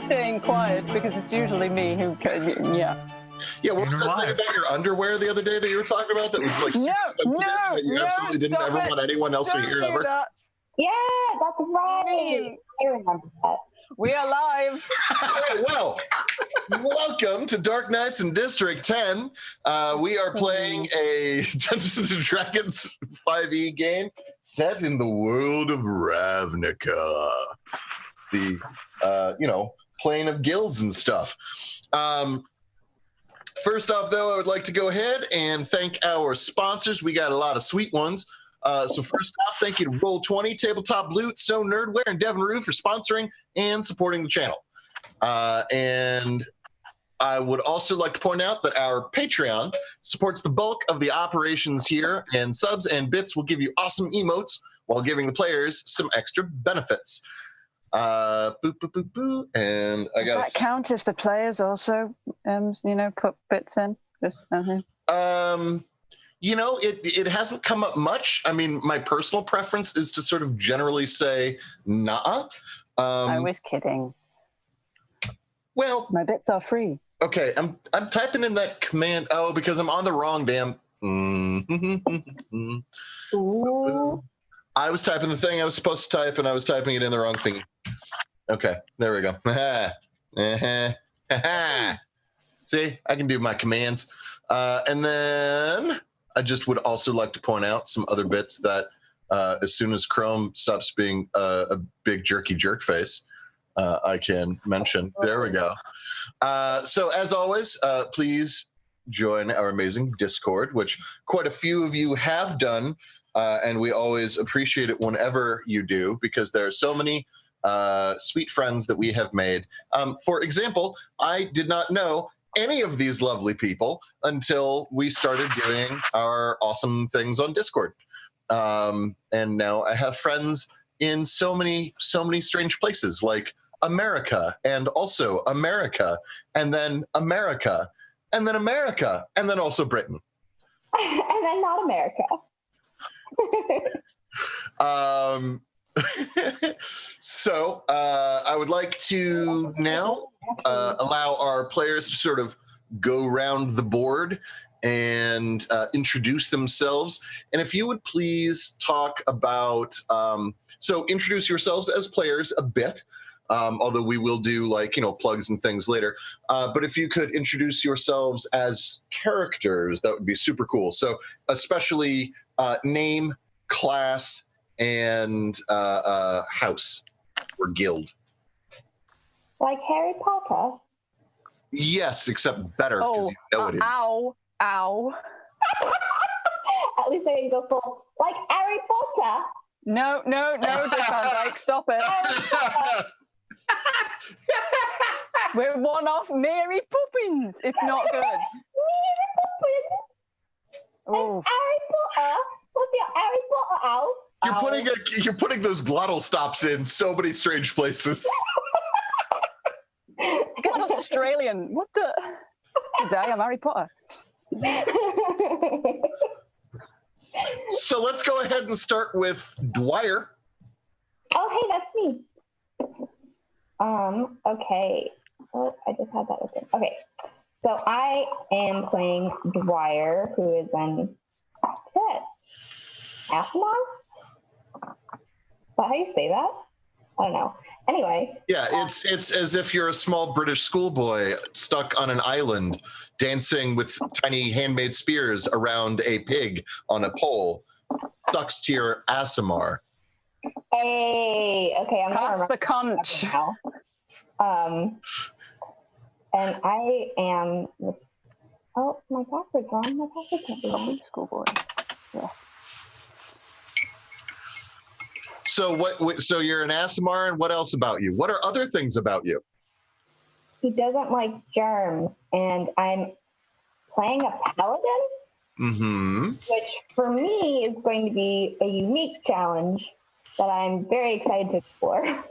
staying quiet because it's usually me who can, yeah. Yeah, what was that thing about your underwear the other day that you were talking about that was like super sensitive that you absolutely didn't ever want anyone else to hear ever? Yeah, that's right. I remember that. We are live. All right, well, welcome to Dark Knights in District 10. We are playing a Dungeons & Dragons 5e game set in the world of Ravnica. The, plane of guilds and stuff. First off, though, I would like to go ahead and thank our sponsors. We got a lot of sweet ones. So first off, thank you to Roll20, Tabletop Loot, Stone Nerdware, and Devin Rue for sponsoring and supporting the channel. And I would also like to point out that our Patreon supports the bulk of the operations here, and subs and bits will give you awesome emotes while giving the players some extra benefits. And I got. Does that count if the players also, put bits in? It hasn't come up much. I mean, my personal preference is to sort of generally say, nah. I was kidding. Well, my bits are free. Okay, I'm typing in that command. Oh, because I'm on the wrong damn. I was typing the thing I was supposed to type, and I was typing it in the wrong thing. Okay, there we go. See, I can do my commands. And then I just would also like to point out some other bits that as soon as Chrome stops being a big jerky jerk face, I can mention. There we go. So as always, please join our amazing Discord, which quite a few of you have done. And we always appreciate it whenever you do, because there are so many sweet friends that we have made. For example, I did not know any of these lovely people until we started doing our awesome things on Discord. And now I have friends in so many strange places, like America, and also America, and then America, and then America, and then also Britain. And then not America. So I would like to now allow our players to sort of go around the board and introduce themselves. And if you would please talk about, so introduce yourselves as players a bit, although we will do plugs and things later. But if you could introduce yourselves as characters, that would be super cool. So especially name, class, and house or guild. Like Harry Potter? Yes, except better, because you know it is. Ow. At least I can go full, like Harry Potter. No, Dick, stop it. We're one off Mary Poppins. It's not good. Mary Poppins? Oh. And Harry Potter? What's your Harry Potter out? You're putting those glottal stops in so many strange places. Get an Australian. What the? Good day, I'm Harry Potter. So let's go ahead and start with Dwyer. Oh, hey, that's me. Okay. Oh, I just had that open. Okay. So I am playing Dwyer, who is an Asimov? Is that how you say that? I don't know. Anyway. Yeah, it's as if you're a small British schoolboy stuck on an island dancing with tiny handmade spears around a pig on a pole. Sucks to your Asimar. Hey, okay, I'm gonna Pass the conch. now. And I am. Oh, my password's wrong. My password can't be wrong. Schoolboy. Yeah. So so you're an Asimar, and what else about you? What are other things about you? He doesn't like germs, and I'm playing a paladin, which for me is going to be a unique challenge that I'm very excited to explore.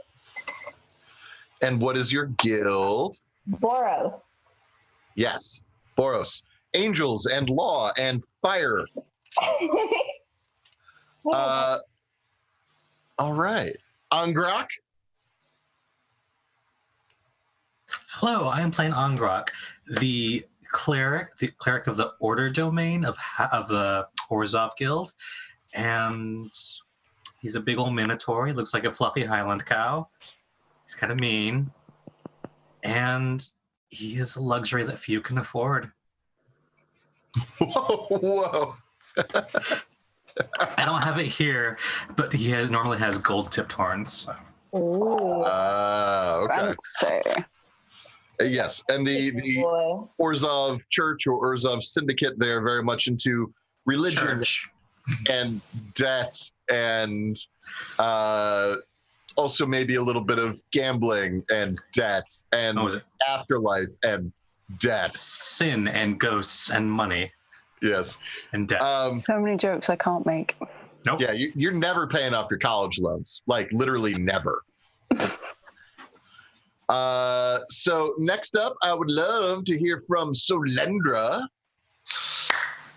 And what is your guild? Boros. Yes, Boros. Angels and law and fire. All right. Angrak? Hello, I am playing Angrok, the cleric of the Order domain of the Orzhov Guild, and he's a big old minotaur. He looks like a fluffy Highland cow. He's kind of mean, and he is a luxury that few can afford. Whoa. I don't have it here, but he normally has gold-tipped horns. Ooh. Okay. Fancy. Yes, and the Orzhov Church or Orzhov Syndicate, they're very much into religion Church. and debt and also maybe a little bit of gambling and debt and afterlife and debt. Sin and ghosts and money. Yes. And debt. So many jokes I can't make. Nope. Yeah, you're never paying off your college loans. Like, literally never. So next up, I would love to hear from Solendra.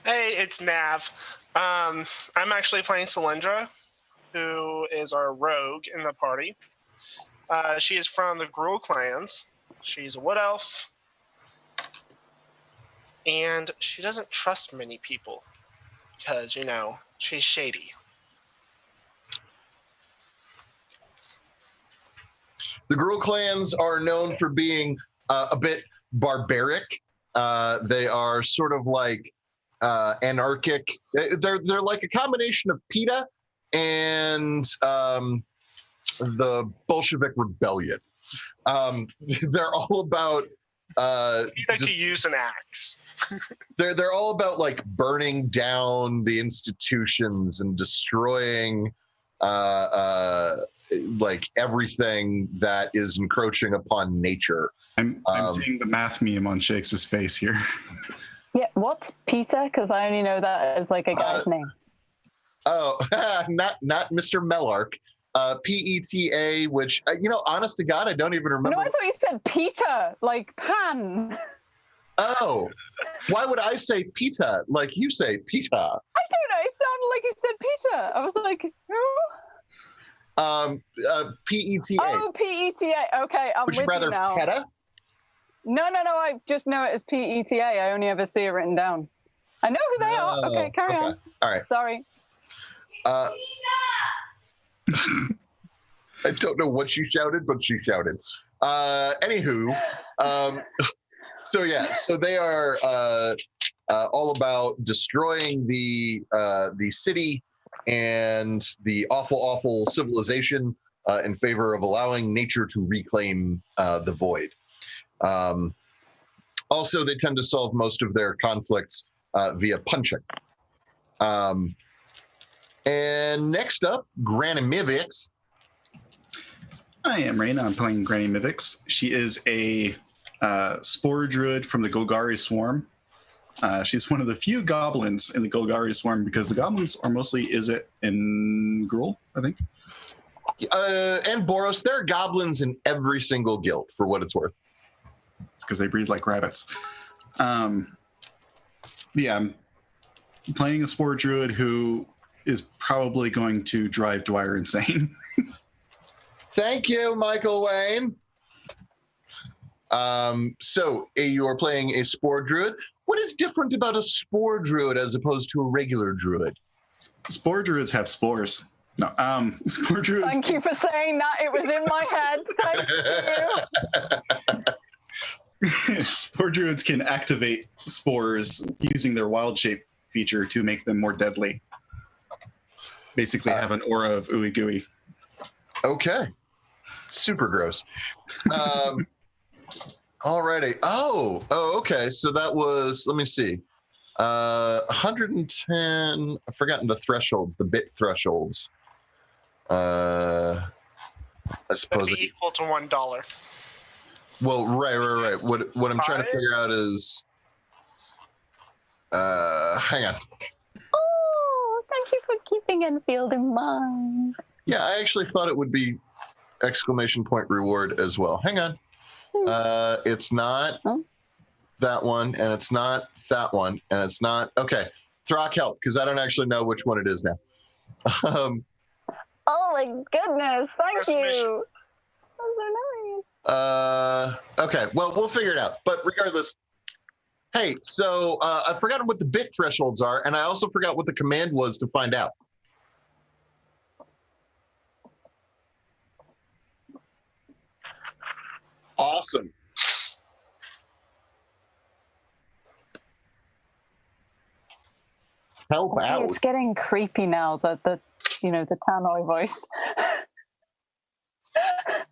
Hey, it's Nav. I'm actually playing Solendra, who is our rogue in the party. She is from the Gruul clans. She's a wood elf. And she doesn't trust many people because, she's shady. The Gruul clans are known for being a bit barbaric. They are sort of like anarchic. They're like a combination of PETA and the Bolshevik Rebellion. They're all about PETA could use an axe. They're all about like burning down the institutions and destroying like everything that is encroaching upon nature. I'm seeing the math meme on Shakes' face here. Yeah, what's PETA? Because I only know that as like a guy's name. Oh, not Mr. Mellark. PETA, which honest to God, I don't even remember. No, I thought you said Peter, like Pan. Oh, why would I say PETA like you say PETA? I don't know. It sounded like you said Peter. I was like, who? PETA. Oh, PETA. Okay, I'm Would with you rather you now. PETA? No. I just know it as PETA. I only ever see it written down. I know who they are. Okay, carry on. All right. Sorry. I don't know what she shouted, but she shouted. Anywho, so they are all about destroying the city and the awful civilization in favor of allowing nature to reclaim the void. Also, they tend to solve most of their conflicts via punching. And next up, Granny Mivix. I am Raina. I'm playing Granny Mivix. She is a spore druid from the Golgari Swarm. She's one of the few goblins in the Golgari Swarm because the goblins are mostly Izzet and Gruul, I think. And Boros. There are goblins in every single guild, for what it's worth. It's because they breed like rabbits. Yeah, I'm playing a spore druid who is probably going to drive Dwyer insane. Thank you, Michael Wayne. So you're playing a spore druid. What is different about a spore druid as opposed to a regular druid? Spore druids have spores. No, spore druids. Thank you for saying that. It was in my head. Thank you. Spore druids can activate spores using their wild shape feature to make them more deadly. Basically have an aura of ooey gooey. Okay. Super gross. Alrighty. Oh, okay. So that was, let me see. 110, I've forgotten the thresholds, the bit thresholds. I suppose That'd be equal to $1. Well, right. What I'm trying to figure out is, hang on. Oh, thank you for keeping Enfield in mind. Yeah, I actually thought it would be exclamation point reward as well. Hang on. It's not that one, and it's not that one, and it's not. Okay, Throck, help, because I don't actually know which one it is now. Oh my goodness, thank First you. mission. That's so nice. Okay, well, we'll figure it out. But regardless, hey, so I forgot what the bit thresholds are, and I also forgot what the command was to find out. Awesome. Help out. It's getting creepy now, the Tannoy voice.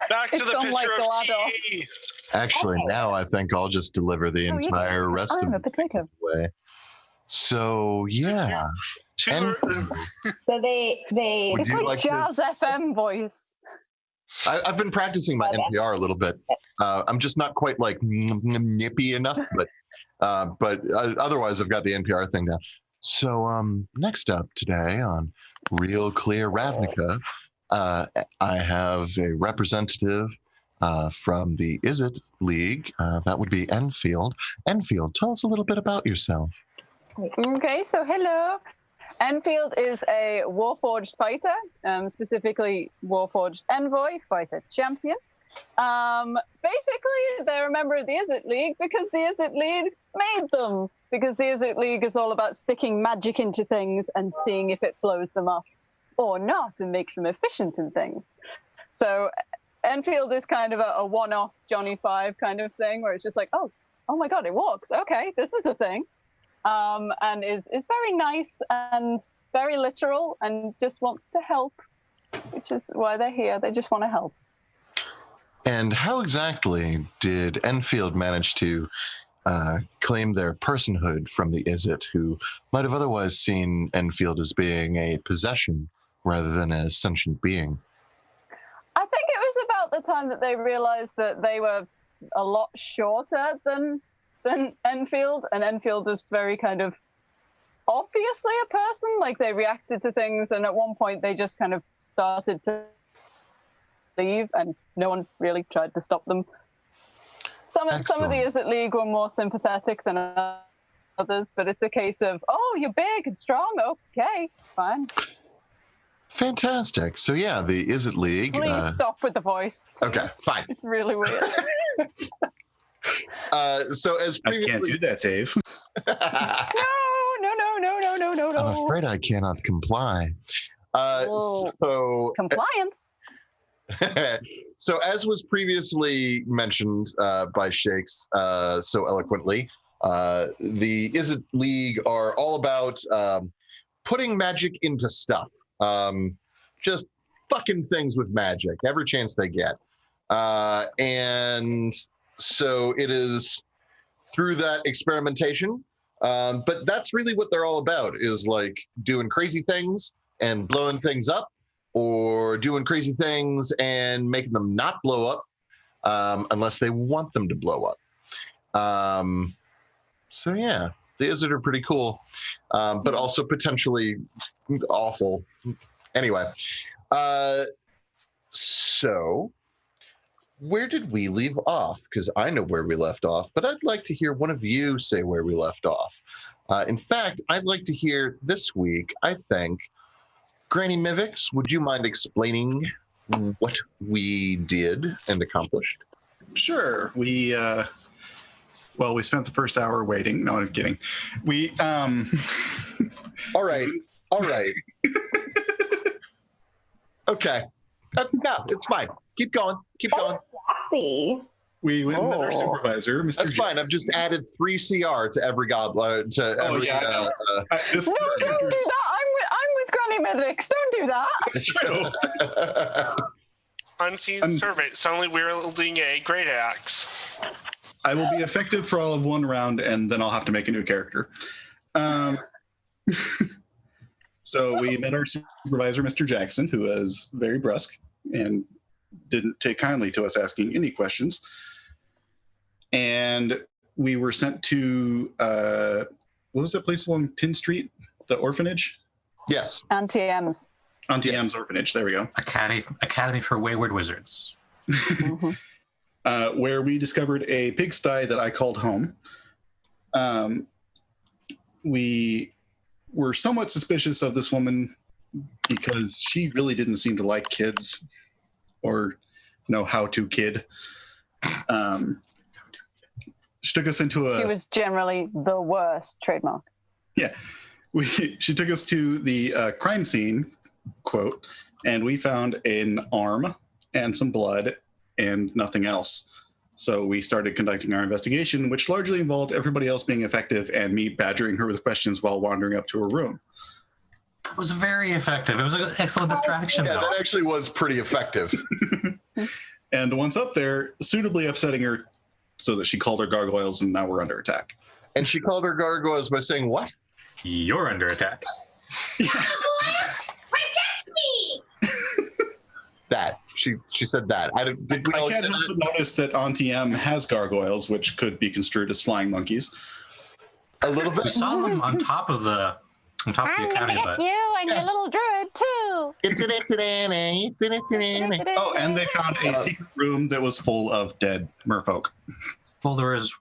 Back to It's the gone picture like of GLaDOS. tea. Actually, now I think I'll just deliver the entire rest I'm of a potato. the way. So, yeah. Two So they Would It's you like like to- Jazz FM voice. I've been practicing my NPR a little bit. I'm just not quite like nippy enough, but otherwise I've got the NPR thing down. So next up today on Real Clear Ravnica, I have a representative from the Is It League. That would be Enfield. Enfield, tell us a little bit about yourself. Okay, so hello. Enfield is a Warforged fighter, specifically Warforged Envoy, fighter champion. Basically, they're a member of the Is It League because the Is It League made them. Because the Is It League is all about sticking magic into things and seeing if it blows them up or not and makes them efficient in things. So Enfield is kind of a one-off Johnny Five kind of thing where it's just like, oh my God, it works. Okay, this is the thing. And is very nice and very literal and just wants to help, which is why they're here. They just want to help. And how exactly did Enfield manage to claim their personhood from the Is It, who might have otherwise seen Enfield as being a possession rather than a sentient being? I think it was about the time that they realized that they were a lot shorter than Enfield, and Enfield was very kind of obviously a person. Like, they reacted to things, and at one point they just kind of started to leave, and no one really tried to stop them. Some of the Is It League were more sympathetic than others, but it's a case of, oh, you're big and strong. Okay, fine. Fantastic. So yeah, the Is It League. Please stop with the voice. Okay, fine. It's really weird. So as previously, I can't do that, Dave. No. I'm afraid I cannot comply. So compliance. So as was previously mentioned by Shakes so eloquently, the Is It League are all about putting magic into stuff. Just fucking things with magic every chance they get. And so it is through that experimentation. But that's really what they're all about, is like doing crazy things and blowing things up, or doing crazy things and making them not blow up unless they want them to blow up. So yeah, the Is It are pretty cool, but also potentially awful. Anyway, so where did we leave off? Because I know where we left off, but I'd like to hear one of you say where we left off. In fact, I'd like to hear this week, I think, Granny Mivix, would you mind explaining what we did and accomplished? Sure. We spent the first hour waiting. No, I'm kidding. We All right. Okay. No, it's fine. Keep going. Sassy. We went and met our supervisor, Mr. That's fine. I've just added 3 CR to every goblin. No, don't do that. I'm with Granny Mivix. Don't do that. That's true. Unseen servant, suddenly wielding a great axe. I will be effective for all of one round, and then I'll have to make a new character. So we met our supervisor, Mr. Jackson, who was very brusque and didn't take kindly to us asking any questions. And we were sent to, what was that place along 10th Street? The orphanage? Yes. Auntie M's. Auntie M's orphanage. There we go. Academy for Wayward Wizards. Mm-hmm. Where we discovered a pigsty that I called home. We were somewhat suspicious of this woman because she really didn't seem to like kids or know how to kid. She took us into She was generally the worst trademark. Yeah. She took us to the crime scene, quote, and we found an arm and some blood and nothing else. So we started conducting our investigation, which largely involved everybody else being effective and me badgering her with questions while wandering up to her room. It was very effective. It was an excellent distraction. Yeah, that actually was pretty effective. And once up there, suitably upsetting her so that she called her gargoyles, and now we're under attack. And she called her gargoyles by saying, what? You're under attack. Protect me! That. She said that. Did we I all can't get help that? but notice that Auntie M has gargoyles, which could be construed as flying monkeys. A little We bit. saw them on top of the academy, but you and your little druid too. Oh, and they found a secret room that was full of dead merfolk. well, there is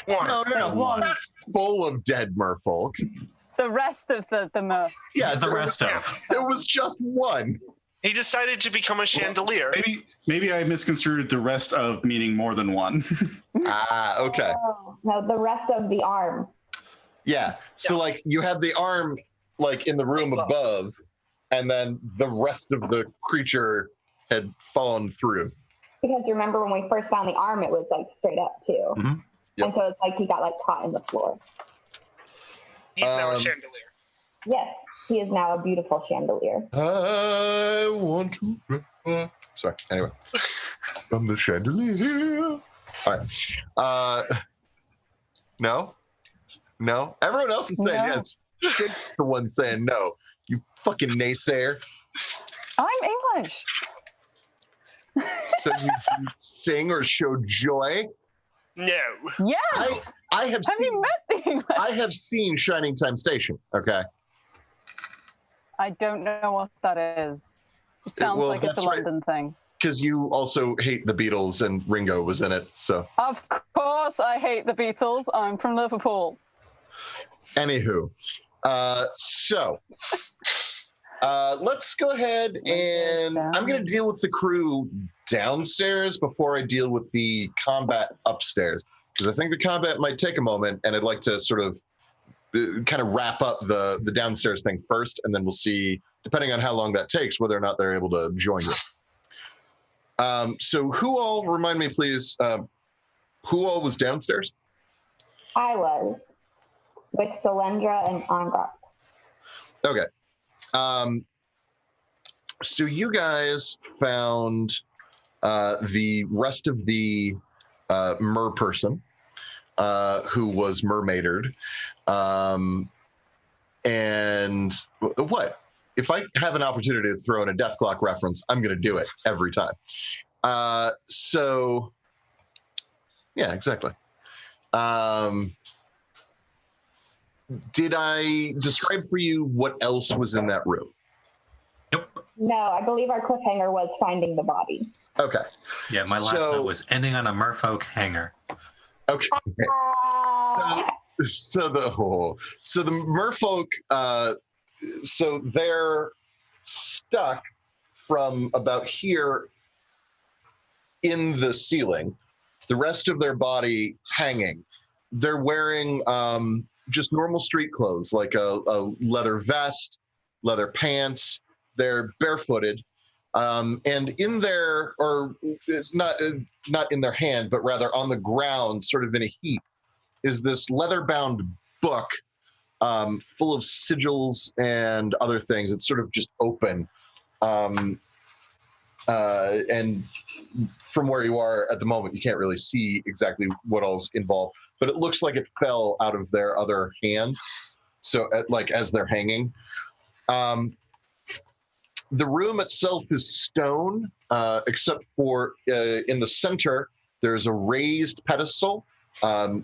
One. No. One. Not full of dead merfolk. The rest of the mer. Yeah, the rest of. There was just one. He decided to become a chandelier. Maybe I misconstrued the rest of meaning more than one. Ah, okay. Oh, no, the rest of the arm. Yeah. So like you had the arm like in the room above, and then the rest of the creature had fallen through. Because remember when we first found the arm, it was like straight up too. Mhm. Yep. And so it's like he got like caught in the floor. He's now a Um, chandelier. Yes, he is now a beautiful chandelier. I want to. Sorry. Anyway, from the chandelier. All right. No. Everyone else is saying No. yes. Shit's the one saying no. You fucking naysayer. I'm English. So you sing or show joy. No. Yes. I have Have seen. you met the English? I have seen Shining Time Station. Okay. I don't know what that is. It sounds well, like it's a that's right. London thing. Because you also hate the Beatles and Ringo was in it. So, Of course, I hate the Beatles. I'm from Liverpool. anywho, let's go ahead and I'm going to deal with the crew downstairs before I deal with the combat upstairs. Because I think the combat might take a moment, and I'd like to sort of kind of wrap up the downstairs thing first, and then we'll see, depending on how long that takes, whether or not they're able to join you. So who all, remind me please, who all was downstairs? I was with Solendra and Angrak. Okay. So you guys found the rest of the mer person who was mermaidered. And what? If I have an opportunity to throw in a Death Clock reference, I'm going to do it every time. So, yeah, exactly. Did I describe for you what else was in that room? Nope. No, I believe our cliffhanger was finding the body. Okay. Yeah, my last note was ending on a merfolk hanger. Okay. So the merfolk, so they're stuck from about here in the ceiling, the rest of their body hanging. They're wearing just normal street clothes, like a leather vest, leather pants. They're barefooted, and in their, or not in their hand, but rather on the ground, sort of in a heap, is this leather-bound book full of sigils and other things. It's sort of just open. And from where you are at the moment, you can't really see exactly what all's involved, but it looks like it fell out of their other hand. So like as they're hanging. The room itself is stone, except for in the center, there's a raised pedestal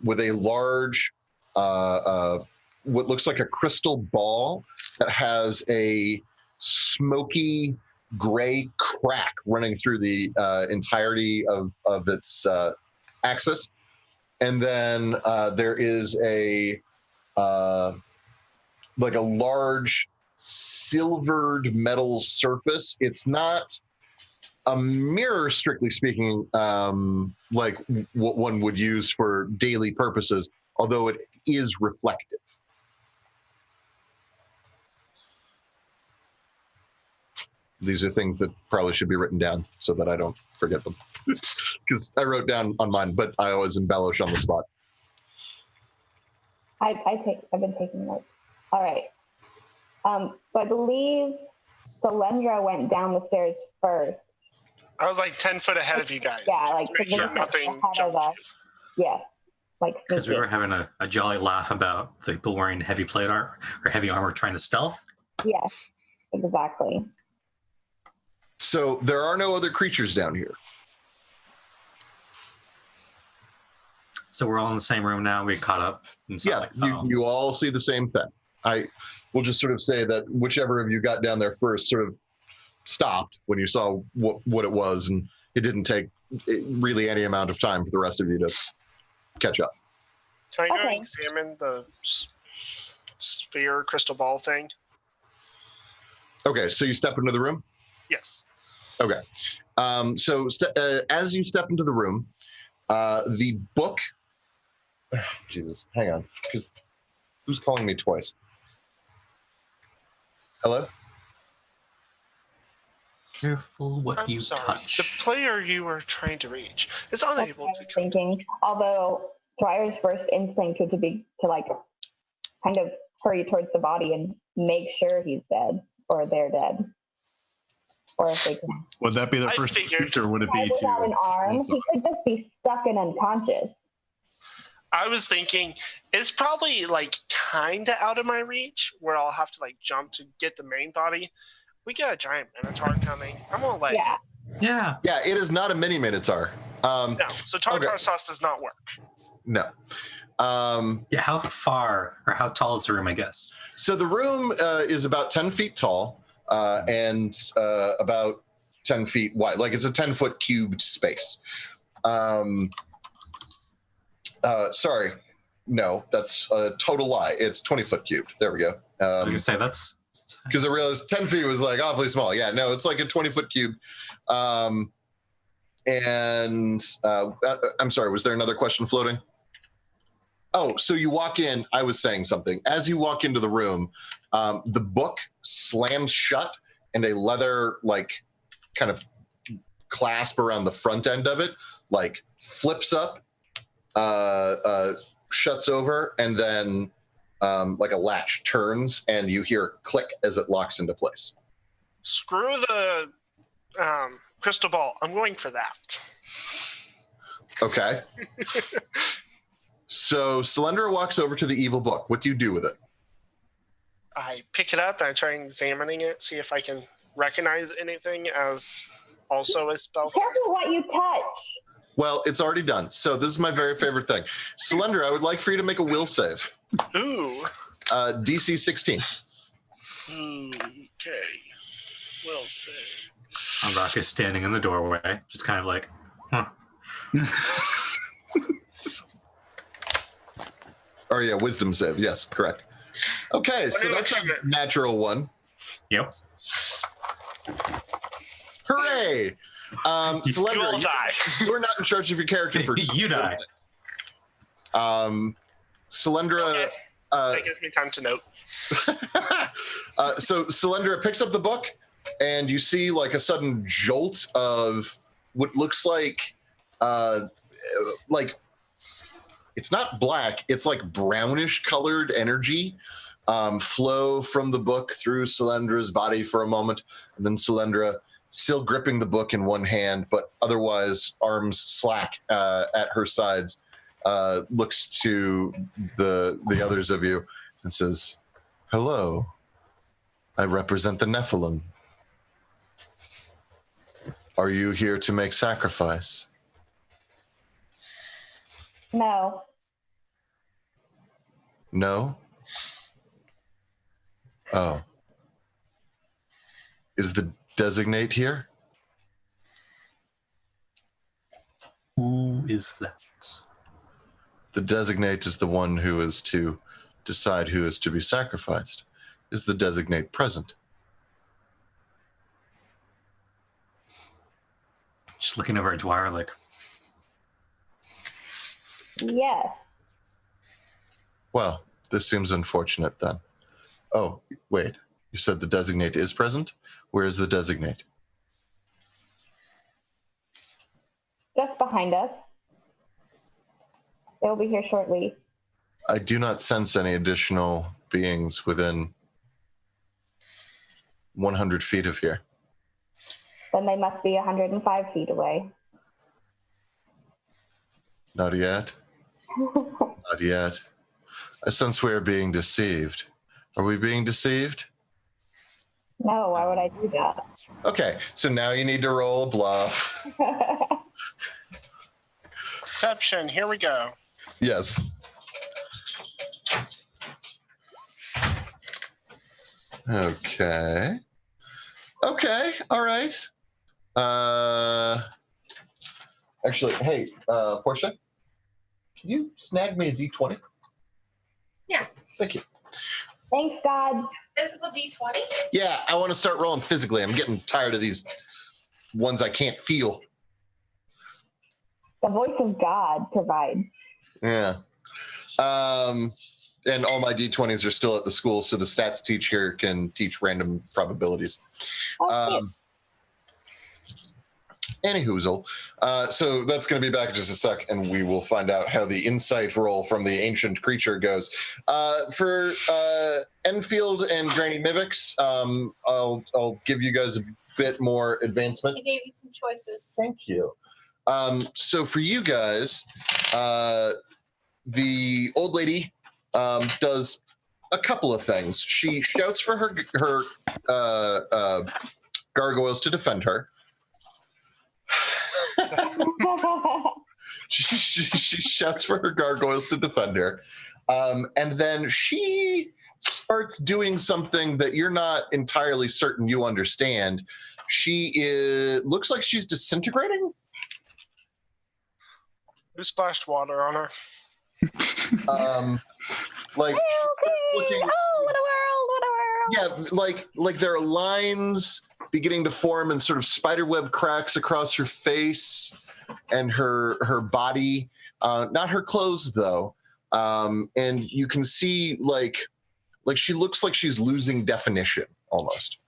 with a large, what looks like a crystal ball that has a smoky gray crack running through the entirety of its axis. And then there is a like a large silvered metal surface. It's not a mirror, strictly speaking, like what one would use for daily purposes, although it is reflective. These are things that probably should be written down so that I don't forget them. Because I wrote down on mine, but I always embellish on the spot. I've been taking notes. All right. So I believe Solyndra went down the stairs first. I was like 10 foot ahead of you guys. Yeah, like to make sure nothing jumped you. Yeah, like Because we were having a jolly laugh about the people wearing heavy plate armor or heavy armor trying to stealth. Yes, exactly. So there are no other creatures down here. So we're all in the same room now. We caught up. And so Yeah, like, you all see the same thing. I will just sort of say that whichever of you got down there first sort of stopped when you saw what it was, and it didn't take really any amount of time for the rest of you to catch up. Can I go examine the sphere crystal ball thing? Okay, so you step into the room? Yes. Okay. So as you step into the room, the book... Jesus, hang on. Because who's calling me twice? Hello? Careful what you sorry. touch. The player you were trying to reach is unable to come. Thinking, although Dwyer's first instinct would be to like kind of hurry towards the body and make sure he's dead or they're dead. Or if they can. Would that be the first instinct, or would it be to... Without an arm, he could just be stuck and unconscious. I was thinking it's probably like kind of out of my reach where I'll have to like jump to get the main body. We got a giant minotaur coming. I'm gonna like Yeah. Yeah, it is not a mini minotaur. no. So tartar sauce does not work. No. Yeah, how far or how tall is the room, I guess? So the room is about 10 feet tall and about 10 feet wide. Like it's a 10-foot cubed space. Sorry. No, that's a total lie. It's 20-foot cubed. There we go. I was going to say that's... Because I realized 10 feet was like awfully small. Yeah, no, it's like a 20-foot cube. And I'm sorry, was there another question floating? Oh, so you walk in, I was saying something. As you walk into the room, the book slams shut and a leather, like, kind of clasp around the front end of it, like, flips up, shuts over, and then like a latch turns, and you hear a click as it locks into place. Screw the crystal ball. I'm going for that. Okay. So Solyndra walks over to the evil book. What do you do with it? I pick it up and I try examining it, see if I can recognize anything as also a spell. Careful what you touch. Well, it's already done. So this is my very favorite thing. Solyndra, I would like for you to make a will save. Ooh. DC 16. Okay. Will save. Angrak is standing in the doorway, just kind of like, huh. Oh, yeah, wisdom save. Yes, correct. Okay, so that's a natural one. Yep. Hooray! Solyndra, you all die. You're not in charge of your character for You die. Solyndra. Okay. That gives me time to note. So Solyndra picks up the book, and you see like a sudden jolt of what looks like it's not black, it's like brownish colored energy flow from the book through Solendra's body for a moment, and then Solyndra, still gripping the book in one hand, but otherwise arms slack at her sides, looks to the others of you and says, "Hello, I represent the Nephilim. Are you here to make sacrifice?" No. No? Oh. Is the designate here? Who is that? The designate is the one who is to decide who is to be sacrificed. Is the designate present? Just looking over at Dwyer like, Yes. Well, this seems unfortunate then. Oh, wait. You said the designate is present? Where is the designate? Just behind us. They'll be here shortly. I do not sense any additional beings within 100 feet of here. Then they must be 105 feet away. Not yet. Not yet. I sense we are being deceived. Are we being deceived? No, why would I do that? Okay, so now you need to roll a bluff. Deception, here we go. Yes. Okay. Okay, all right. Actually, hey, Portia, can you snag me a D20? Yeah. Thank you. Thanks, God. Physical D20? Yeah, I want to start rolling physically. I'm getting tired of these ones I can't feel. The voice of God provides. Yeah. And all my D20s are still at the school, so the stats teacher can teach random probabilities. Anyhoozle. So that's going to be back in just a sec, and we will find out how the insight roll from the ancient creature goes. For Enfield and Granny Mivix, I'll give you guys a bit more advancement. I gave you some choices. Thank you. So for you guys, the old lady does a couple of things. She shouts for her gargoyles to defend her. she shouts for her gargoyles to defend her. And then she starts doing something that you're not entirely certain you understand. She looks like she's disintegrating. Who splashed water on her? Like looking, oh, what a world! yeah, like there are lines beginning to form and sort of spiderweb cracks across her face and her body. Not her clothes though. And you can see like she looks like she's losing definition almost.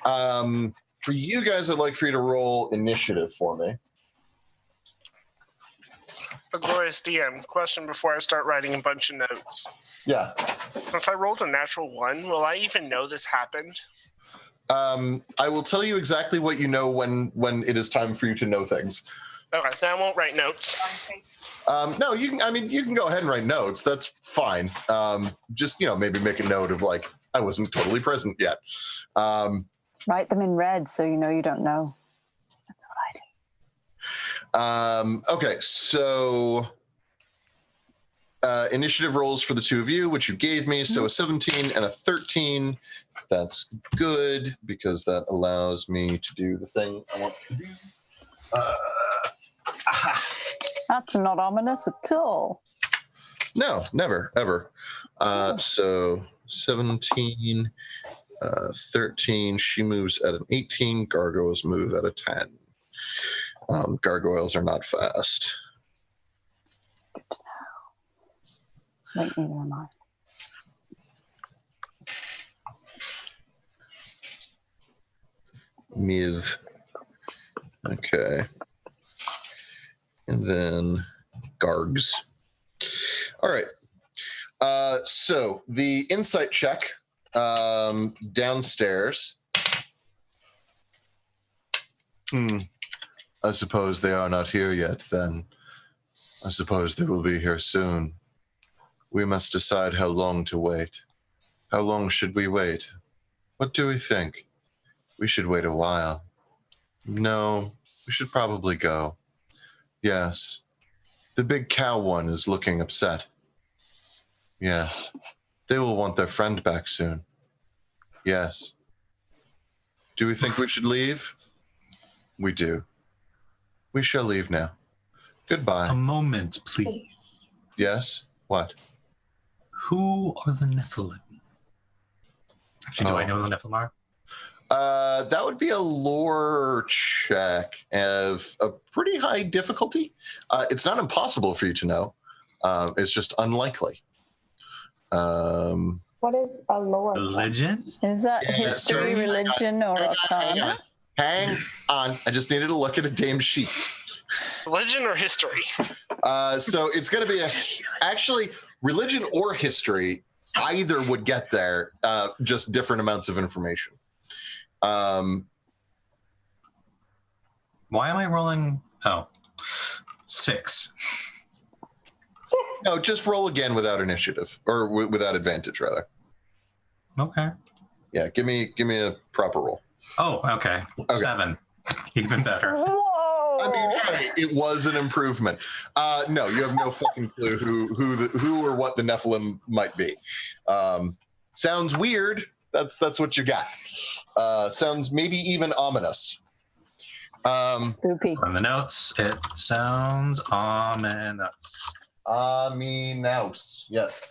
For you guys, I'd like for you to roll initiative for me. A glorious DM, question before I start writing a bunch of notes. Yeah. Since I rolled a natural 1, will I even know this happened? I will tell you exactly what you know when it is time for you to know things. Okay, then I won't write notes. No, you can go ahead and write notes. That's fine. Just, maybe make a note of like, I wasn't totally present yet. Write them in red so you know you don't know. That's what I do. Okay, so initiative rolls for the two of you, which you gave me. So a 17 and a 13. That's good because that allows me to do the thing I want to do. That's not ominous at all. No, never, ever. So 17, 13. She moves at an 18. Gargoyles move at a 10. Gargoyles are not fast. Good to know. Wait, neither am I. Miv. Okay. And then Gargs. All right. So the insight check downstairs. I suppose they are not here yet, then. I suppose they will be here soon. We must decide how long to wait. How long should we wait? What do we think? We should wait a while. No, we should probably go. Yes. The big cow one is looking upset. Yes. They will want their friend back soon. Yes. Do we think we should leave? We do. We shall leave now. Goodbye. a moment, please. Yes? What? Who are the Nephilim? Actually, do I know who the Nephilim are? That would be a lore check of a pretty high difficulty. It's not impossible for you to know. It's just unlikely. What is a lore? Religion? Is that Yeah, history, sorry. religion, or arcana? Hang on. I just needed to look at a damn sheet. Religion or history? So it's going to be actually religion or history. Either would get there, just different amounts of information. Why am I rolling? Oh, 6. No, just roll again without initiative or without advantage, rather. Okay. Yeah, give me a proper roll. Oh, okay. 7. Even better. Whoa! I mean, hey, it was an improvement. No, you have no fucking clue who or what the Nephilim might be. Sounds weird. That's what you got. Sounds maybe even ominous. Spoopy. From the notes, it sounds ominous. Ominous, yes.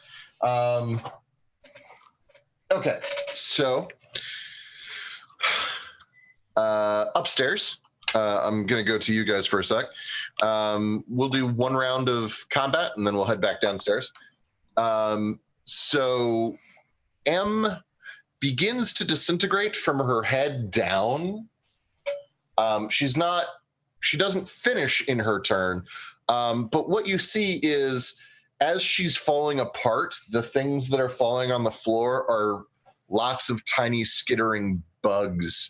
Okay, so upstairs. I'm going to go to you guys for a sec. We'll do one round of combat, and then we'll head back downstairs. So M begins to disintegrate from her head down. She doesn't finish in her turn, but what you see is as she's falling apart, the things that are falling on the floor are lots of tiny skittering bugs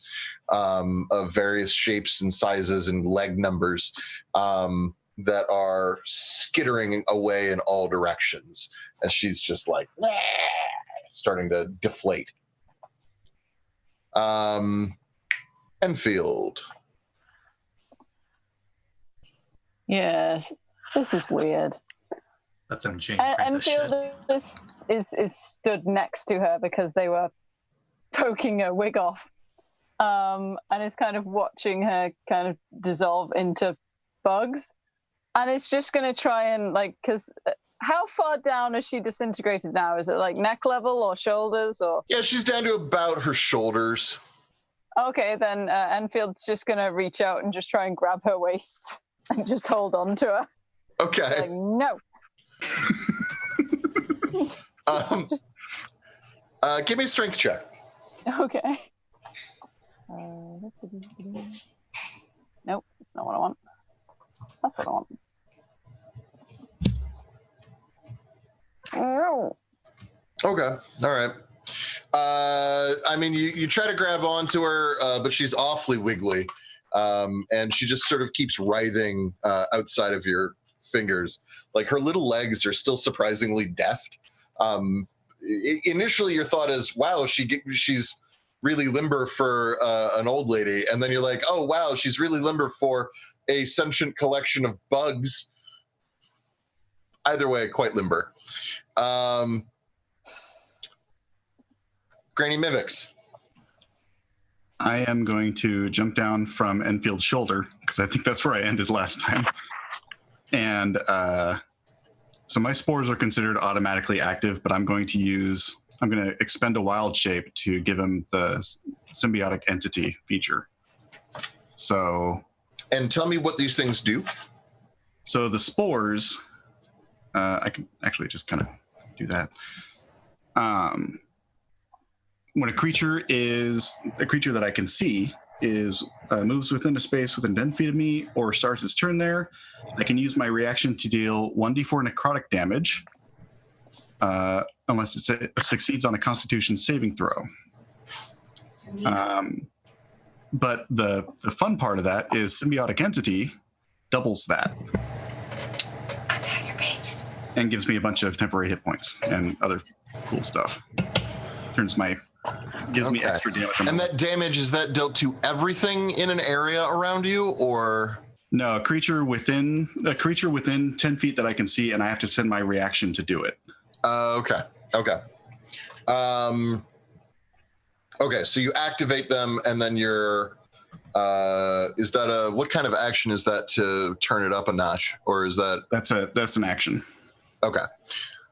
of various shapes and sizes and leg numbers that are skittering away in all directions as she's just like starting to deflate. Enfield. Yes, this is weird. That's some Jane Prentice shit. Enfield is stood next to her because they were poking her wig off, and is kind of watching her kind of dissolve into bugs, and it's just going to try and because how far down is she disintegrated now? Is it like neck level or shoulders or? Yeah, she's down to about her shoulders. Okay, then Enfield's just going to reach out and just try and grab her waist and just hold on to her. Okay. Like, no. Give me a strength check. Okay. Nope, that's not what I want. That's what I want. No. Okay. All right. I mean, you try to grab onto her, but she's awfully wiggly, and she just sort of keeps writhing outside of your fingers. Like her little legs are still surprisingly deft. Initially, your thought is, "Wow, she's really limber for an old lady," and then you're like, "Oh, wow, she's really limber for a sentient collection of bugs." Either way, quite limber. Granny Mivix. I am going to jump down from Enfield's shoulder because I think that's where I ended last time. And so my spores are considered automatically active, but I'm going to expend a wild shape to give him the symbiotic entity feature. So. And tell me what these things do. So the spores, I can actually just kind of do that. When a creature that I can see moves within a space within 10 feet of me or starts its turn there, I can use my reaction to deal 1d4 necrotic damage unless it succeeds on a Constitution saving throw. But the fun part of that is symbiotic entity doubles that. And gives me a bunch of temporary hit points and other cool stuff. Gives me extra damage. And that damage, is that dealt to everything in an area around you, or? No, a creature within 10 feet that I can see, and I have to spend my reaction to do it. Okay. Okay, so you activate them, and then you're. Is that what kind of action is that to turn it up a notch, or is that? That's an action. Okay.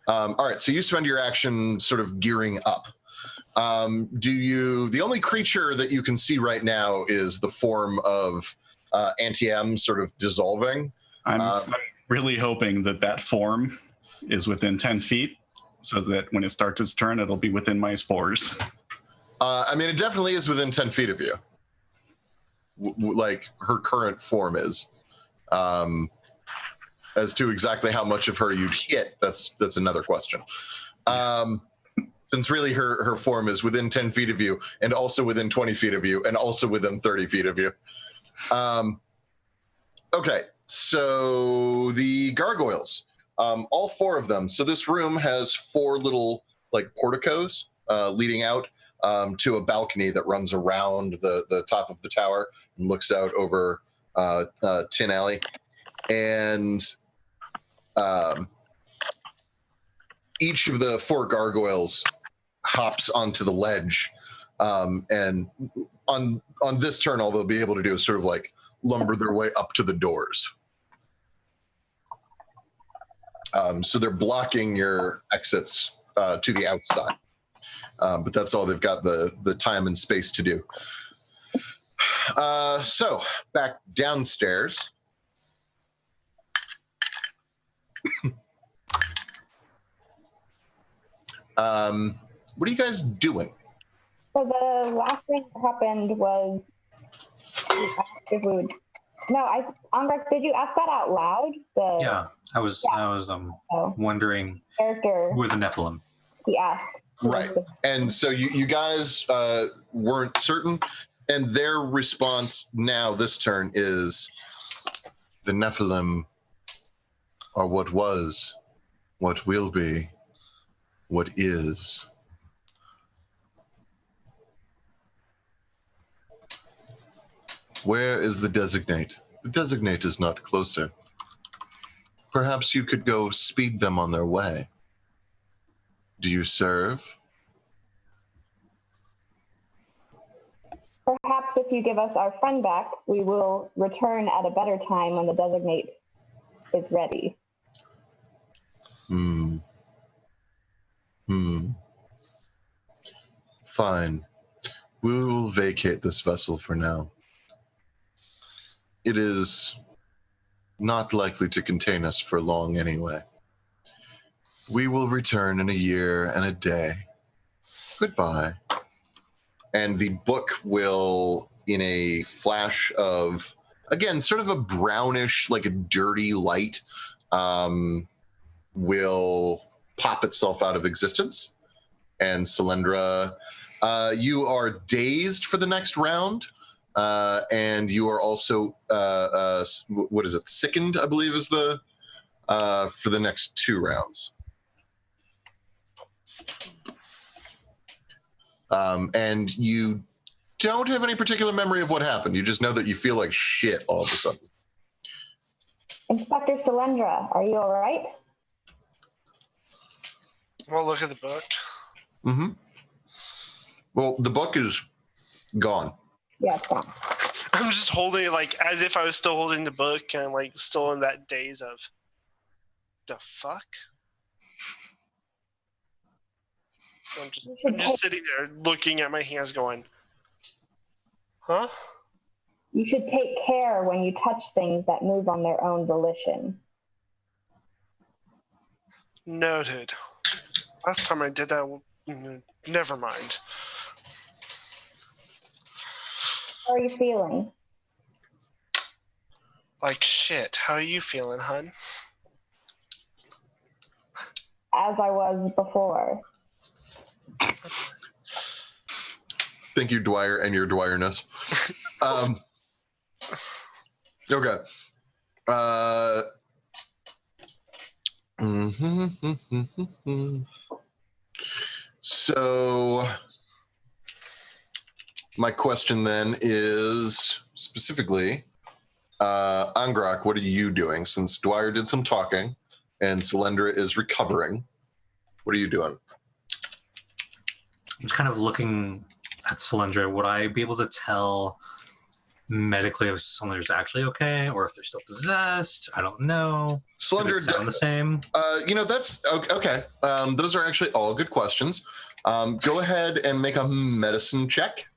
All right. So you spend your action sort of gearing up. The only creature that you can see right now is the form of Anti-M sort of dissolving. I'm really hoping that form is within 10 feet so that when it starts its turn, it'll be within my spores. I mean, it definitely is within 10 feet of you. Like her current form is. As to exactly how much of her you'd hit, that's another question. Since really her form is within 10 feet of you, and also within 20 feet of you, and also within 30 feet of you. Okay, so the gargoyles, all 4 of them. So this room has 4 little like porticos leading out to a balcony that runs around the top of the tower and looks out over Tin Alley. And each of the 4 gargoyles hops onto the ledge, and on this turn, all they'll be able to do is sort of like lumber their way up to the doors. So they're blocking your exits to the outside, but that's all they've got the time and space to do. So back downstairs. What are you guys doing? So the last thing that happened was we asked if we would. No, Angrak, did you ask that out loud? Yeah, I was wondering character who was a Nephilim. he asked. Right. And so you guys weren't certain, and their response now this turn is the Nephilim are what was, what will be, what is. Where is the designate? The designate is not closer. Perhaps you could go speed them on their way. Do you serve? Perhaps if you give us our friend back, we will return at a better time when the designate is ready. Fine. We will vacate this vessel for now. It is not likely to contain us for long anyway. We will return in a year and a day. Goodbye. And the book will, in a flash of, again, sort of a brownish, like a dirty light, will pop itself out of existence. And Selendra, you are dazed for the next round. And you are also, what is it, sickened, I believe is the, for the next 2 rounds. And you don't have any particular memory of what happened. You just know that you feel like shit all of a sudden. Inspector Selendra, are you all right? Well, look at the book. Mm-hmm. Well, the book is gone. Yeah, it's gone. I'm just holding it like as if I was still holding the book and like still in that daze of the fuck. I'm just sitting there looking at my hands going, huh? You should take care when you touch things that move on their own volition. Noted. Last time I did that, never mind. How are you feeling? Like shit. How are you feeling, hun? As I was before. Thank you, Dwyer, and your Dwyer-ness. Okay. So my question then is specifically, Angrak, what are you doing? Since Dwyer did some talking and Selendra is recovering, what are you doing? I'm just kind of looking at Selendra. Would I be able to tell medically if Selendra's actually okay or if they're still possessed? I don't know. Selendra sound the same? That's okay. Those are actually all good questions. Go ahead and make a medicine check.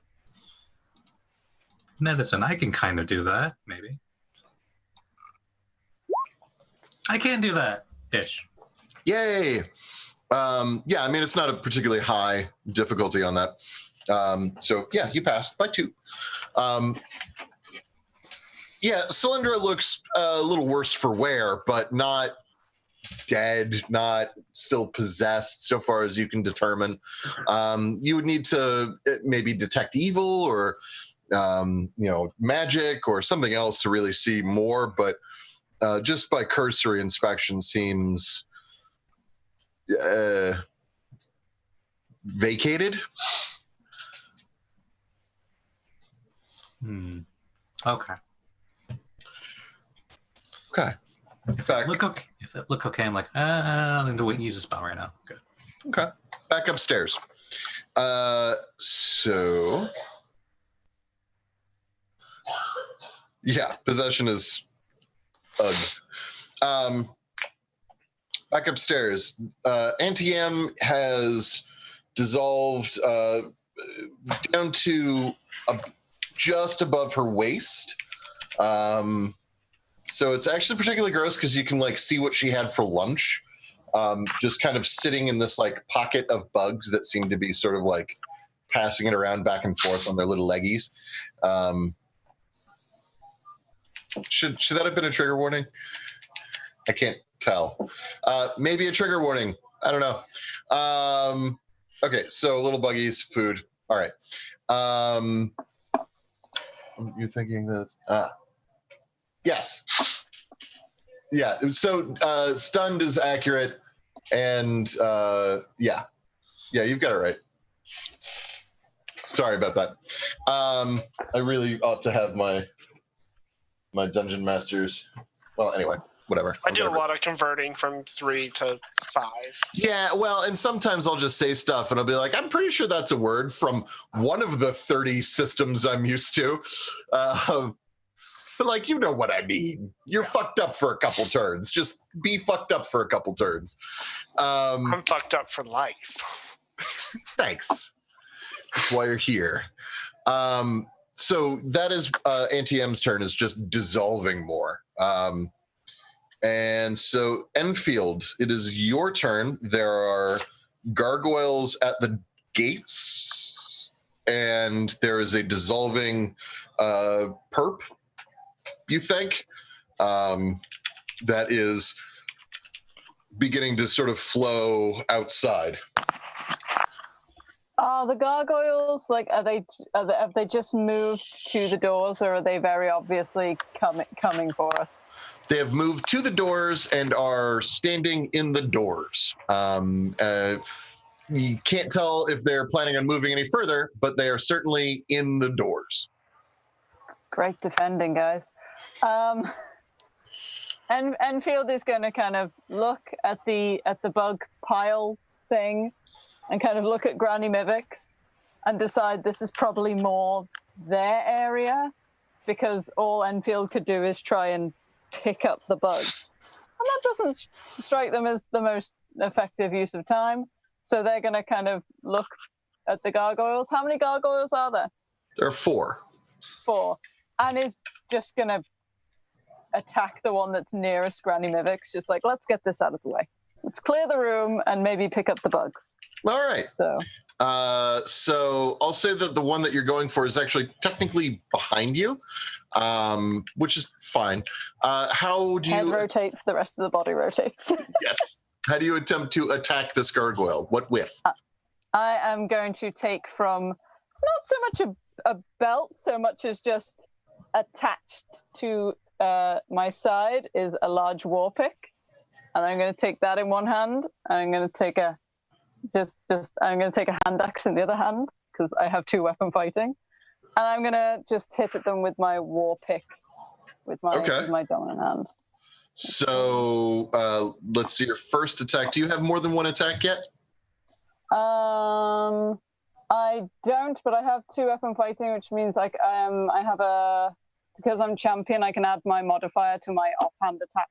Medicine, I can kind of do that, maybe. I can do that, ish. Yay! Yeah, I mean, it's not a particularly high difficulty on that. So, yeah, you passed by 2. Yeah, Cylindra looks a little worse for wear, but not dead, not still possessed, so far as you can determine. You would need to maybe detect evil or, magic or something else to really see more, but just by cursory inspection seems vacated. Okay. Okay. If it look okay, I'm like, I don't need to use a spell right now. Good. Okay. Back upstairs. So yeah, possession is back upstairs. Auntie M has dissolved down to just above her waist. So it's actually particularly gross because you can see what she had for lunch. Just kind of sitting in this pocket of bugs that seem to be sort of passing it around back and forth on their little leggies. Should that have been a trigger warning? I can't tell. Maybe a trigger warning. I don't know. Okay, so little buggies, food. All right. You're thinking this? Yes. Yeah. So stunned is accurate, and yeah, you've got it right. Sorry about that. I really ought to have my dungeon masters. Well, anyway, whatever. I do a lot of converting from 3 to 5. Yeah, well, and sometimes I'll just say stuff and I'll be like, I'm pretty sure that's a word from one of the 30 systems I'm used to. But you know what I mean. You're fucked up for a couple turns. Just be fucked up for a couple turns. I'm fucked up for life. Thanks. That's why you're here. So that is Auntie M's turn, is just dissolving more. And so Enfield, it is your turn. There are gargoyles at the gates, and there is a dissolving perp, you think, that is beginning to sort of flow outside. Are the gargoyles have they just moved to the doors, or are they very obviously coming for us? They have moved to the doors and are standing in the doors. You can't tell if they're planning on moving any further, but they are certainly in the doors. Great defending, guys. Enfield is going to kind of look at the bug pile thing and kind of look at Granny Mivix and decide this is probably more their area, because all Enfield could do is try and pick up the bugs. And that doesn't strike them as the most effective use of time. So they're going to kind of look at the gargoyles. How many gargoyles are there? There are 4. 4. And is just going to attack the one that's nearest Granny Mivix, just let's get this out of the way. Let's clear the room and maybe pick up the bugs. All right. So I'll say that the one that you're going for is actually technically behind you, which is fine. How do you... Head rotates, the rest of the body rotates. Yes. How do you attempt to attack this gargoyle? What with? I am going to take from... It's not so much a belt, so much as just attached to my side is a large war pick. And I'm going to take that in one hand. I'm going to take a hand axe in the other hand, because I have 2 weapon fighting, and I'm going to just hit at them with my war pick with my dominant hand. So let's see your first attack. Do you have more than one attack yet? I don't, but I have 2 weapon fighting, which means because I'm champion, I can add my modifier to my offhand attack.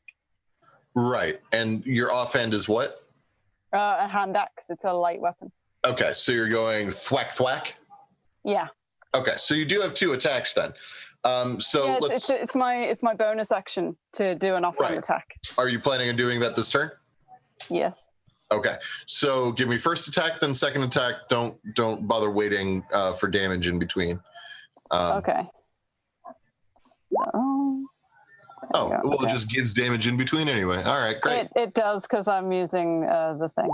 Right, and your offhand is what? A hand axe. It's a light weapon. Okay, so you're going thwack thwack. Yeah. Okay, so you do have 2 attacks then. So Yeah, let's. it's my bonus action to do an offhand Right. attack. Are you planning on doing that this turn? Yes. Okay, so give me first attack, then second attack. Don't bother waiting for damage in between. Okay. Oh, well, okay. it just gives damage in between anyway. All right, great. It does because I'm using the thing.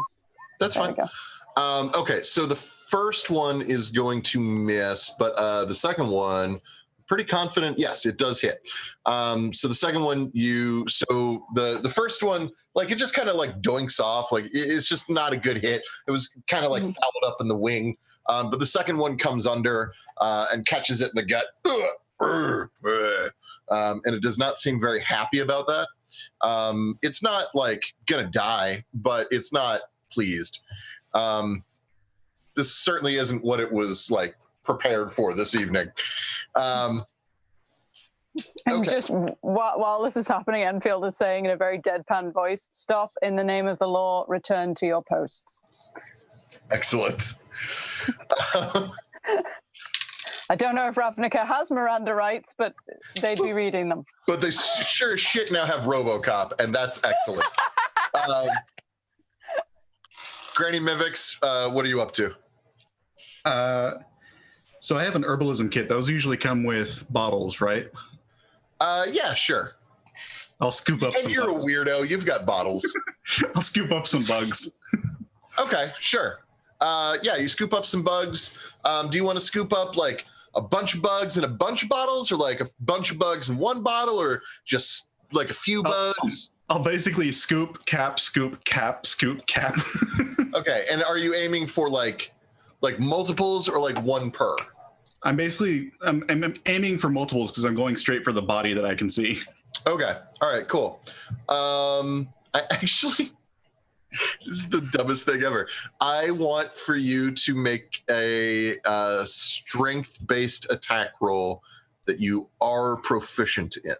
That's There fine. we go. Okay, so the first one is going to miss, but the second one, pretty confident, yes, it does hit. So the second one, the first one, like it just kind of like doinks off, like it's just not a good hit. It was kind of like fouled up in the wing, but the second one comes under and catches it in the gut, and it does not seem very happy about that. It's not like gonna die, but it's not pleased. This certainly isn't what it was like prepared for this evening. And just while this is happening, Enfield is saying in a very deadpan voice, "Stop, in the name of the law, return to your posts." Excellent. I don't know if Ravnica has Miranda rights, but they'd be reading them. But they sure as shit now have RoboCop, and that's excellent. Granny Mivix, what are you up to? So I have an herbalism kit. Those usually come with bottles, right? Yeah, sure. I'll scoop up And some you're bugs. a weirdo. You've got bottles. I'll scoop up some bugs. Okay, sure. Yeah, you scoop up some bugs. Do you want to scoop up like a bunch of bugs in a bunch of bottles, or like a bunch of bugs in one bottle, or just like a few bugs? I'll basically scoop, cap, scoop, cap, scoop, cap. Okay, and are you aiming for like multiples or like one per? I'm aiming for multiples because I'm going straight for the body that I can see. Okay, all right, cool. I actually, this is the dumbest thing ever. I want for you to make a strength-based attack roll that you are proficient in.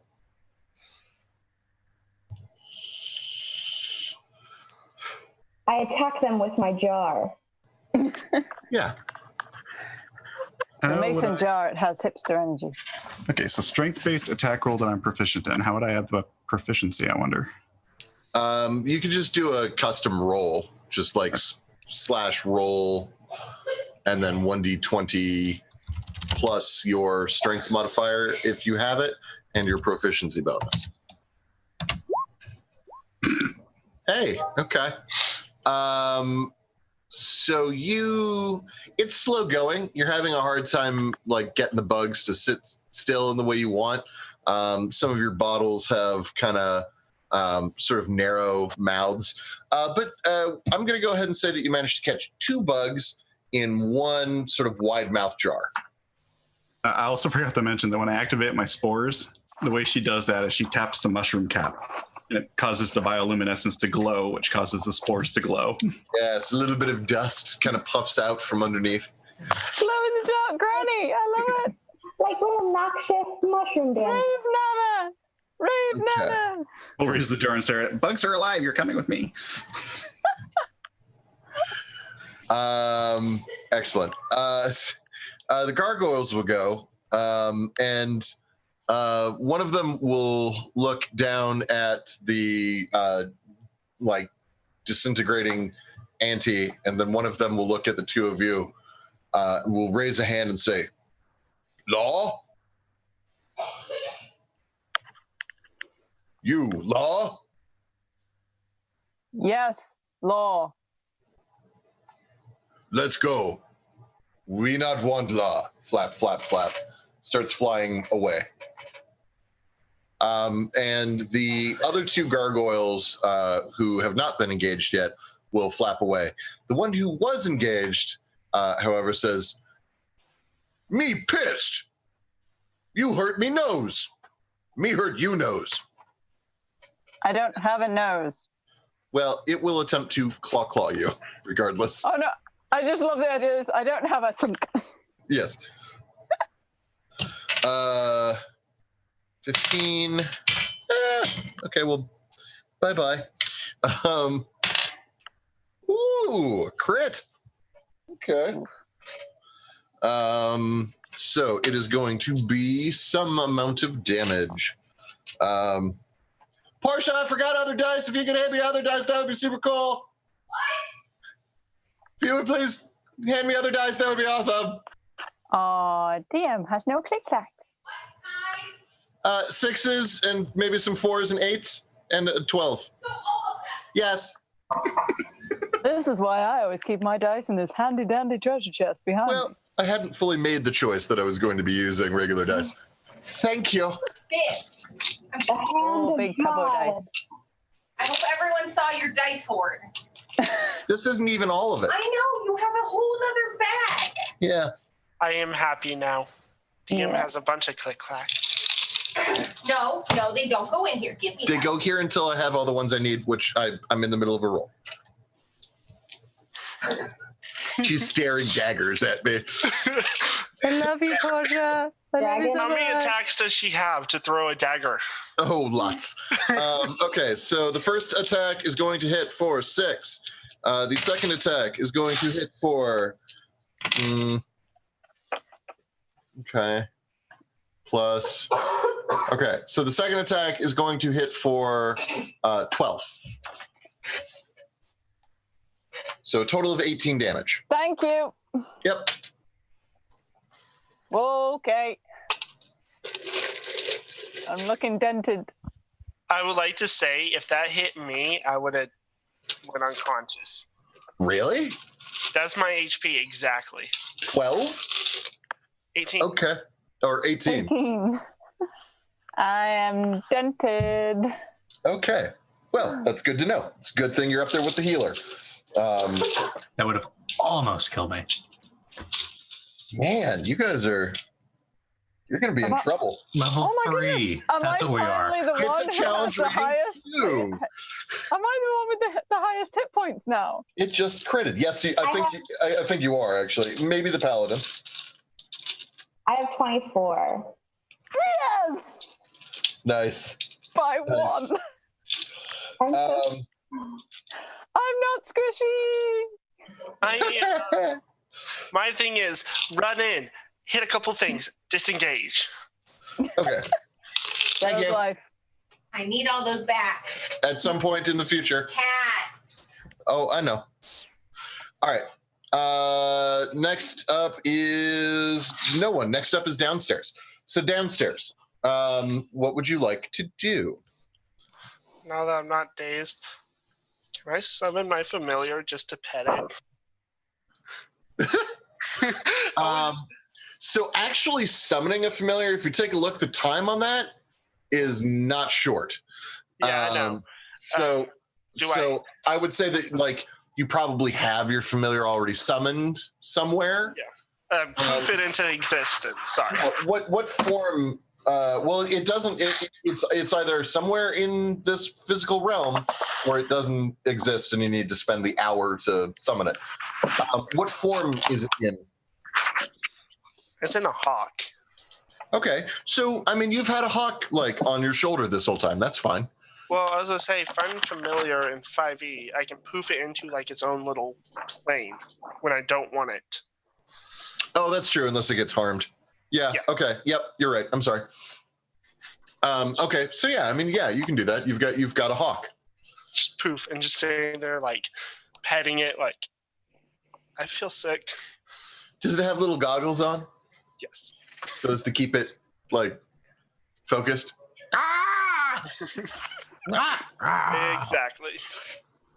I attack them with my jar. Yeah. The mason jar, it has hipster energy. Okay, so strength-based attack roll that I'm proficient in. How would I have the proficiency, I wonder? You could just do a custom roll, just like slash roll, and then 1d20 plus your strength modifier if you have it, and your proficiency bonus. Hey, okay. So it's slow going. You're having a hard time like getting the bugs to sit still in the way you want. Some of your bottles have kind of sort of narrow mouths. But I'm going to go ahead and say that you managed to catch 2 bugs in one sort of wide mouth jar. I also forgot to mention that when I activate my spores, the way she does that is she taps the mushroom cap. And it causes the bioluminescence to glow, which causes the spores to glow. Yeah, it's a little bit of dust kind of puffs out from underneath. Glow in the dark, Granny. I love it. Like little noxious mushroom dance. Rave Okay. Nana. We'll raise the jar and say, bugs are alive, you're coming with me. Excellent. The gargoyles will go, and one of them will look down at the like disintegrating ante, and then one of them will look at the two of you, and will raise a hand and say, "Law? You, Law?" Yes, law. "Let's go. We not want law." Flap, flap, flap. Starts flying away. And the other 2 gargoyles who have not been engaged yet will flap away. The one who was engaged, however, says, "Me pissed. You hurt me nose. Me hurt you nose." I don't have a nose. Well, it will attempt to claw you, regardless. Oh no, I just love the idea is I don't have a thunk. Yes. 15. Okay, well, bye-bye. Ooh, crit. Okay. So it is going to be some amount of damage. Portia, I forgot other dice. If you could hand me other dice, that would be super cool. If you would please hand me other dice, that would be awesome. DM has no click clack. 6s and maybe some 4s and 8s and 12. Yes. This is why I always keep my dice in this handy dandy treasure chest behind me. Well, I hadn't fully made the choice that I was going to be using regular dice. Thank you. This. Oh, big combo dice. I hope everyone saw your dice hoard. This isn't even all of it. I know, you have a whole other bag. Yeah. I am happy now. DM has a bunch of click clack. No, they don't go in here. Give me They that. go here until I have all the ones I need, which I'm in the middle of a roll. She's staring daggers at me. I love you, Portia. I love you so How many much. attacks does she have to throw a dagger? Oh, lots. Okay, so the first attack is going to hit for 6. The second attack is going to hit for... okay. Plus... Okay, so the second attack is going to hit for 12. So a total of 18 damage. Thank you. Yep. Okay. I'm looking dented. I would like to say if that hit me, I would have went unconscious. Really? That's my HP exactly. 12? 18. Okay. Or 18. 18. I am dented. Okay. Well, that's good to know. It's a good thing you're up there with the healer. That would have almost killed me. Man, you guys are... You're going to be in trouble. Level Oh my 3. Am That's I what we are. finally the It's one a who has challenge the rating highest? 2. Am I the one with the highest hit points now? It just critted. Yes, I think you are, actually. Maybe the paladin. I have 24. Yes! Nice. By Nice. 1. I'm so I'm not squishy. My thing is run in, hit a couple things, disengage. Okay. Thank Those you. life. I need all those back. At some point in the future. Cats. Oh, I know. All right. Next up is no one. Next up is downstairs. So downstairs, what would you like to do? Now that I'm not dazed, can I summon my familiar just to pet it? So actually summoning a familiar, if you take a look, the time on that is not short. Yeah, I know. So I would say that like you probably have your familiar already summoned somewhere. Yeah. Poof it into existence. Sorry. What form? Well, it doesn't. It's either somewhere in this physical realm, or it doesn't exist, and you need to spend the hour to summon it. What form is it in? It's in a hawk. Okay, so I mean, you've had a hawk like on your shoulder this whole time. That's fine. Well, I was gonna say, find familiar in 5e, I can poof it into like its own little plane when I don't want it. Oh, that's true, unless it gets harmed. Yeah. Okay. Yep. You're right. I'm sorry. Okay. So yeah, I mean, yeah, you can do that. You've got a hawk. Just poof and just sitting there like petting it like I feel sick. Does it have little goggles on? Yes. So as to keep it like focused. Ah! Ah! Exactly.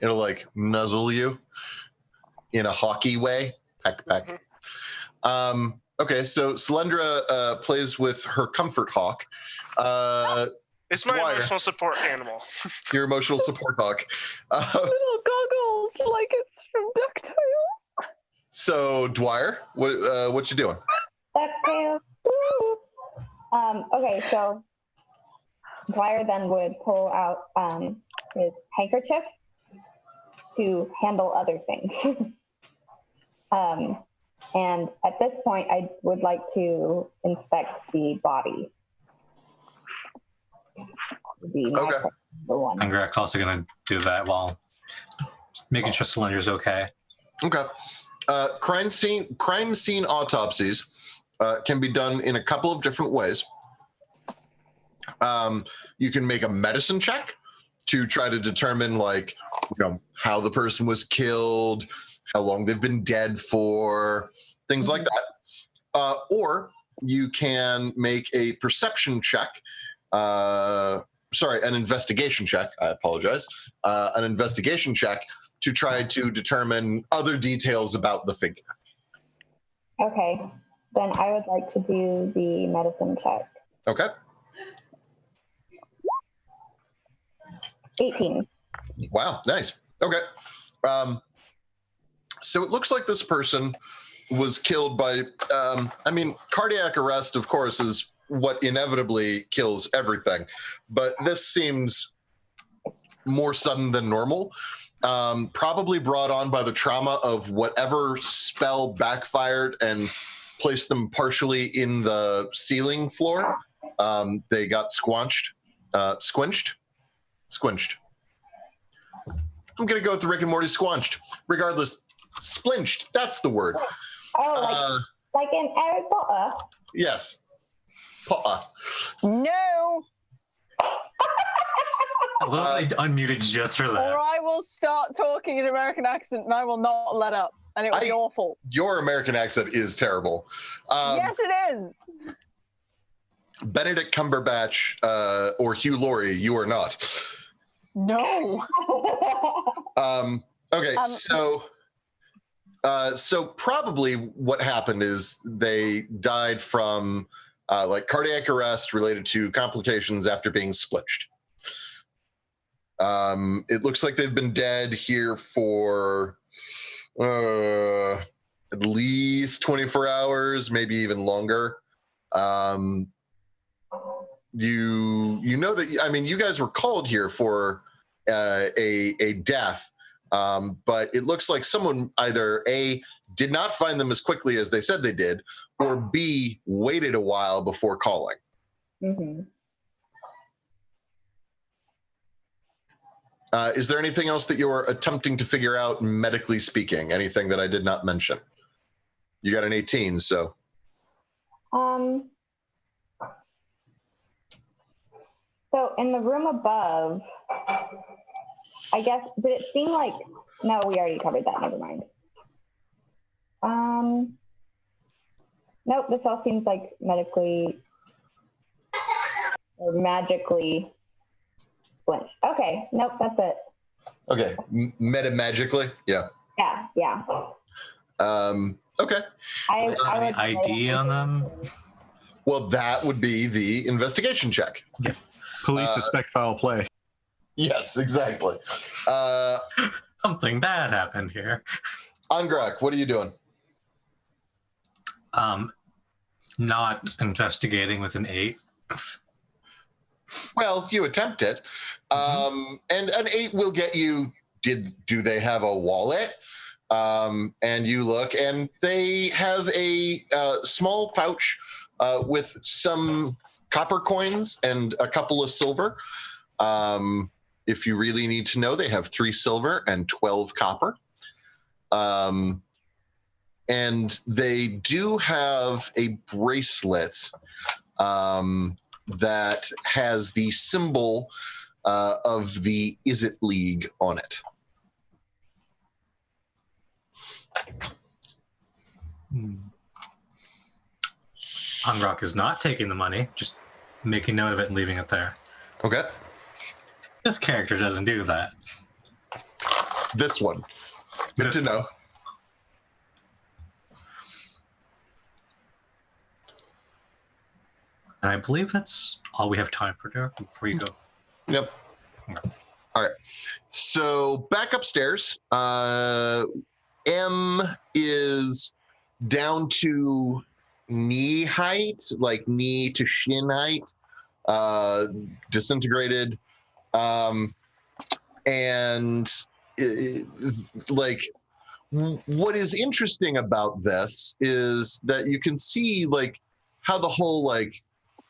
It'll like nuzzle you in a hawky way. Peck, peck. Mm-hmm. Okay, so Selendra plays with her comfort hawk. It's my Dwyer. emotional support animal. Your emotional support hawk. Little goggles like it's from DuckTales. So Dwyer, what you doing? DuckTales. Okay, so Dwyer then would pull out his handkerchief to handle other things. And at this point, I would like to inspect the body. Okay. The one. And Greg's also going to do that while making sure Celendra's okay. Okay. Crime scene autopsies can be done in a couple of different ways. You can make a medicine check to try to determine, like, how the person was killed, how long they've been dead for, things like that. Or you can make a perception check. An investigation check. I apologize. An investigation check to try to determine other details about the figure. Okay, then I would like to do the medicine check. Okay. 18. Wow, nice. Okay. So it looks like this person was killed by, cardiac arrest, of course, is what inevitably kills everything. But this seems more sudden than normal. Probably brought on by the trauma of whatever spell backfired and placed them partially in the ceiling floor. They got squinched. I'm going to go with the Rick and Morty squinched. Regardless, splinched, that's the word. Oh, like in Harry Potter? Yes. Potter. No. I love they unmuted just for that. Or I will start talking in American accent and I will not let up. And it will be awful. Your American accent is terrible. Yes, it is. Benedict Cumberbatch or Hugh Laurie, you are not. No. Okay, so probably what happened is they died from cardiac arrest related to complications after being splinched. It looks like they've been dead here for at least 24 hours, maybe even longer. You know that, you guys were called here for a death, but it looks like someone either A, did not find them as quickly as they said they did, or B, waited a while before calling. Mm-hmm. Is there anything else that you're attempting to figure out, medically speaking? Anything that I did not mention? You got an 18, so. So in the room above, I guess, did it seem like, no, we already covered that, never mind. Nope, this all seems like medically or magically splinched. Okay, nope, that's it. Okay, metamagically? Yeah. Yeah. Okay. Any ID on them? Well, that would be the investigation check. Yeah. Police suspect foul play. Yes, exactly. Something bad happened here. Angrak, what are you doing? Not investigating with an 8. Well, you attempt it. And an 8 will get you, do they have a wallet? And you look, and they have a small pouch with some copper coins and a couple of silver. If you really need to know, they have 3 silver and 12 copper. And they do have a bracelet that has the symbol of the Is It League on it. Angrak is not taking the money, just making note of it and leaving it there. Okay. This character doesn't do that. This one. Good to know. And I believe that's all we have time for, Derek, before you go. Yep. All right. So back upstairs, M is down to knee height, like knee to shin height, disintegrated. What is interesting about this is that you can see like how the whole like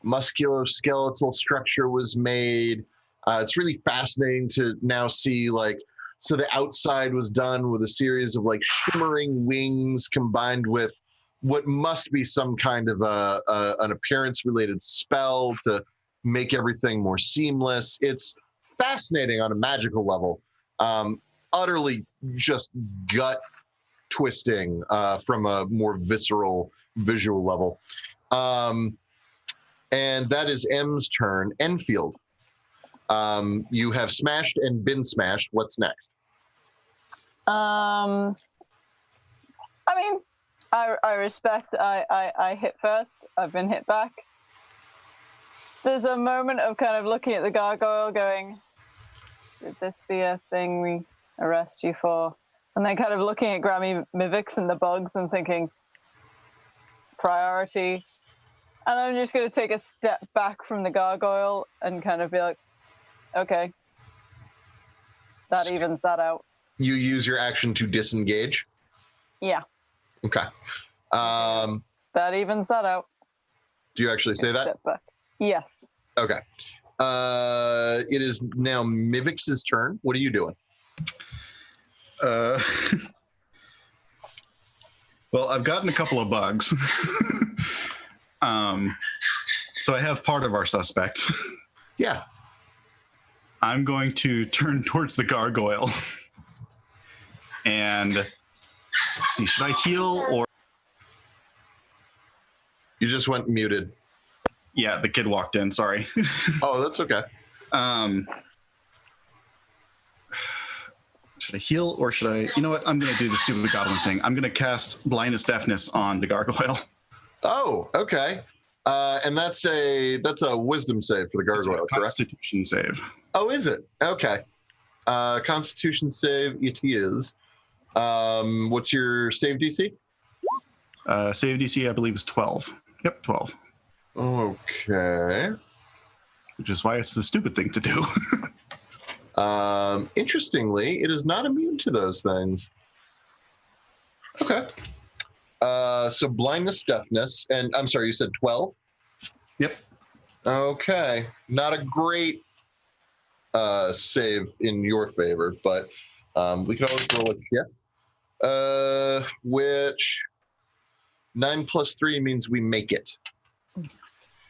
musculoskeletal structure was made. It's really fascinating to now see like So the outside was done with a series of like shimmering wings combined with what must be some kind of an appearance-related spell to make everything more seamless. It's fascinating on a magical level, utterly just gut twisting from a more visceral visual level. And that is M's turn. Enfield, you have smashed and been smashed. What's next? I mean, I respect. I hit first. I've been hit back. There's a moment of kind of looking at the gargoyle, going, "Would this be a thing we arrest you for?" And then kind of looking at Grammy Mivix and the bugs and thinking, priority. And I'm just going to take a step back from the gargoyle and kind of be like, okay, that evens that out. You use your action to disengage? Yeah. Okay. That evens that out. Do you actually say that? Step back. Yes. Okay. It is now Mivix's turn. What are you doing? Well, I've gotten a couple of bugs. So I have part of our suspect. Yeah. I'm going to turn towards the gargoyle. And let's see, should I heal or? You just went muted. Yeah, the kid walked in, sorry. Oh, that's okay. Should I heal or should I? You know what? I'm going to do the stupid goblin thing. I'm going to cast blindness deafness on the gargoyle. Oh, okay. And that's a wisdom save for the gargoyle, correct? Constitution save. Oh, is it? Okay. Constitution save it is. What's your save DC? Save DC, I believe, is 12. Yep, 12. Okay. Which is why it's the stupid thing to do. Interestingly, it is not immune to those things. Okay. So blindness, deafness, and I'm sorry, you said 12? Yep. Okay. Not a great save in your favor, but we can always roll a check. Which 9 plus 3 means we make it.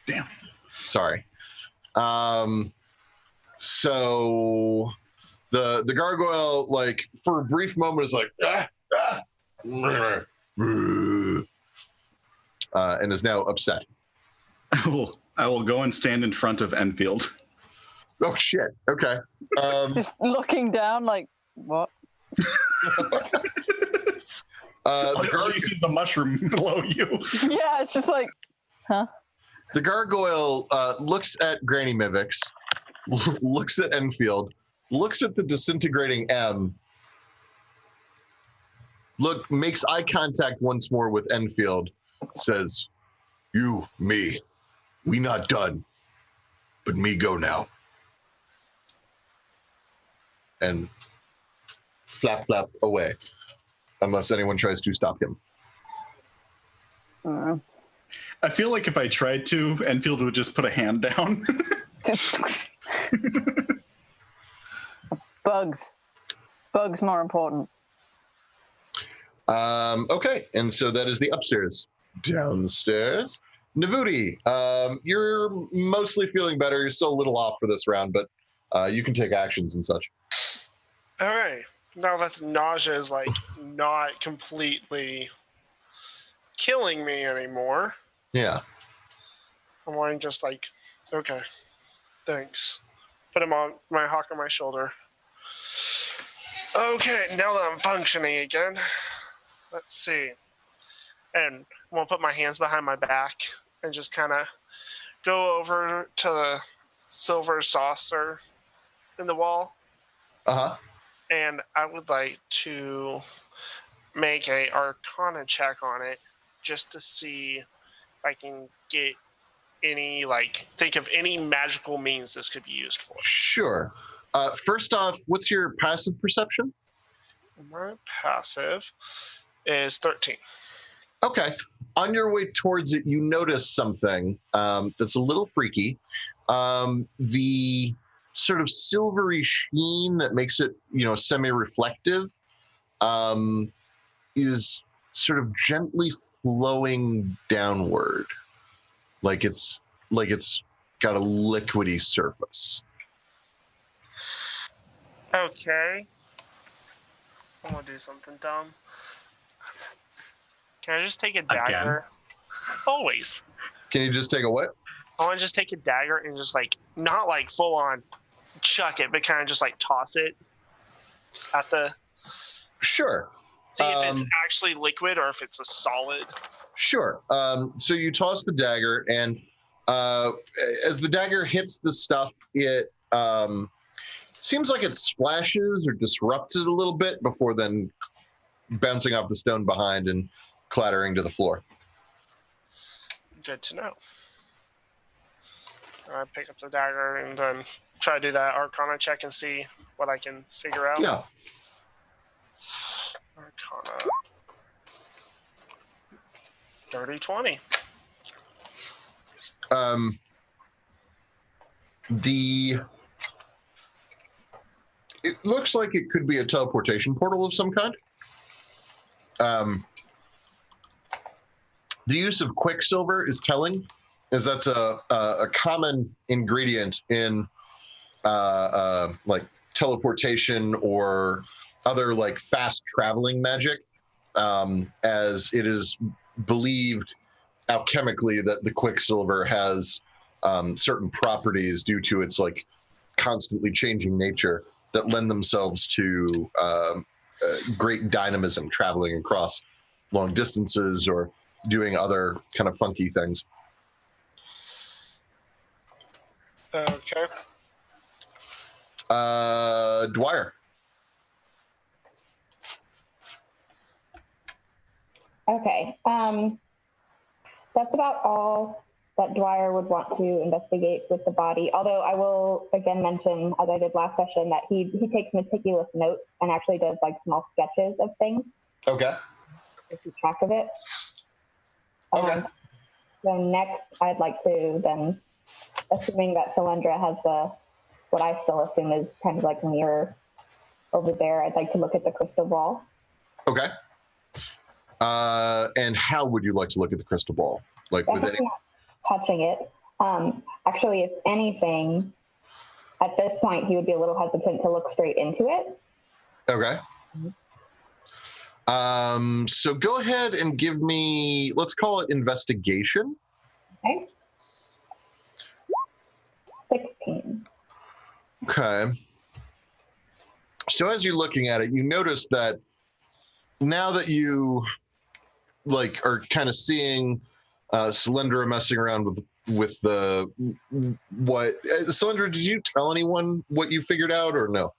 Damn. Sorry. So the gargoyle, like, for a brief moment is like, and is now upset. I will go and stand in front of Enfield. Oh shit. Okay. Just looking down like, what? The gargoyle sees the mushroom below you. Yeah, it's just like, huh? The gargoyle looks at Granny Mivix, looks at Enfield, looks at the disintegrating M, makes eye contact once more with Enfield, says, "You, me, we not done, but me go now." And flap, flap away, unless anyone tries to stop him. I feel like if I tried to, Enfield would just put a hand down. Bugs. Bugs more important. Okay, and so that is the upstairs. Downstairs, Navuti, you're mostly feeling better. You're still a little off for this round, but you can take actions and such. All right. Now that nausea is like not completely killing me anymore. Yeah. I'm wearing just like, okay, thanks. Put him on my hawk on my shoulder. Okay, now that I'm functioning again, let's see. And I'm gonna put my hands behind my back and just kind of go over to the silver saucer in the wall. Uh-huh. And I would like to make a Arcana check on it just to see if I can get any, like, think of any magical means this could be used for. Sure. First off, what's your passive perception? My passive is 13. Okay. On your way towards it, you notice something that's a little freaky. The sort of silvery sheen that makes it, semi-reflective, is sort of gently flowing downward, like it's got a liquidy surface. Okay. I'm gonna do something dumb. Can I just take a dagger? Always. Can you just take a what? I want to just take a dagger and just not full on chuck it, but kind of just toss it at the. Sure. See if it's actually liquid or if it's a solid. Sure. So you toss the dagger, and as the dagger hits the stuff, it seems like it splashes or disrupts it a little bit before then bouncing off the stone behind and clattering to the floor. Good to know. I pick up the dagger and then try to do that Arcana check and see what I can figure out. Yeah. Arcana. Dirty 20. It looks like it could be a teleportation portal of some kind. The use of quicksilver is telling, as that's a common ingredient in teleportation or other fast traveling magic, as it is believed alchemically that the quicksilver has certain properties due to its constantly changing nature that lend themselves to great dynamism traveling across long distances or doing other kind of funky things. Okay. Dwyer. Okay. That's about all that Dwyer would want to investigate with the body. Although I will again mention, as I did last session, that he takes meticulous notes and actually does small sketches of things. Okay. To keep track of it. Okay. So next, I'd like to then, assuming that Cylindra has what I still assume is kind of a mirror over there, I'd like to look at the crystal ball. Okay. And how would you like to look at the crystal ball? With any? Not touching it. Actually, if anything, at this point, he would be a little hesitant to look straight into it. Okay. So go ahead and give me, let's call it investigation. Okay. 16. Okay. So as you're looking at it, you notice that now that you are kind of seeing Cylindra messing around with the Cylindra, did you tell anyone what you figured out or no?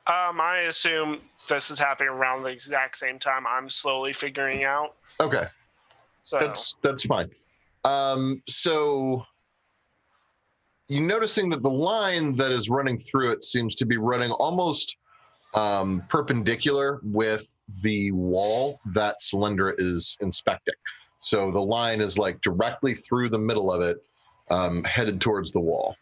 I assume this is happening around the exact same time I'm slowly figuring out. Okay. So that's fine. So you're noticing that the line that is running through it seems to be running almost perpendicular with the wall that Cylindra is inspecting. So the line is directly through the middle of it, headed towards the wall.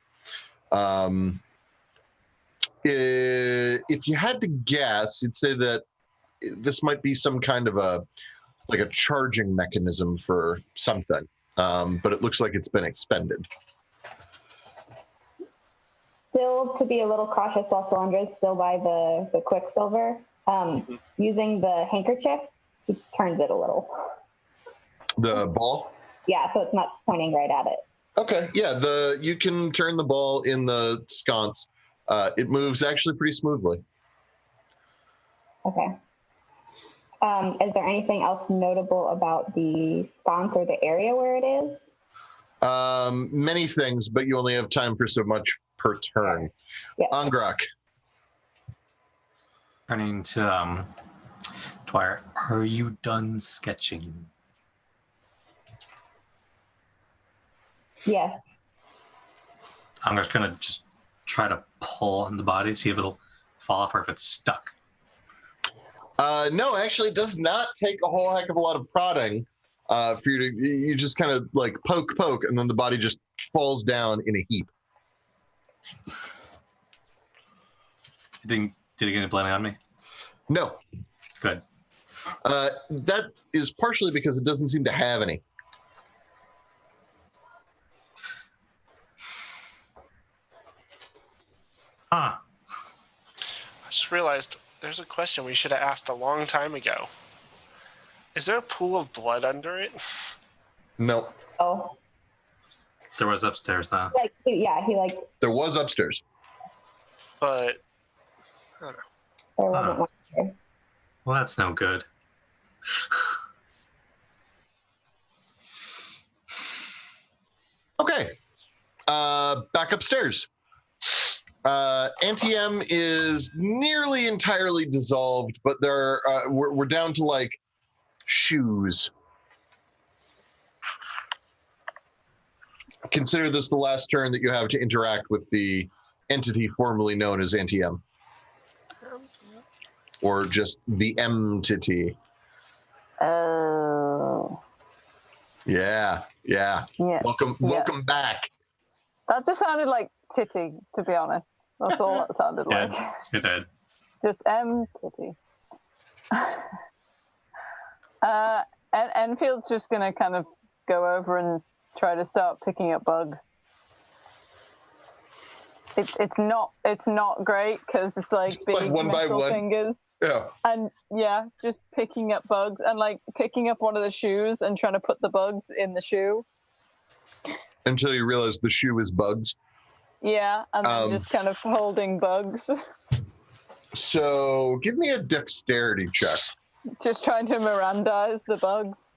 If you had to guess, you'd say that this might be some kind of a charging mechanism for something, but it looks like it's been expended. Still to be a little cautious while Cylindra is still by the quicksilver, using the handkerchief, he turns it a little. The ball? Yeah, so it's not pointing right at it. Okay, yeah, you can turn the ball in the sconce. It moves actually pretty smoothly. Okay. Is there anything else notable about the sconce or the area where it is? Many things, but you only have time for so much per turn. Yeah. Angrak. Turning to Dwyer, are you done sketching? Yes. I'm just gonna try to pull on the body, see if it'll fall off or if it's stuck. No, actually, it does not take a whole heck of a lot of prodding for you just kind of poke, and then the body just falls down in a heap. Did he get a blame on me? No. Good. That is partially because it doesn't seem to have any. Huh. I just realized there's a question we should have asked a long time ago. Is there a pool of blood under it? No. Oh, There was upstairs, though. like yeah, he like There was upstairs. But there wasn't one there. Well, that's no good. Okay. Back upstairs. Antium is nearly entirely dissolved, but we're down to like shoes. Consider this the last turn that you have to interact with the entity formerly known as Antium. Or just the entity. Oh. Yeah. Welcome back. That just sounded like titty, to be honest. That's all that sounded like. It did. Just titty. Enfield's just gonna kind of go over and try to start picking up bugs. It's not great because it's like big like one by metal one. fingers. Yeah. And yeah, just picking up bugs and like picking up one of the shoes and trying to put the bugs in the shoe. Until you realize the shoe is bugs. Yeah, and then just kind of holding bugs. So give me a dexterity check. Just trying to Mirandize the bugs.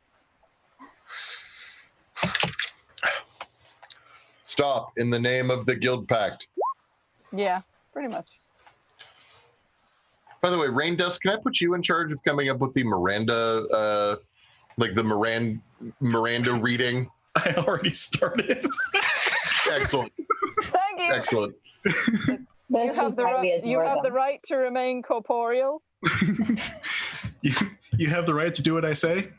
Stop in the name of the Guild Pact. Yeah, pretty much. By the way, Rain Dust, can I put you in charge of coming up with the Miranda, like the Miranda reading? I already started. Excellent. Thank you. Excellent. You have the right to remain corporeal. You have the right to do what I say.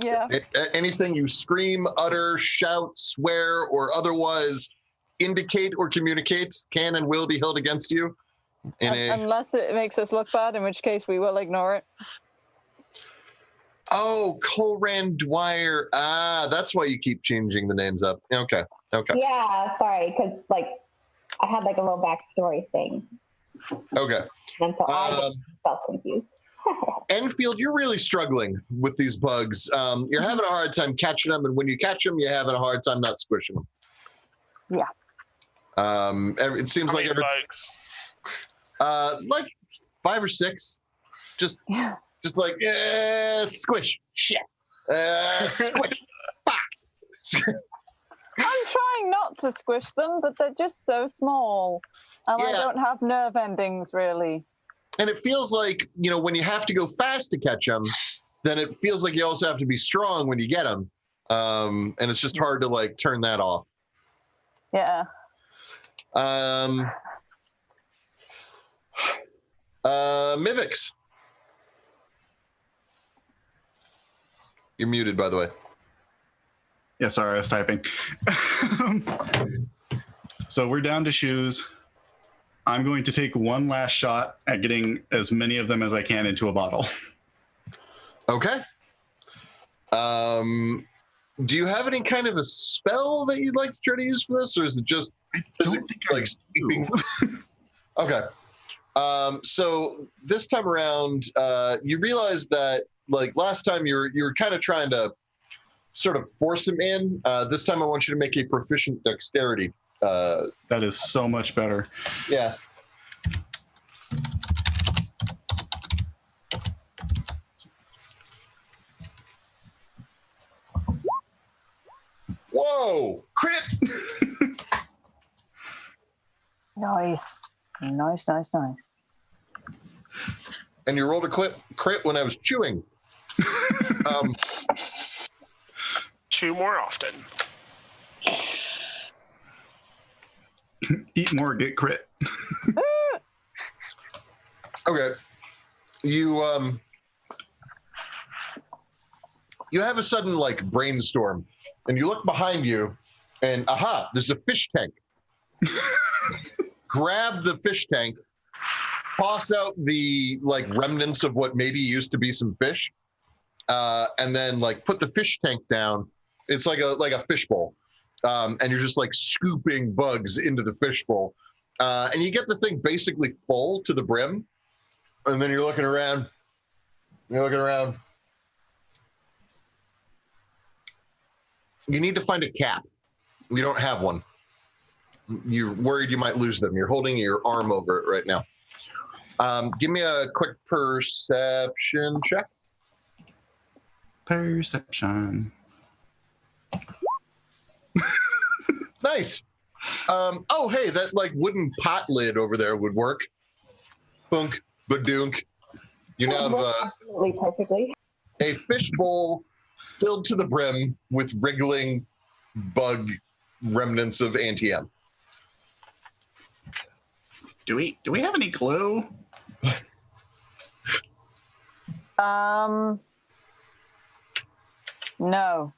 Yeah. Anything you scream, utter, shout, swear, or otherwise indicate or communicate can and will be held against you. Unless it makes us look bad, in which case we will ignore it. Oh, Colran Dwyer. Ah, that's why you keep changing the names up. Okay. Yeah, sorry, because like I had like a little backstory thing. Okay. And so I felt confused. Enfield, you're really struggling with these bugs. You're having a hard time catching them, and when you catch them, you're having a hard time not squishing them. Yeah. It seems like every bugs. like 5 or 6. Just like squish, shit, squish, fuck. I'm trying not to squish them, but they're just so small, and I don't have nerve endings really. And it feels like, when you have to go fast to catch them, then it feels like you also have to be strong when you get them. And it's just hard to like turn that off. Yeah. Mivix. You're muted, by the way. Yeah, sorry, I was typing. So we're down to shoes. I'm going to take one last shot at getting as many of them as I can into a bottle. Okay. Do you have any kind of a spell that you'd like to try to use for this, or is it just physically like sleeping? Okay. So this time around, you realize that like last time you were kind of trying to sort of force him in. This time I want you to make a proficient dexterity. That is so much better. Yeah. Whoa! Crit! Nice. And you rolled a crit when I was chewing. Chew more often. Eat more, get crit. Okay. You have a sudden like brainstorm, and you look behind you, and aha, there's a fish tank. grab the fish tank, toss out the like remnants of what maybe used to be some fish, and then like put the fish tank down. It's like a fish bowl, and you're just like scooping bugs into the fish bowl, and you get the thing basically full to the brim, and then you're looking around. You're looking around. You need to find a cap. You don't have one. You're worried you might lose them. You're holding your arm over it right now. Give me a quick perception check. Perception. Nice. Oh, hey, that like wooden pot lid over there would work. Bunk, badunk. You now have Absolutely perfectly. a fish bowl filled to the brim with wriggling bug remnants of anti-M. Do we have any glue? No. I'm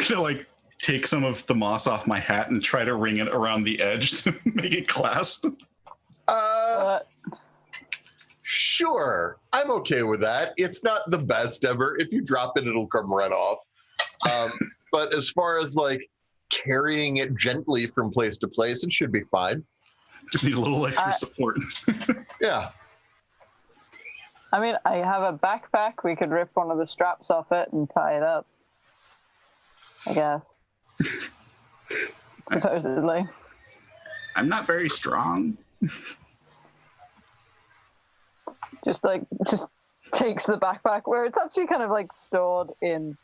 gonna like take some of the moss off my hat and try to ring it around the edge to make it clasp. Sure, I'm okay with that. It's not the best ever. If you drop it, it'll come right off. But as far as like carrying it gently from place to place, it should be fine. Just need a little extra support. Yeah. I mean, I have a backpack. We could rip one of the straps off it and tie it up, I guess. Supposedly. I'm not very strong. Just takes the backpack where it's actually kind of like stored in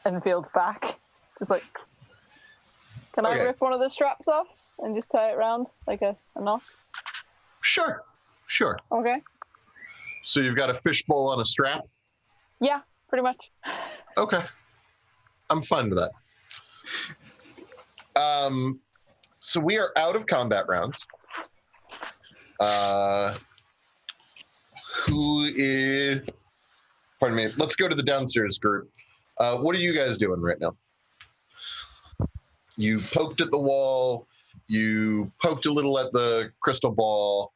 Enfield's back. Just like, can I rip one of the straps off and just tie it around like a knot? Sure. Okay. So you've got a fishbowl on a strap? Yeah, pretty much. Okay. I'm fine with that. So we are out of combat rounds. Who is... Pardon me. Let's go to the downstairs group. What are you guys doing right now? You poked at the wall. You poked a little at the crystal ball.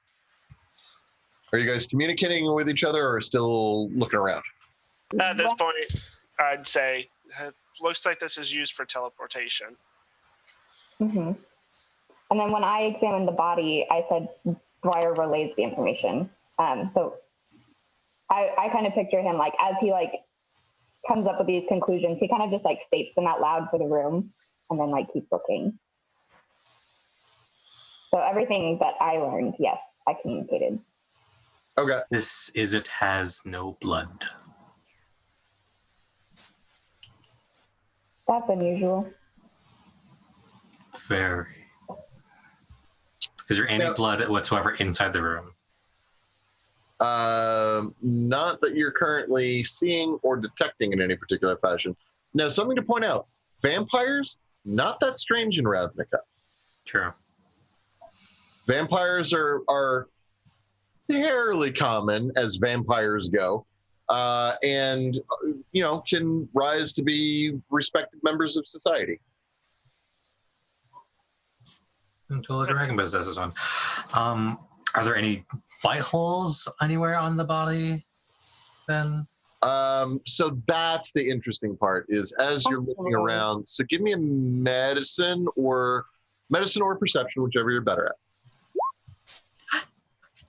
Are you guys communicating with each other or still looking around? At this point, I'd say it looks like this is used for teleportation. Mm-hmm. And then when I examined the body, I said Dwyer relays the information. So I kind of picture him like as he like comes up with these conclusions, he kind of just like states them out loud for the room and then like keeps looking. So everything that I learned, yes, I communicated. Okay. This is it has no blood. That's unusual. Very. Is there any blood whatsoever inside the room? Not that you're currently seeing or detecting in any particular fashion. Now, something to point out. Vampires, not that strange in Ravnica. True. Vampires are fairly common as vampires go, and can rise to be respected members of society. Until the dragon possesses one. Are there any bite holes anywhere on the body then? So that's the interesting part is as you're looking around. So give me a medicine or perception, whichever you're better at.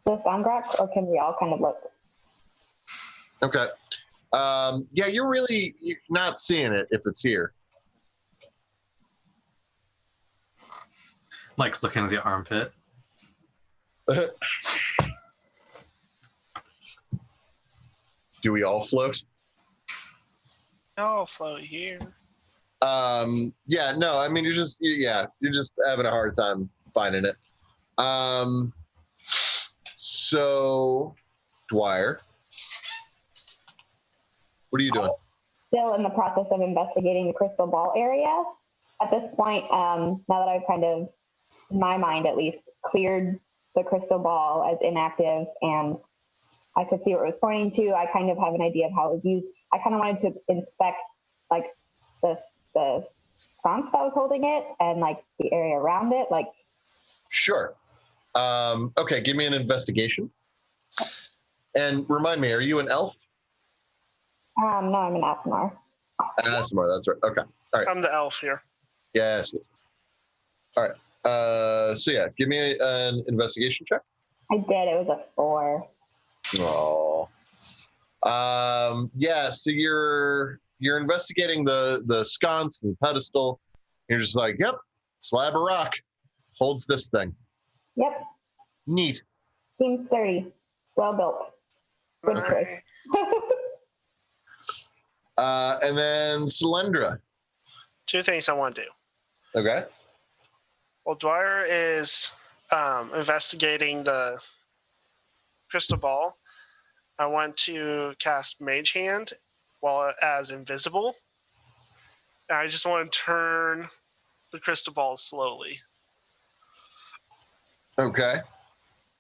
Just Angrak, or can we all kind of look? Okay. Yeah, you're not seeing it if it's here. Like looking at the armpit? Do we all float? I'll float here. Yeah, no, I mean, you're just having a hard time finding it. So, Dwyer, what are you doing? Still in the process of investigating the crystal ball area. At this point, now that I've kind of, in my mind at least, cleared the crystal ball as inactive and I could see what it was pointing to, I kind of have an idea of how it was used. I kind of wanted to inspect like the sconce that was holding it and like the area around it? Like, Sure. Okay, give me an investigation. And remind me, are you an elf? no, I'm an Asimar. Asimar, that's right. Okay. All right. I'm the elf here. Yes. All right. So yeah, give me an investigation check. I did. It was a 4. Oh. Yeah. So you're investigating the sconce and the pedestal. You're just like, yep, slab of rock holds this thing. Yep. Neat. Seems sturdy. Well built. Good choice. And then Cylindra. 2 things I want to do. Okay. Well, Dwyer is investigating the crystal ball. I want to cast Mage Hand while as invisible. And I just want to turn the crystal ball slowly. Okay.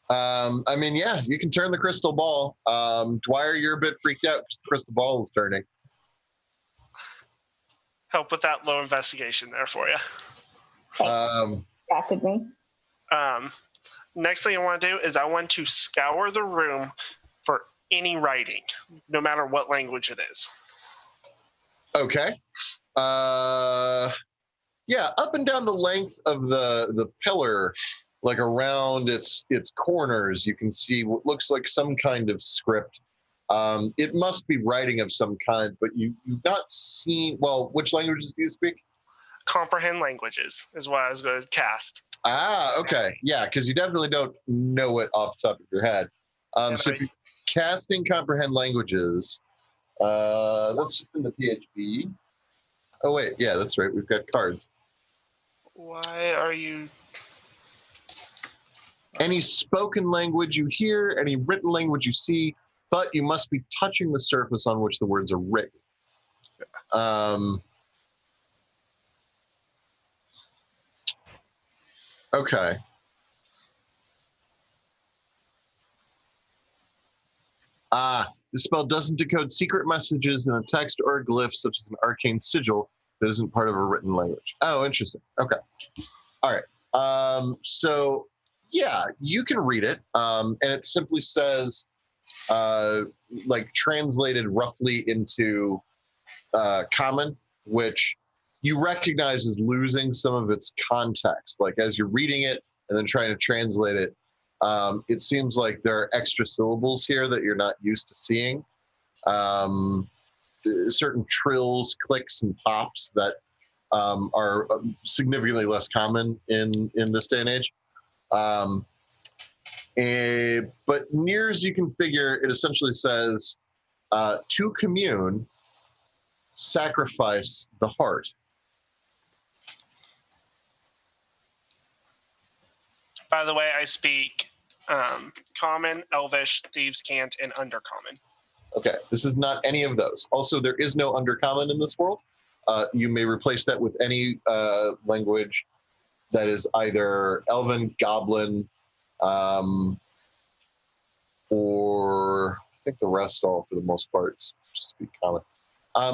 I mean, yeah, you can turn the crystal ball. Dwyer, you're a bit freaked out because the crystal ball is turning. Help with that low investigation there for you. Distracted me. Next thing I want to do is I want to scour the room for any writing, no matter what language it is. Okay. Yeah, up and down the length of the pillar, like around its corners, you can see what looks like some kind of script. It must be writing of some kind, but you've not seen. Well, which languages do you speak? Comprehend languages is what I was going to cast. Ah, okay, yeah, because you definitely don't know it off the top of your head. So if you're casting comprehend languages, that's just in the PHP. Oh wait, yeah, that's right. We've got cards. Why are you? Any spoken language you hear, any written language you see, but you must be touching the surface on which the words are written. Okay. The spell doesn't decode secret messages in a text or a glyph, such as an arcane sigil that isn't part of a written language. Oh, interesting. Okay. All right. So, yeah, you can read it, and it simply says, like, translated roughly into common, which you recognize as losing some of its context. Like, as you're reading it and then trying to translate it, it seems like there are extra syllables here that you're not used to seeing. Certain trills, clicks, and pops that are significantly less common in this day and age. But near as you can figure, it essentially says, to commune, sacrifice the heart. By the way, I speak Common, Elvish, Thieves' Cant, and Undercommon. Okay, this is not any of those. Also, there is no Undercommon in this world. You may replace that with any language that is either Elven, Goblin, or I think the rest all, for the most part, just speak Common.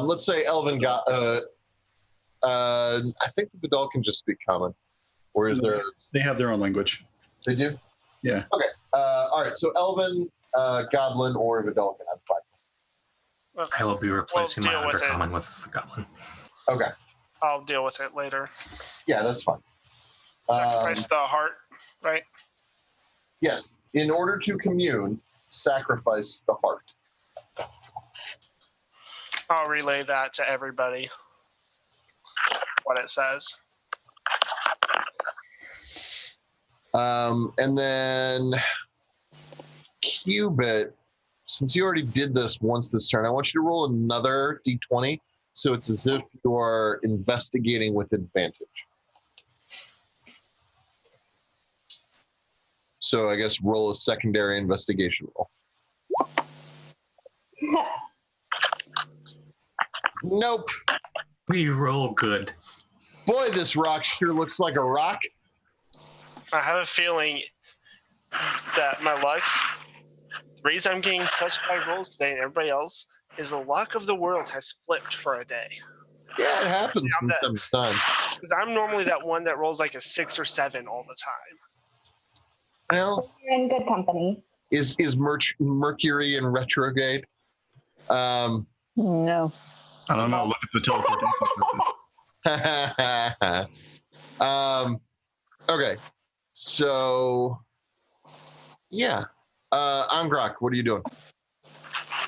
Let's say Elven. I think the Vidal can just speak Common. Or is there? They have their own language. They do? Yeah. Okay. All right. So Elven, Goblin, or Vidal, I'm fine. Well, I will be replacing my deal with it. Undercommon with the Goblin. Okay. I'll deal with it later. Yeah, that's fine. Sacrifice the heart, right? Yes. In order to commune, sacrifice the heart. I'll relay that to everybody. What it says. And then Cubit, since you already did this once this turn, I want you to roll another d20, so it's as if you are investigating with advantage. So I guess roll a secondary investigation roll. Nope. We roll good. Boy, this rock sure looks like a rock. I have a feeling that my luck, the reason I'm getting such high rolls today and everybody else, is the luck of the world has flipped for a day. Yeah, it happens Yeah, from time to time. Because I'm normally that one that rolls like a 6 or 7 all the time. Well, You're in good company. is Mercury in retrograde? No. I don't know. Look at the teleportation. Okay. So, yeah. Angrok, what are you doing?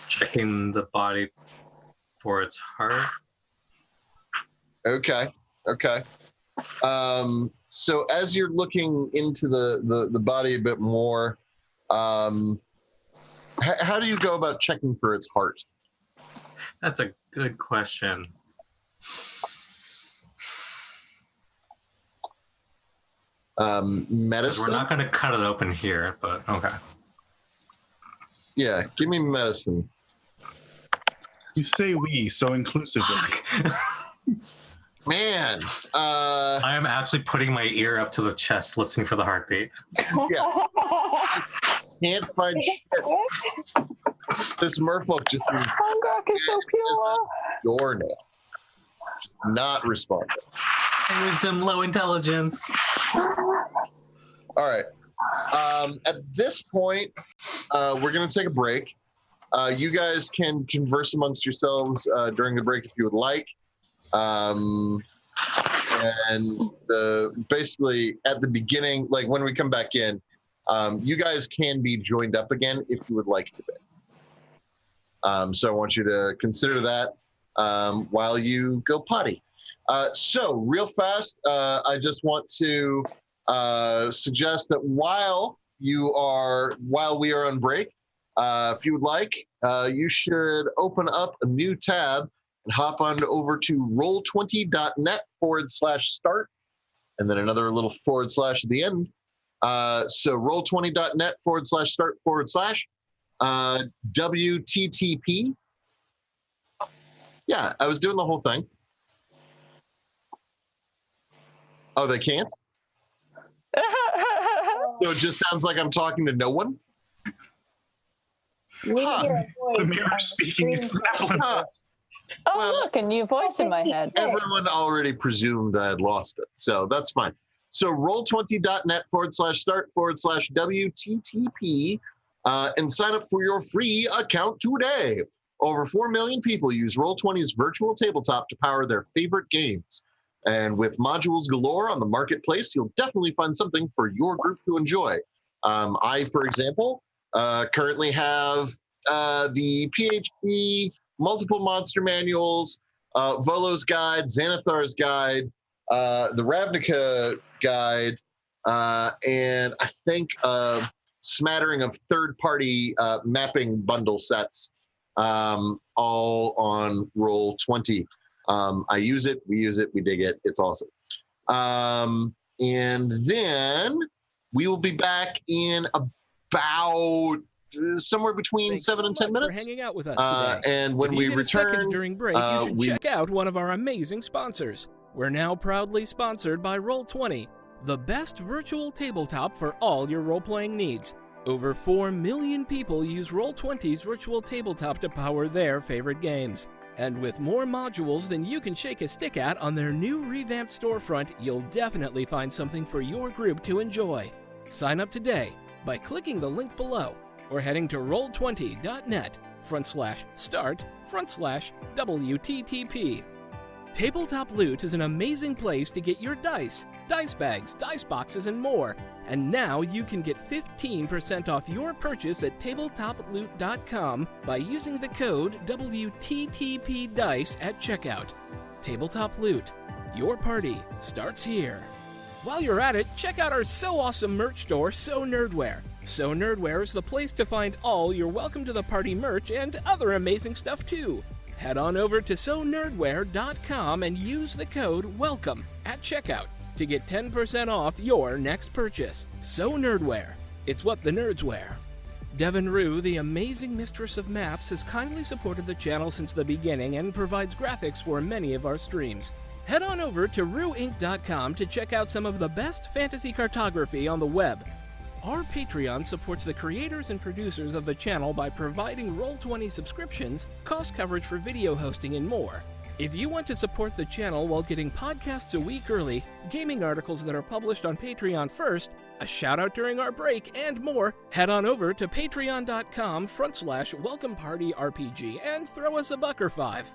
Checking the body for its heart. Okay. So as you're looking into the body a bit more, how do you go about checking for its heart? That's a good question. Medicine? We're not going to cut it open here, but okay. Yeah, give me medicine. You say we so inclusively. Man. I am actually putting my ear up to the chest, listening for the heartbeat. Yeah. Can't find shit. This merfolk just Angrok is so pure. doornail. Just not responding. Wisdom, low intelligence. All right. At this point, we're going to take a break. You guys can converse amongst yourselves during the break if you would like. And basically at the beginning, like when we come back in, you guys can be joined up again if you would like to be. So I want you to consider that while you go potty. So real fast, I just want to suggest that while we are on break, if you would like, you should open up a new tab and hop on over to roll20.net/start, and then another little / at the end. So roll20.net/start/ WTTP. Yeah, I was doing the whole thing. Oh, they can't? So it just sounds like I'm talking to no one? The mirror speaking is loud. Huh. Oh, Well, look, a new voice in my head. Everyone already presumed I had lost it, so that's fine. So roll20.net/start/ WTTP and sign up for your free account today. Over 4 million people use Roll20's virtual tabletop to power their favorite games. And with modules galore on the marketplace, you'll definitely find something for your group to enjoy. I, for example, currently have the PHP, multiple monster manuals, Volo's guide, Xanathar's guide, the Ravnica guide, and I think a smattering of third-party mapping bundle sets, all on Roll20. I use it, we dig it, it's awesome. And then we will be back in about somewhere between Thanks 7 and 10 minutes. For hanging out with us today. And when if we you get return, a second during break, you should check out one of our amazing sponsors. We're now proudly sponsored by Roll20, the best virtual tabletop for all your role-playing needs. Over 4 million people use Roll20's virtual tabletop to power their favorite games. And with more modules than you can shake a stick at on their new revamped storefront, you'll definitely find something for your group to enjoy. Sign up today by clicking the link below or heading to roll20.net/start/WTTP. Tabletop Loot is an amazing place to get your dice bags, dice boxes, and more. And now you can get 15% off your purchase at tabletoploot.com by using the code WTTPDICE at checkout. Tabletop Loot, your party starts here. While you're at it, check out our so awesome merch store, So Nerdware. So Nerdware is the place to find all your Welcome to the Party merch and other amazing stuff too. Head on over to sonerdware.com and use the code WELCOME at checkout to get 10% off your next purchase. So Nerdware, it's what the nerds wear. Devin Rue, the amazing mistress of maps, has kindly supported the channel since the beginning and provides graphics for many of our streams. Head on over to rueinc.com to check out some of the best fantasy cartography on the web. Our Patreon supports the creators and producers of the channel by providing Roll20 subscriptions, cost coverage for video hosting, and more. If you want to support the channel while getting podcasts a week early, gaming articles that are published on Patreon first, a shout out during our break, and more, head on over to patreon.com/welcomepartyrpg and throw us a buck or $5.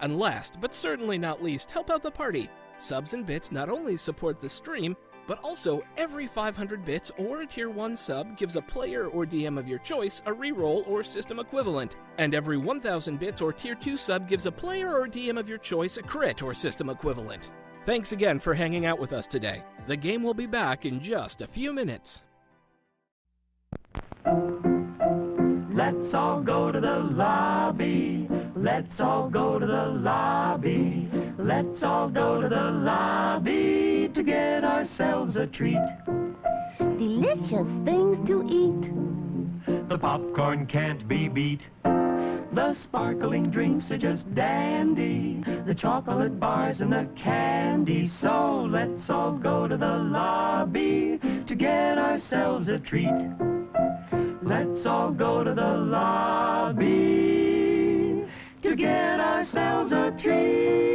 And last, but certainly not least, help out the party. Subs and bits not only support the stream, but also every 500 bits or a tier 1 sub gives a player or DM of your choice a reroll or system equivalent, and every 1000 bits or tier 2 sub gives a player or DM of your choice a crit or system equivalent. Thanks again for hanging out with us today. The game will be back in just a few minutes. Let's all go to the lobby. Let's all go to the lobby. Let's all go to the lobby to get ourselves a treat. Delicious things to eat. The popcorn can't be beat. The sparkling drinks are just dandy. The chocolate bars and the candy. So let's all go to the lobby to get ourselves a treat. Let's all go to the lobby to get ourselves a treat.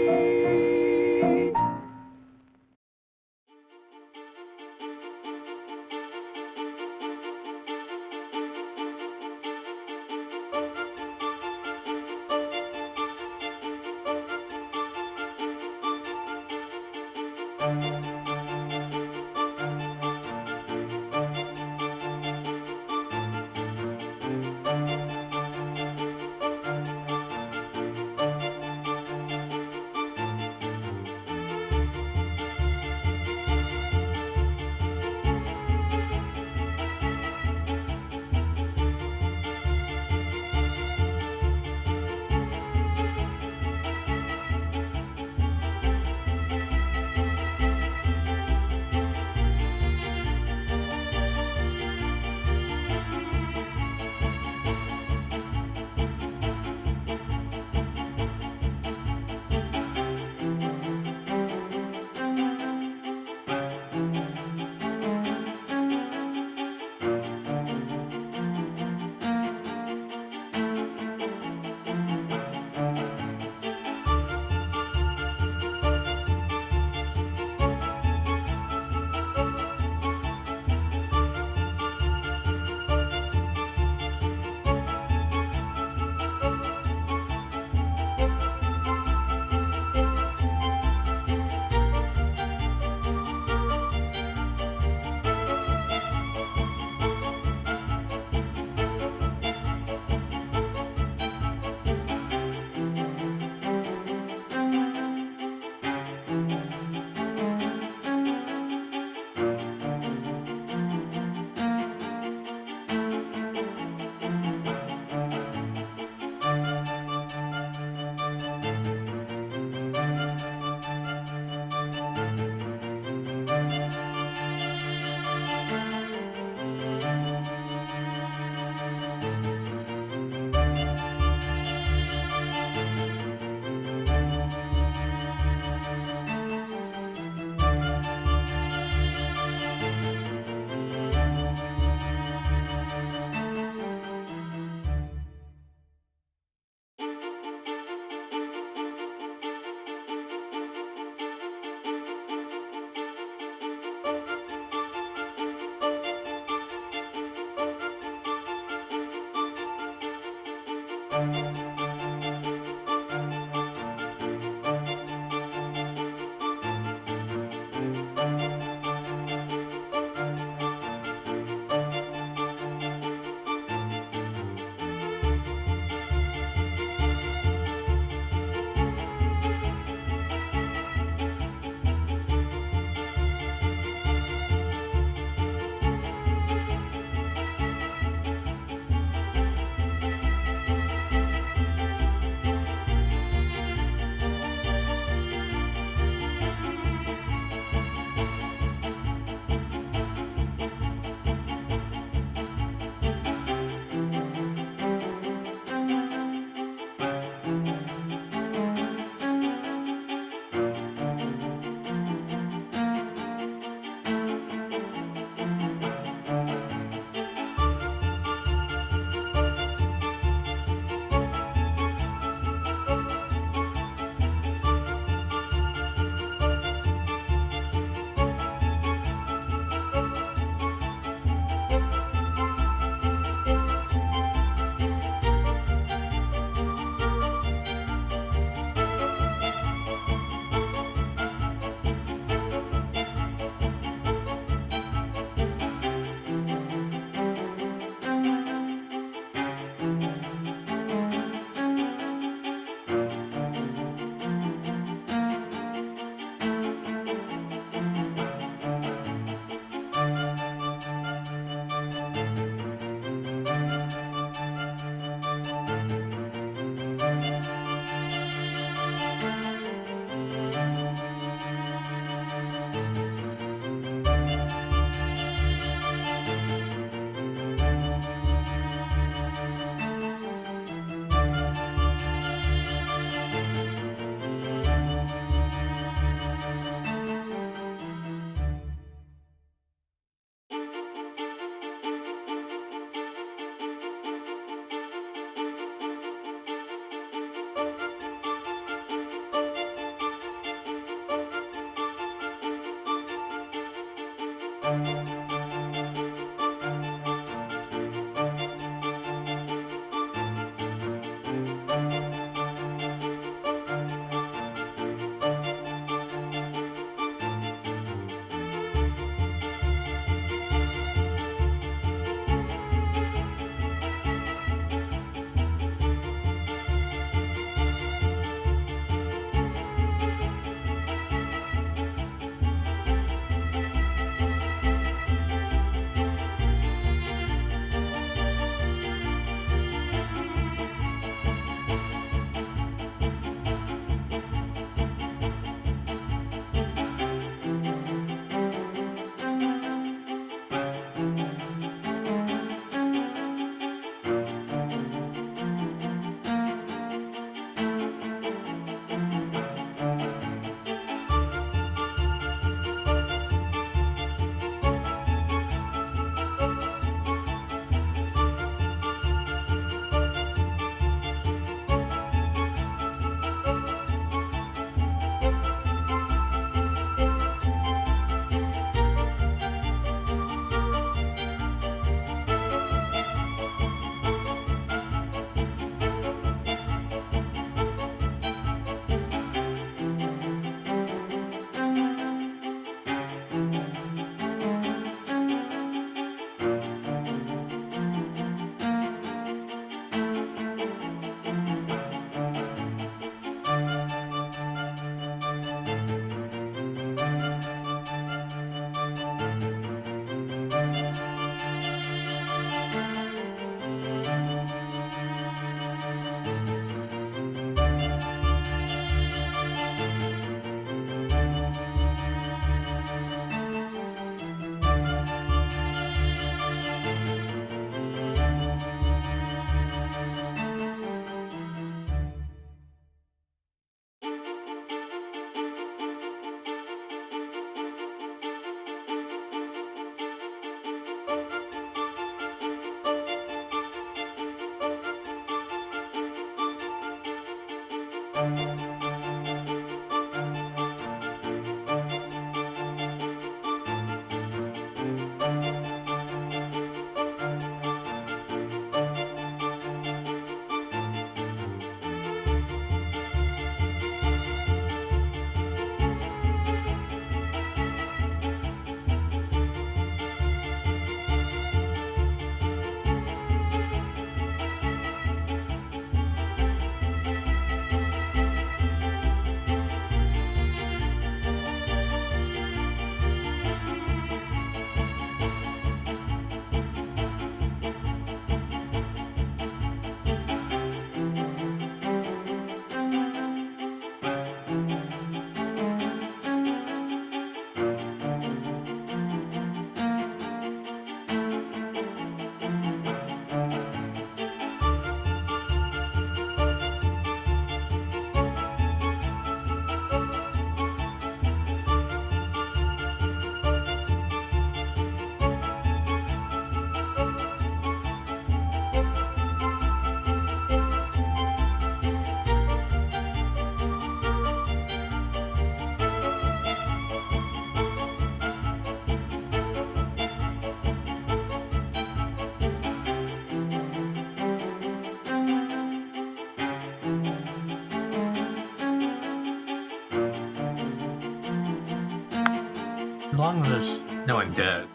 As long as there's no one dead.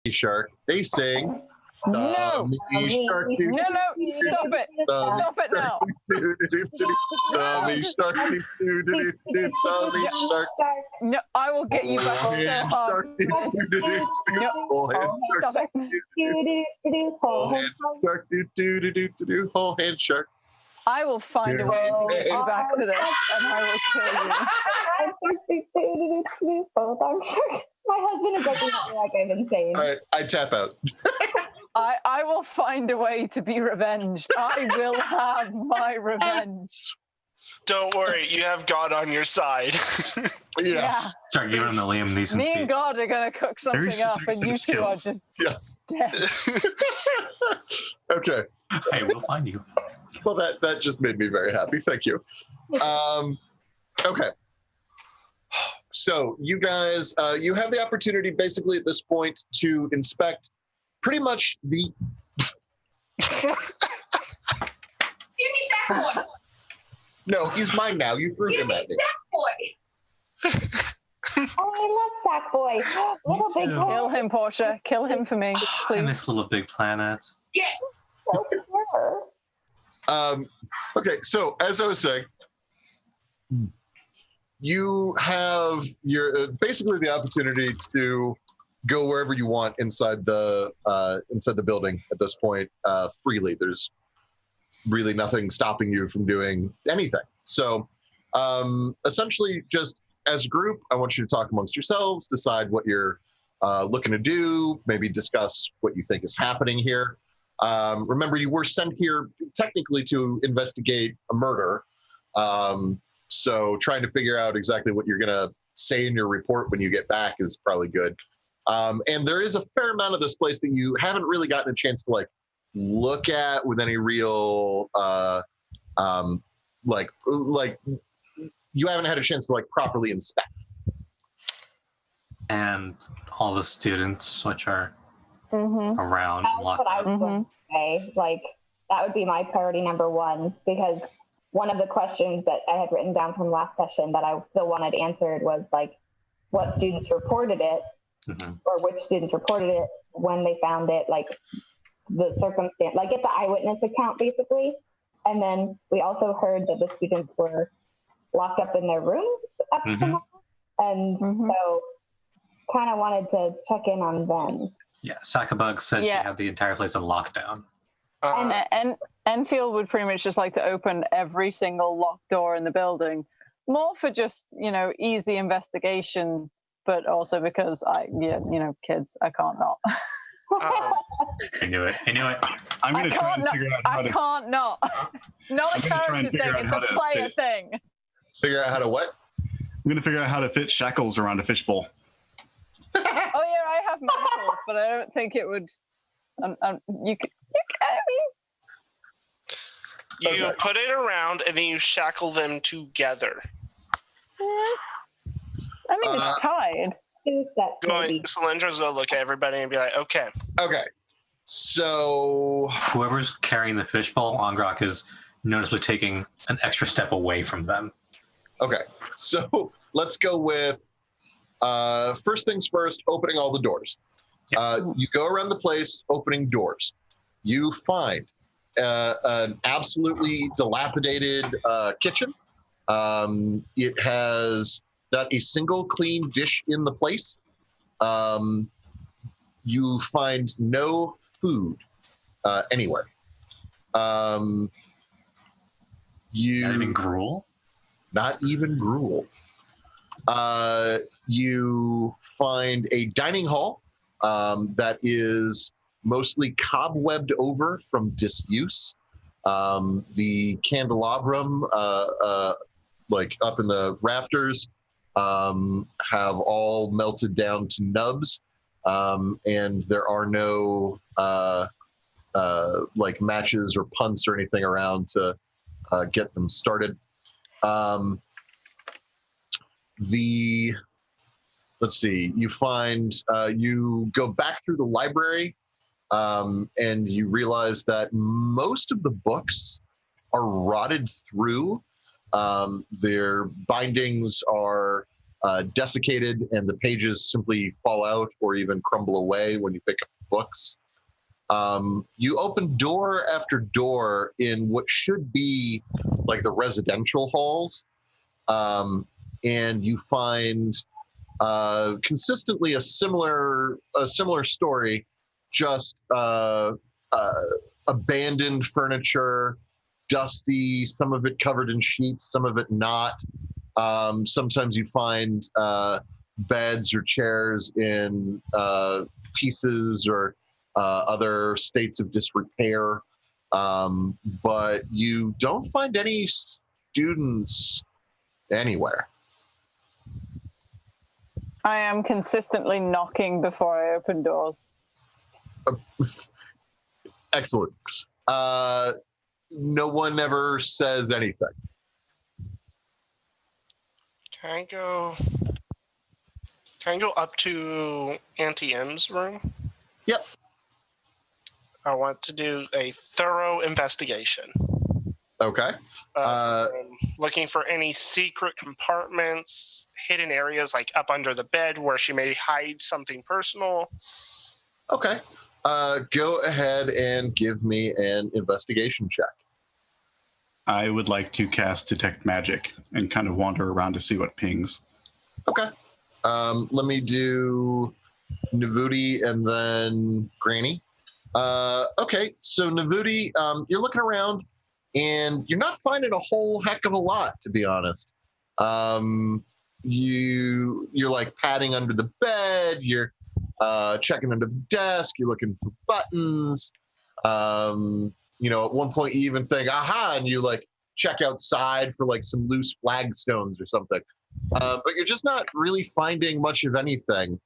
Shark. They sing. No. Shark. No, stop it. Stop it now. Dummy shark. Dummy shark. No, I will get you back so hard. No, stop it. Whole hand shark. Whole hand shark. I will find a way to get you back to this, and I will kill you. My husband is looking at me like I'm insane. All right, I tap out. I will find a way to be revenged. I will have my revenge. Don't worry, you have God on your side. Yeah. Start giving him the Liam Neeson Me speech. and God are going to cook something up, and you two are just dead. Okay. Hey, we'll find you. Well, that just made me very happy. Thank you. Okay. So you guys, you have the opportunity basically at this point to inspect pretty much the... Give me Sackboy. No, he's mine now. You threw him at me. Oh, I love Sackboy. Little big boy. Kill him, Portia. Kill him for me, I please. miss Little Big Planet. Yeah. So pure. Okay, so as I was saying, you have your basically the opportunity to go wherever you want inside the building at this point freely. There's really nothing stopping you from doing anything. So essentially, just as a group, I want you to talk amongst yourselves, decide what you're looking to do, maybe discuss what you think is happening here. Remember, you were sent here technically to investigate a murder. So trying to figure out exactly what you're going to say in your report when you get back is probably good. And there is a fair amount of this place that you haven't really gotten a chance to like look at with any real like you haven't had a chance to like properly inspect. And all the students which are around. That's what I was going to say. Like, that would be my priority number one, because one of the questions that I had written down from last session that I still wanted answered was like, what students reported it, or which students reported it, when they found it, like the circumstance, like it's an eyewitness account basically. And then we also heard that the students were locked up in their rooms up to now. And so kind of wanted to check in on them. Yeah, Sakabug said she had the entire place on lockdown. And Enfield would pretty much just like to open every single locked door in the building, more for just, you know, easy investigation, but also because kids, I can't not. I knew it. I'm going to try and figure out how to... I can't not. Not a character thing, it's a player thing. Figure out how to what? I'm going to figure out how to fit shackles around a fishbowl. Oh yeah, I have manacles, but I don't think it would. You put it around and then you shackle them together. I mean, it's tied. Solendra's gonna look at everybody and be like, "Okay, so whoever's carrying the fishbowl, Angrok is noticeably taking an extra step away from them." Okay, so let's go with first things first, opening all the doors. You go around the place, opening doors. You find an absolutely dilapidated kitchen. It has not a single clean dish in the place. You find no food anywhere. Not even gruel? Not even gruel. You find a dining hall that is mostly cobwebbed over from disuse. The candelabrum, like up in the rafters, have all melted down to nubs, and there are no like matches or punts or anything around to get them started. Let's see, you find, you go back through the library and you realize that most of the books are rotted through, Their bindings are desiccated, and the pages simply fall out or even crumble away when you pick up the books. You open door after door in what should be like the residential halls, and you find consistently a similar story, just abandoned furniture, dusty, some of it covered in sheets, some of it not. Sometimes you find beds or chairs in pieces or other states of disrepair, but you don't find any students anywhere. I am consistently knocking before I open doors. Excellent. No one ever says anything. Can I go up to Auntie M's room? Yep. I want to do a thorough investigation. Okay. Looking for any secret compartments, hidden areas like up under the bed where she may hide something personal. Okay. Go ahead and give me an investigation check. I would like to cast Detect Magic and kind of wander around to see what pings. Okay. Let me do Navuti and then Granny. Okay, so Navuti, you're looking around and you're not finding a whole heck of a lot, to be honest. You're like patting under the bed, you're checking under the desk, you're looking for buttons. At one point you even think, aha, and you like check outside for like some loose flagstones or something. But you're just not really finding much of anything.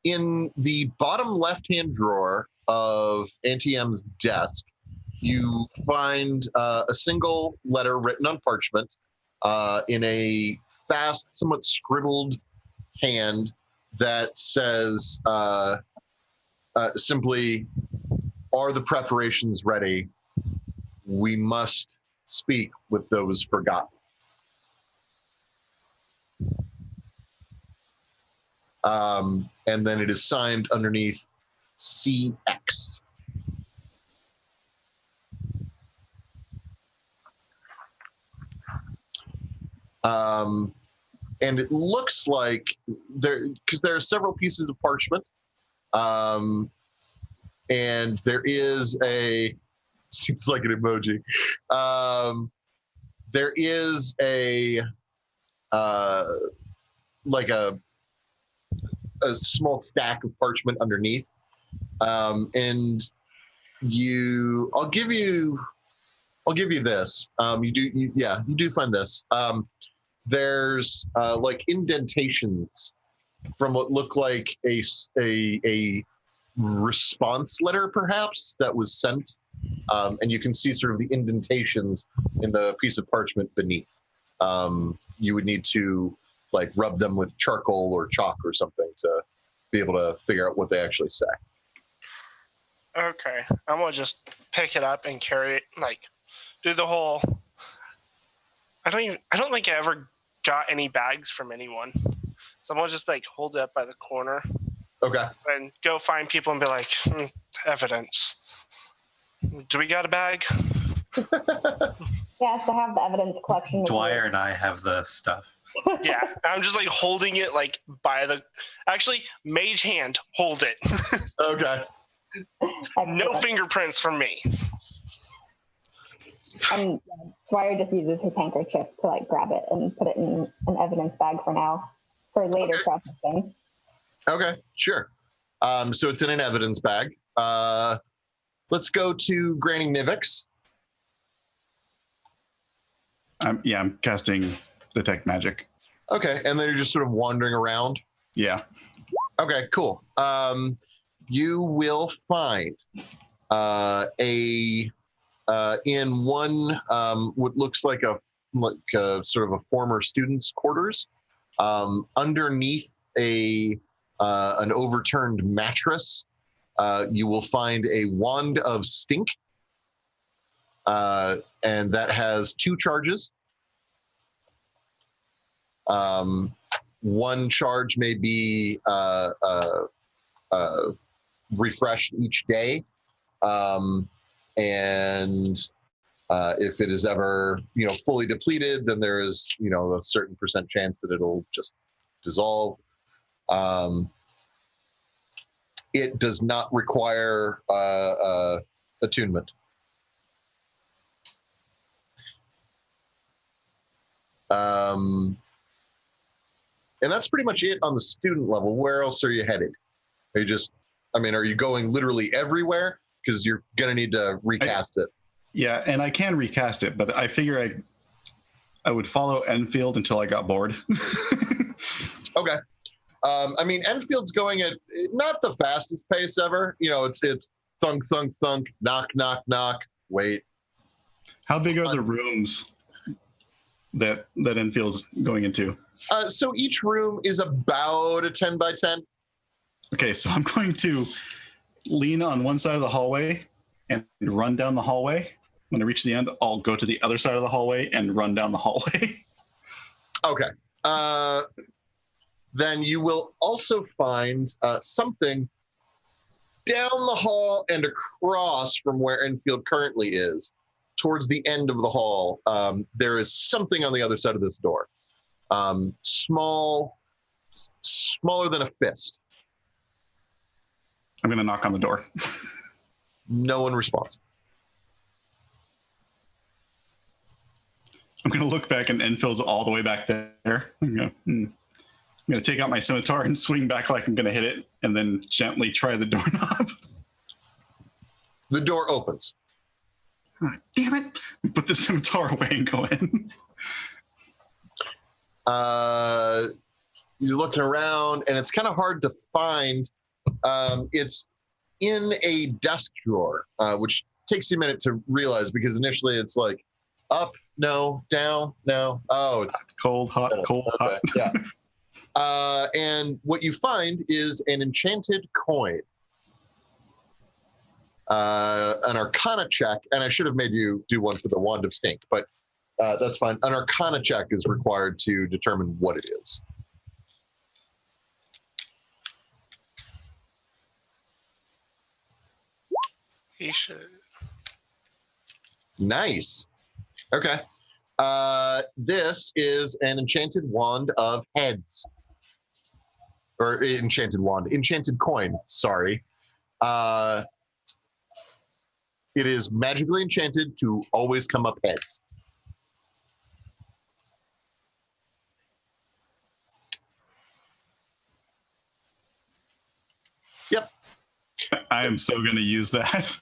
In the bottom left-hand drawer of Auntie M's desk, you find a single letter written on parchment in a fast, somewhat scribbled hand that says simply, "Are the preparations ready? We must speak with those forgotten." And then it is signed underneath CX. And it looks like because there are several pieces of parchment, and there is seems like an emoji. There is like a small stack of parchment underneath, and I'll give you this. You do find this. There's like indentations from what look like a response letter, perhaps, that was sent, and you can see sort of the indentations in the piece of parchment beneath. You would need to like rub them with charcoal or chalk or something to be able to figure out what they actually say. Okay, I'm gonna just pick it up and carry it, like do the whole. I don't think I ever got any bags from anyone, so I'm gonna just like hold it up by the corner. Okay. And go find people and be like, evidence. Do we got a bag? Yes, I have the evidence collection. Dwyer and I have the stuff. Yeah, I'm just like holding it like by the. Actually, mage hand, hold it. Okay. No fingerprints from me. And Dwyer just uses his handkerchief to like grab it and put it in an evidence bag for now, for later processing. Okay, sure. So it's in an evidence bag. Let's go to Granny Mivix. I'm casting Detect Magic. Okay, and then you're just sort of wandering around? Yeah. Okay, cool. You will find in one what looks like a sort of a former student's quarters, underneath an overturned mattress, you will find a wand of stink, and that has 2 charges. One charge may be refreshed each day, and if it is ever fully depleted, then there is a certain percent chance that it'll just dissolve. It does not require attunement. And that's pretty much it on the student level. Where else are you headed? Are you are you going literally everywhere? Because you're going to need to recast it. Yeah, and I can recast it, but I figure I would follow Enfield until I got bored. Okay. Enfield's going at not the fastest pace ever. It's thunk, thunk, thunk, knock, knock, knock, wait. How big are the rooms that Enfield's going into? So each room is about a 10 by 10. Okay, so I'm going to lean on one side of the hallway and run down the hallway. When I reach the end, I'll go to the other side of the hallway and run down the hallway. Okay. Then you will also find something down the hall and across from where Enfield currently is. Towards the end of the hall, there is something on the other side of this door. Smaller than a fist. I'm going to knock on the door. No one responds. I'm going to look back and Enfield's all the way back there. I'm going to take out my scimitar and swing back like I'm going to hit it, and then gently try the doorknob. The door opens. Oh, damn it. Put the scimitar away and go in. You're looking around, and it's kind of hard to find. It's in a desk drawer, which takes you a minute to realize, because initially it's like up, no, down, no. Oh, it's cold, hot, cold, okay, hot. Yeah. And what you find is an enchanted coin. An Arcana check, and I should have made you do one for the Wand of Stink, but that's fine. An Arcana check is required to determine what it is. He should. Nice. Okay. This is an enchanted wand of heads. Or enchanted wand. Enchanted coin, sorry. It is magically enchanted to always come up heads. Yep. I am so going to use that.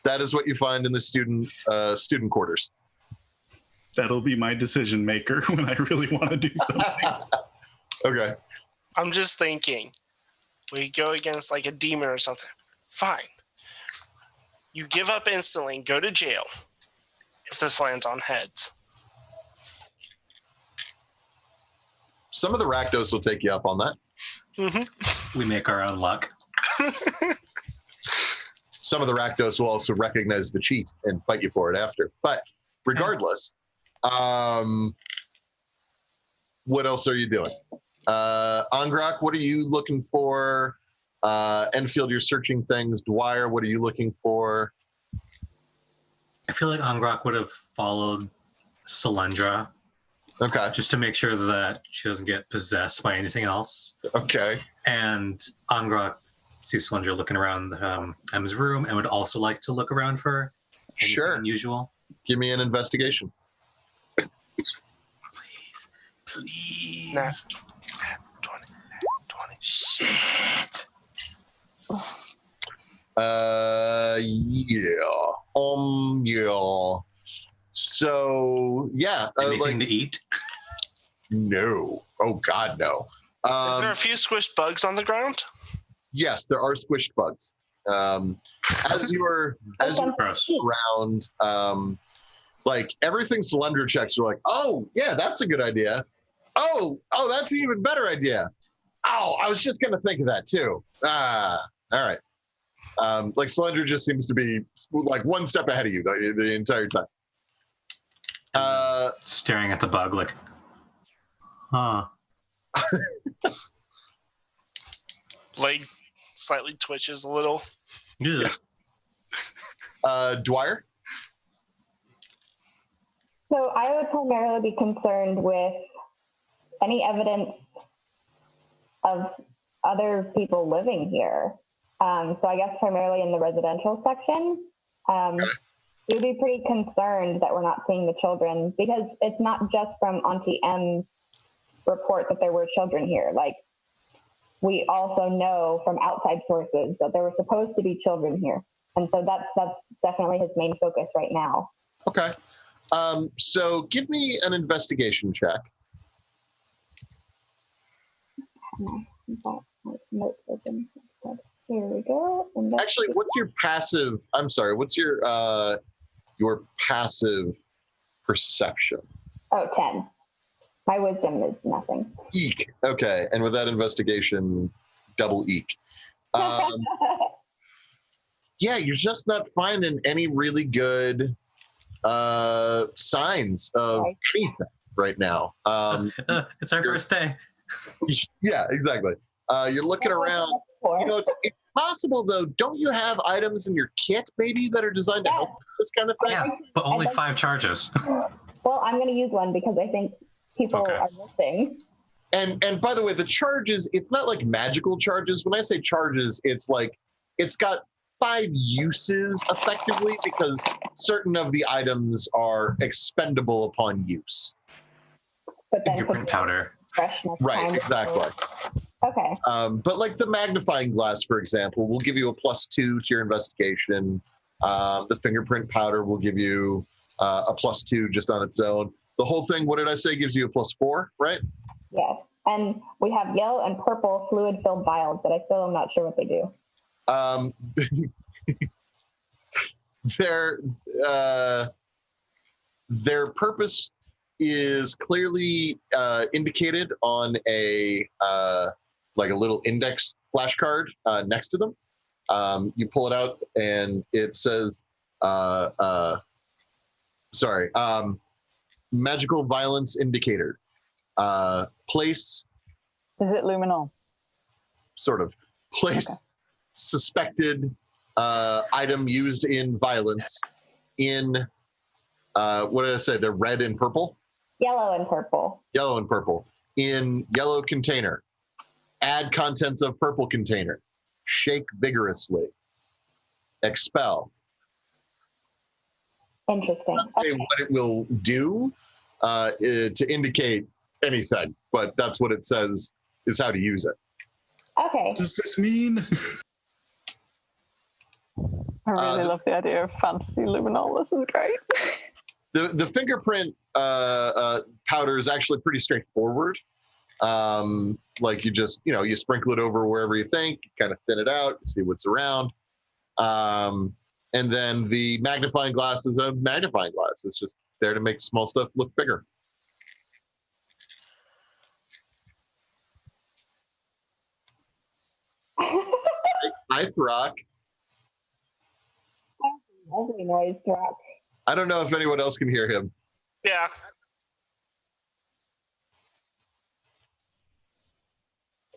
That is what you find in the student quarters. That'll be my decision maker when I really want to do something. Okay. I'm just thinking, we go against like a demon or something. Fine. You give up instantly and go to jail if this lands on heads. Some of the Rakdos will take you up on that. Mm-hmm. We make our own luck. Some of the Rakdos will also recognize the cheat and fight you for it after. But regardless, what else are you doing? Angrak, what are you looking for? Enfield, you're searching things. Dwyer, what are you looking for? I feel like Angrak would have followed Solyndra. Okay. Just to make sure that she doesn't get possessed by anything else. Okay. And Angrak sees Solyndra looking around M's room and would also like to look around for anything unusual. Give me an investigation. Please. Nah. 20. Shit. Yeah. So, yeah. Anything to eat? No. Oh, God, no. Is there a few squished bugs on the ground? Yes, there are squished bugs. As you're around, like everything Solyndra checks are like, oh, yeah, that's a good idea. Oh, that's an even better idea. Oh, I was just going to think of that too. All right. Like Solyndra just seems to be like one step ahead of you the entire time. Staring at the bug like, Huh. Leg slightly twitches a little. Yeah. Dwyer? So I would primarily be concerned with any evidence of other people living here. So I guess primarily in the residential section. We'd be pretty concerned that we're not seeing the children, because it's not just from Auntie M's report that there were children here. Like, we also know from outside sources that there were supposed to be children here. And so that's definitely his main focus right now. Okay. So give me an investigation check. Here we go. Actually, what's your passive? I'm sorry. What's your passive perception? Oh, 10. My wisdom is nothing. Eek. Okay. And with that investigation, double eek. Yeah, you're just not finding any really good signs of anything right now. It's our first day. Yeah, exactly. You're looking around. You know, it's possible, though. Don't you have items in your kit, maybe, that are designed to help this kind of thing? Yeah, but only 5 charges. Well, I'm going to use one because I think people are missing. And by the way, the charges, it's not like magical charges. When I say charges, it's like it's got 5 uses effectively, because certain of the items are expendable upon use. But then fingerprint powder. Right, exactly. Okay. But like the magnifying glass, for example, will give you a +2 to your investigation. The fingerprint powder will give you a +2 just on its own. The whole thing, what did I say, gives you a +4, right? Yes. And we have yellow and purple fluid-filled vials, but I still am not sure what they do. Their purpose is clearly indicated on a like a little index flashcard next to them. You pull it out and it says, magical violence indicator. Place. Is it luminol? Sort of. Place suspected item used in violence in, what did I say? They're red and purple? Yellow and purple. Yellow and purple. In yellow container. Add contents of purple container. Shake vigorously. Expel. Interesting. Not say what it will do to indicate anything, but that's what it says is how to use it. Okay. What does this mean? I really love the idea of fantasy luminol. This is great. The fingerprint powder is actually pretty straightforward. Like you just, you sprinkle it over wherever you think, kind of thin it out, see what's around. And then the magnifying glass is a magnifying glass. It's just there to make small stuff look bigger. Hi, Throck. Lovely noise, Throck. I don't know if anyone else can hear him. Yeah.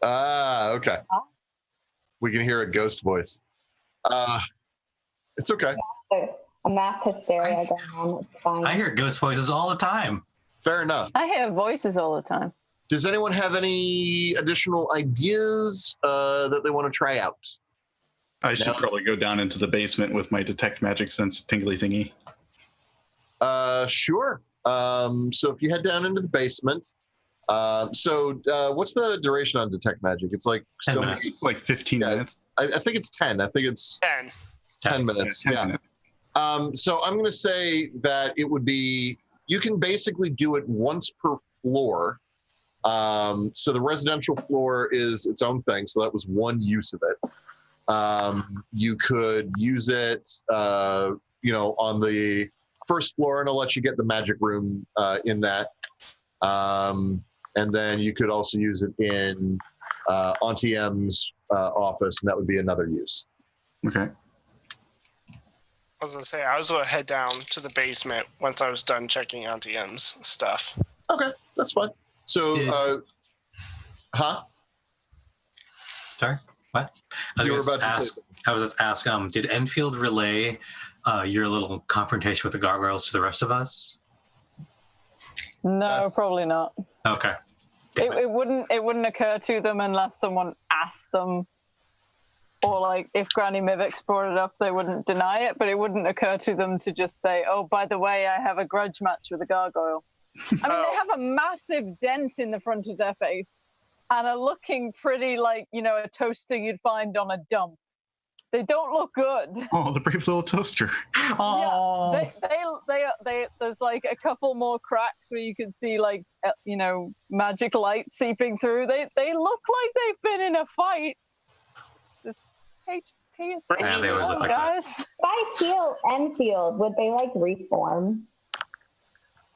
Okay. We can hear a ghost voice. It's okay. A mass hysteria going on. It's fine. I hear ghost voices all the time. Fair enough. I hear voices all the time. Does anyone have any additional ideas that they want to try out? I should probably go down into the basement with my detect magic sense tingly thingy. Sure. So if you head down into the basement, what's the duration on detect magic? It's like 10 minutes. It's like 15 minutes. I think it's 10. I think it's 10 minutes. 10 minutes. So I'm going to say that it would be, you can basically do it once per floor. So the residential floor is its own thing. So that was one use of it. You could use it, on the first floor, and I'll let you get the magic room in that. And then you could also use it in Auntie M's office, and that would be another use. Okay. I was going to say, I was going to head down to the basement once I was done checking Auntie M's stuff. Okay, that's fine. So, huh? Sorry, what? You were about to say. I was just ask. Did Enfield relay your little confrontation with the gargoyles to the rest of us? No, probably not. Okay. It wouldn't occur to them unless someone asked them, or like if Granny Mivix brought it up, they wouldn't deny it. But it wouldn't occur to them to just say, "Oh, by the way, I have a grudge match with a gargoyle." I mean, they have a massive dent in the front of their face and are looking pretty like, a toaster you'd find on a dump. They don't look good. Oh, the brave little toaster. Oh. Yeah, they there's like a couple more cracks where you can see like, magic light seeping through. They look like they've been in a fight. This HP is Yeah, they always look like guys. If I heal Enfield, would they like reform?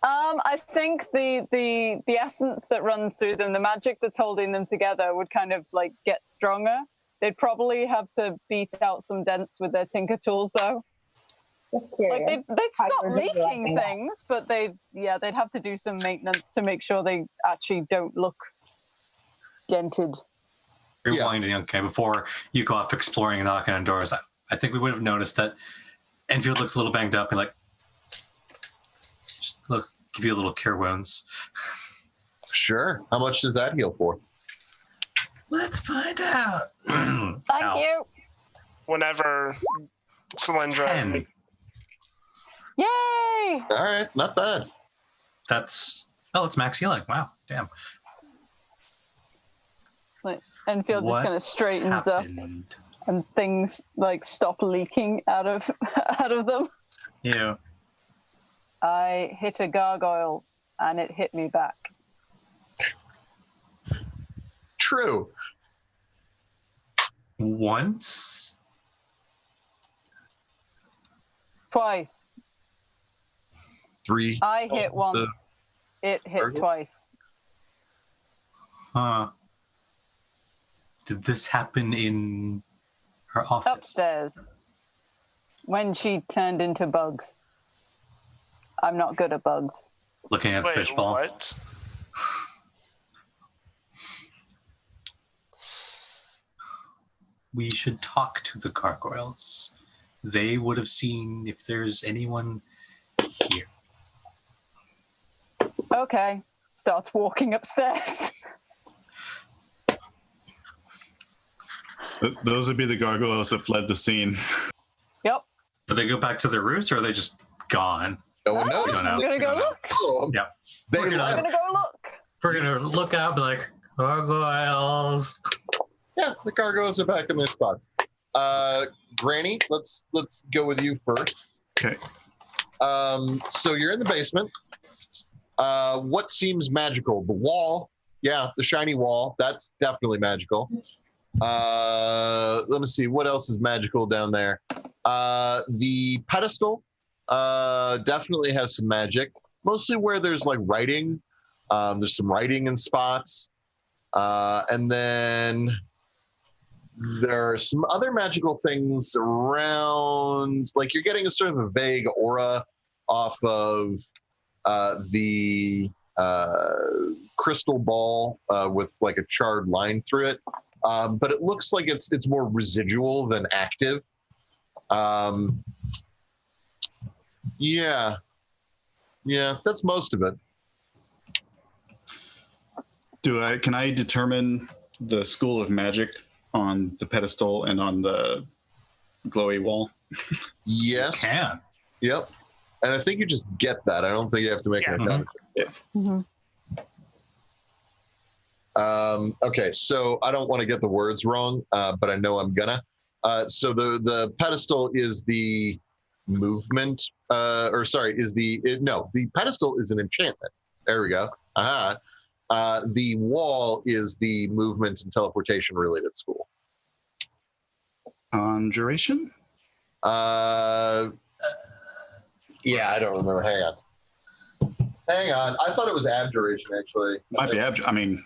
I think the essence that runs through them, the magic that's holding them together, would kind of like get stronger. They'd probably have to beat out some dents with their tinker tools, though. Like they'd stop leaking things, but they'd have to do some maintenance to make sure they actually don't look dented. Rewinding, okay, before you go off exploring and knocking on doors, I think we would have noticed that Enfield looks a little banged up and like, just look, give you a little cure wounds. Sure. How much does that heal for? Let's find out. Thank you. Whenever Cylindra. 10. Yay! All right, not bad. It's max healing. Wow, damn. Like, Enfield just kind of straightens up, and things like stop leaking out of them. Yeah. I hit a gargoyle, and it hit me back. True. Once? Twice. 3. I hit once. It hit twice. Huh. Did this happen in her office? Upstairs. When she turned into bugs. I'm not good at bugs. Looking at the fishbowl. What? We should talk to the gargoyles. They would have seen if there's anyone here. Okay. Starts walking upstairs. Those would be the gargoyles that fled the scene. Yep. Do they go back to their roost, or are they just gone? No one knows. I'm gonna go look. Yep. I'm gonna go look. We're gonna look out, be like, gargoyles. Yeah, the gargoyles are back in their spots. Granny, let's go with you first. Okay. So you're in the basement. What seems magical? The wall. Yeah, the shiny wall. That's definitely magical. Let me see. What else is magical down there? The pedestal definitely has some magic. Mostly where there's like writing. There's some writing in spots. And then there are some other magical things around. Like you're getting a sort of a vague aura off of the crystal ball with like a charred line through it. But it looks like it's more residual than active. Yeah, that's most of it. Can I determine the school of magic on the pedestal and on the glowy wall? Yes. You can. Yep. And I think you just get that. I don't think you have to make an account. Okay, so I don't want to get the words wrong, but I know I'm gonna. So the pedestal is the movement, the pedestal is an enchantment. There we go. The wall is the movement and teleportation related school. Conjuration? Yeah, I don't remember. Hang on. I thought it was abjuration, actually. Might be I mean,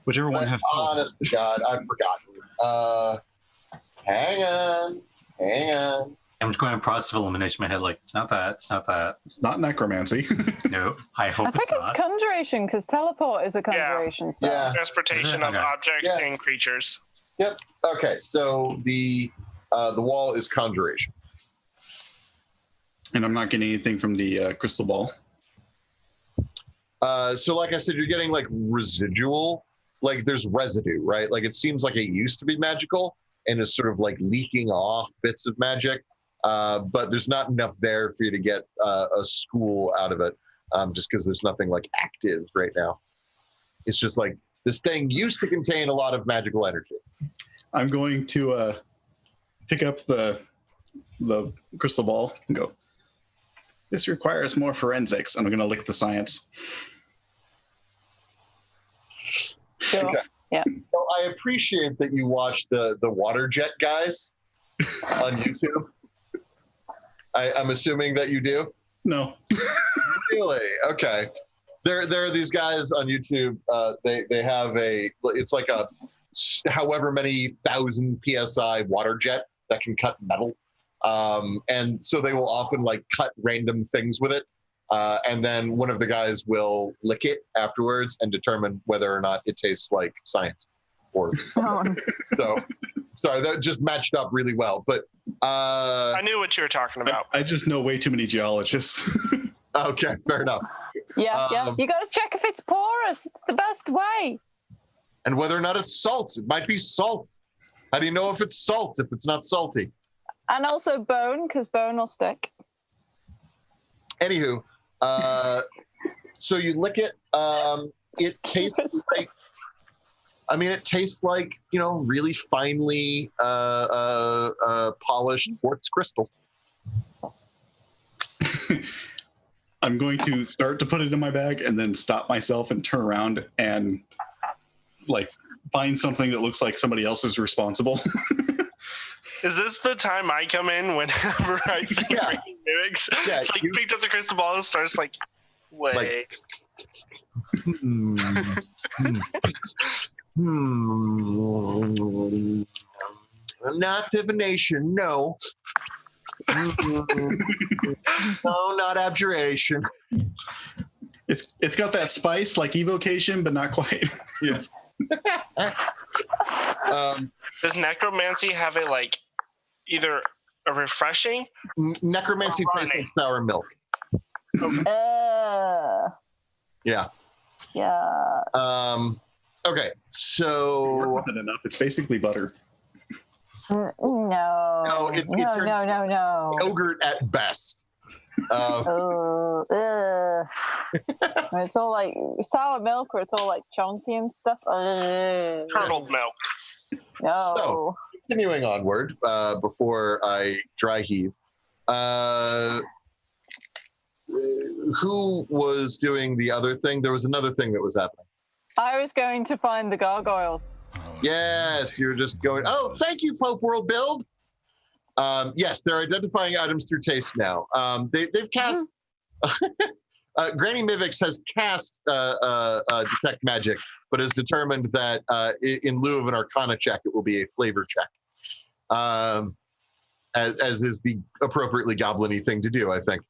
whichever one has. Honest to God, I've forgotten. Hang on. I'm just going on process of elimination in my head, like, it's not that, it's not that. It's not necromancy. No, I hope I think it's not. conjuration, because teleport is a conjuration spell. Yeah. Transportation of Okay. objects Yeah. and creatures. Yep. Okay. So the wall is conjuration. And I'm not getting anything from the crystal ball. So like I said, you're getting like residual, like there's residue, right? Like it seems like it used to be magical and is sort of like leaking off bits of magic. But there's not enough there for you to get a school out of it, just because there's nothing like active right now. It's just like this thing used to contain a lot of magical energy. I'm going to pick up the crystal ball and go, this requires more forensics. And I'm going to lick the science. Sure. Okay. Yeah. So I appreciate that you watch the water jet guys on YouTube. I'm assuming that you do. No. Really? Okay. There are these guys on YouTube. They have it's like a however many thousand psi water jet that can cut metal, and so they will often like cut random things with it, and then one of the guys will lick it afterwards and determine whether or not it tastes like science or something. So sorry, that just matched up really well, but I knew what you were talking about. I just know way too many geologists. okay, fair enough. Yeah. You got to check if it's porous. It's the best way. And whether or not it's salt. It might be salt. How do you know if it's salt if it's not salty? And also bone, because bone will stick. Anywho, so you lick it. It tastes like, it tastes like, really finely polished quartz crystal. I'm going to start to put it in my bag and then stop myself and turn around and like find something that looks like somebody else is responsible. Is this the time I come in whenever I see Yeah. Raining Mimics? Yeah, It's like picked up the crystal ball and starts like, wait. Like, Not divination, no. No, not abjuration. It's got that spice like evocation, but not quite. Yes. Does necromancy have either a refreshing? Necromancy tastes like sour milk. Yeah. Yeah. Okay, so More than enough. It's basically butter. No. No, it turns No. yogurt at best. It's all like sour milk, or it's all like chunky and stuff. Curdled milk. No. So, continuing onward, before I dry heave, who was doing the other thing? There was another thing that was happening. I was going to find the gargoyles. Yes, you're just going, oh, thank you, Pope World Build. Yes, they're identifying items through taste now. They've cast, Granny Mivix has cast Detect Magic, but has determined that in lieu of an Arcana check, it will be a flavor check. As is the appropriately goblin-y thing to do, I think.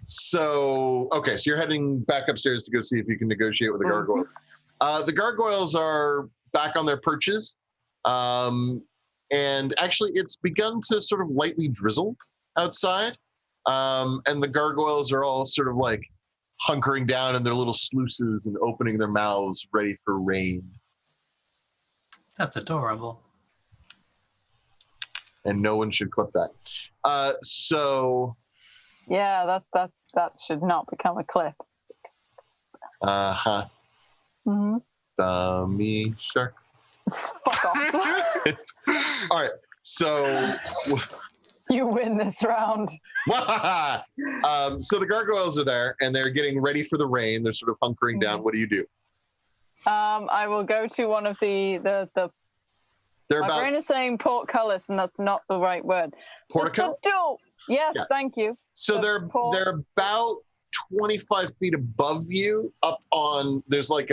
So you're heading back upstairs to go see if you can negotiate with the gargoyles. The gargoyles are back on their perches. And actually, it's begun to sort of lightly drizzle outside. And the gargoyles are all sort of like hunkering down in their little sluices and opening their mouths, ready for rain. That's adorable. And no one should clip that. Yeah, that should not become a clip. Uh-huh. Mm-hmm. Dummy shark. Fuck off. All right, so you win this round. So the gargoyles are there, and they're getting ready for the rain. They're sort of hunkering down. What do you do? I will go to one of the. They're My brain is saying portcullis, and that's not the right word. Portico? Yes, Yeah. thank you. So they're about 25 feet above you, up on. There's like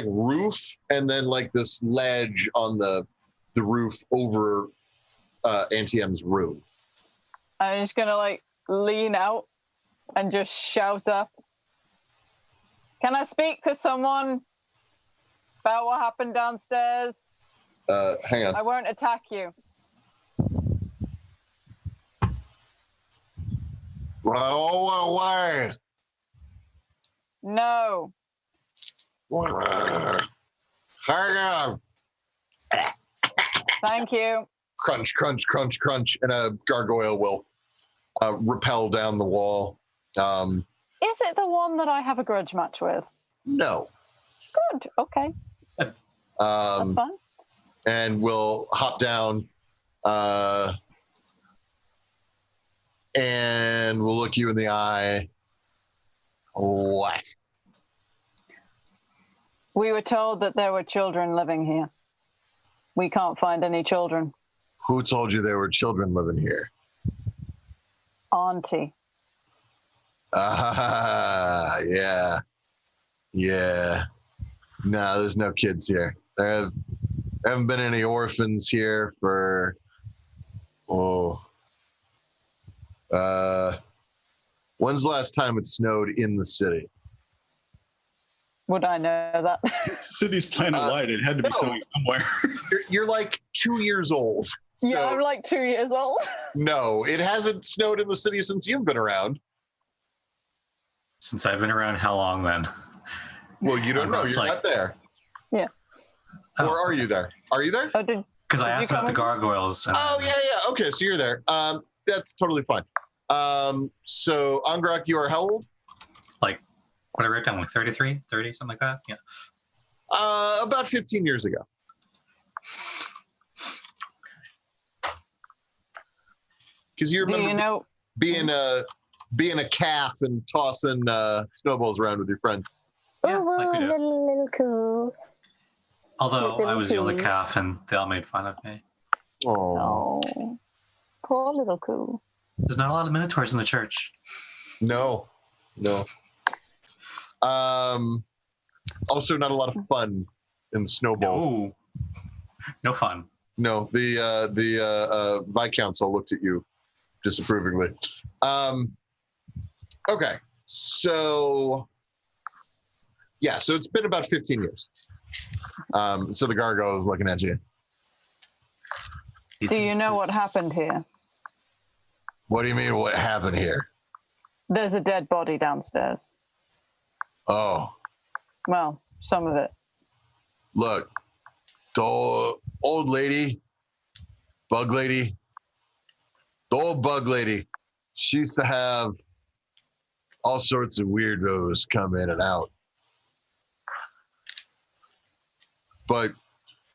roof, and then like this ledge on the roof over Auntie M's room. I'm just gonna like lean out and just shout up. Can I speak to someone about what happened downstairs? Hang on. I won't attack you. Why? No. Hang on. Thank you. Crunch, crunch, crunch, crunch, and a gargoyle will rappel down the wall. Is it the one that I have a grudge match with? No. Good. Okay. That's fine. And we'll hop down and we'll look you in the eye. What? We were told that there were children living here. We can't find any children. Who told you there were children living here? Auntie. Ah, yeah. Yeah. No, there's no kids here. There haven't been any orphans here for, when's the last time it snowed in the city? Would I know that? The city's planet-wide. It had to be snowing somewhere. You're like 2 years old. So Yeah, I'm like 2 years old. no, it hasn't snowed in the city since you've been around. Since I've been around, how long then? Well, you don't know. You're not there. Yeah. Or are you there? Are you there? Oh, because I asked about the gargoyles. Oh, yeah. Okay, so you're there. That's totally fine. So, Angrak, you are how old? Like, what I wrote down, like 33, 30, something like that? Yeah. About 15 years ago. Because you remember being a calf and tossing snowballs around with your friends. Yeah, like we do. Little cool. Although I was the only calf and they all made fun of me. Oh. Poor little cool. There's not a lot of minotaurs in the church. No. Also, not a lot of fun in snowballs. No. No fun. No, the Viscouncil looked at you disapprovingly. Okay, so yeah, so it's been about 15 years. So the gargoyle is looking at you. Do you know what happened here? What do you mean, what happened here? There's a dead body downstairs. Oh. Well, some of it. Look, the old lady, bug lady, the old bug lady, she used to have all sorts of weirdos come in and out. But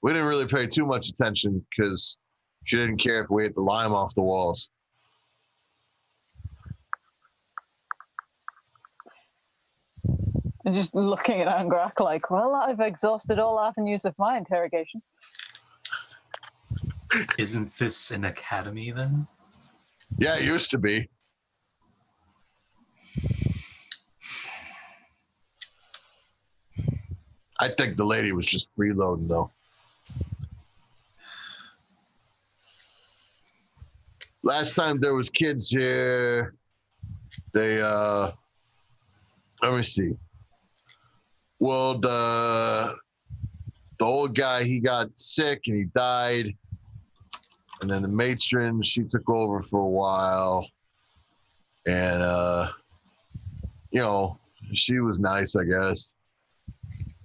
we didn't really pay too much attention because she didn't care if we ate the lime off the walls. And just looking at Angrak like, well, I've exhausted all avenues of my interrogation. Isn't this an academy then? Yeah, it used to be. I think the lady was just freeloading, though. Last time there was kids here, they, let me see. Well, the old guy, he got sick and he died. And then the matron, she took over for a while. And, she was nice, I guess.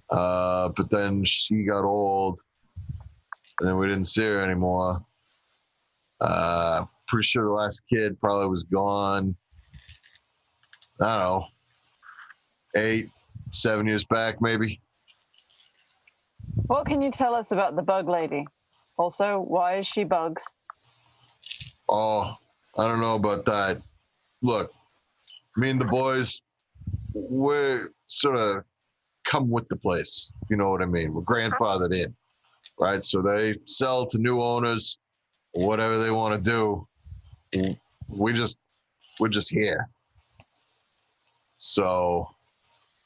But then she got old. And then we didn't see her anymore. Pretty sure the last kid probably was gone. I don't know. 8, 7 years back, maybe. What can you tell us about the bug lady? Also, why is she bugs? Oh, I don't know about that. Look, me and the boys, we're sort of come with the place. You know what I mean? We're grandfathered in, right? So they sell to new owners, whatever they want to do. We're just here. So,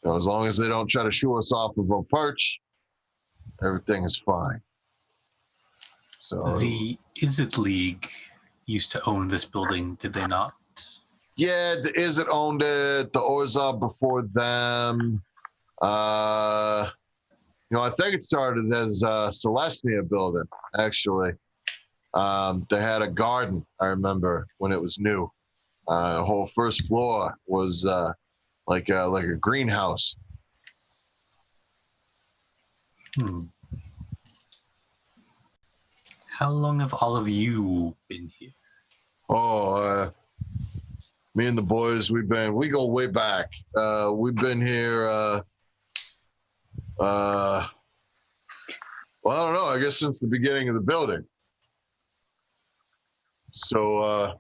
as long as they don't try to shoo us off of a perch, everything is fine. So The Is It League used to own this building, did they not? yeah, the Is It owned it. The Orzhov before them. I think it started as a Celestia building, actually. They had a garden, I remember, when it was new. The whole first floor was like a greenhouse. How long have all of you been here? Oh, me and the boys, we go way back. We've been here, well, I don't know, I guess since the beginning of the building. So,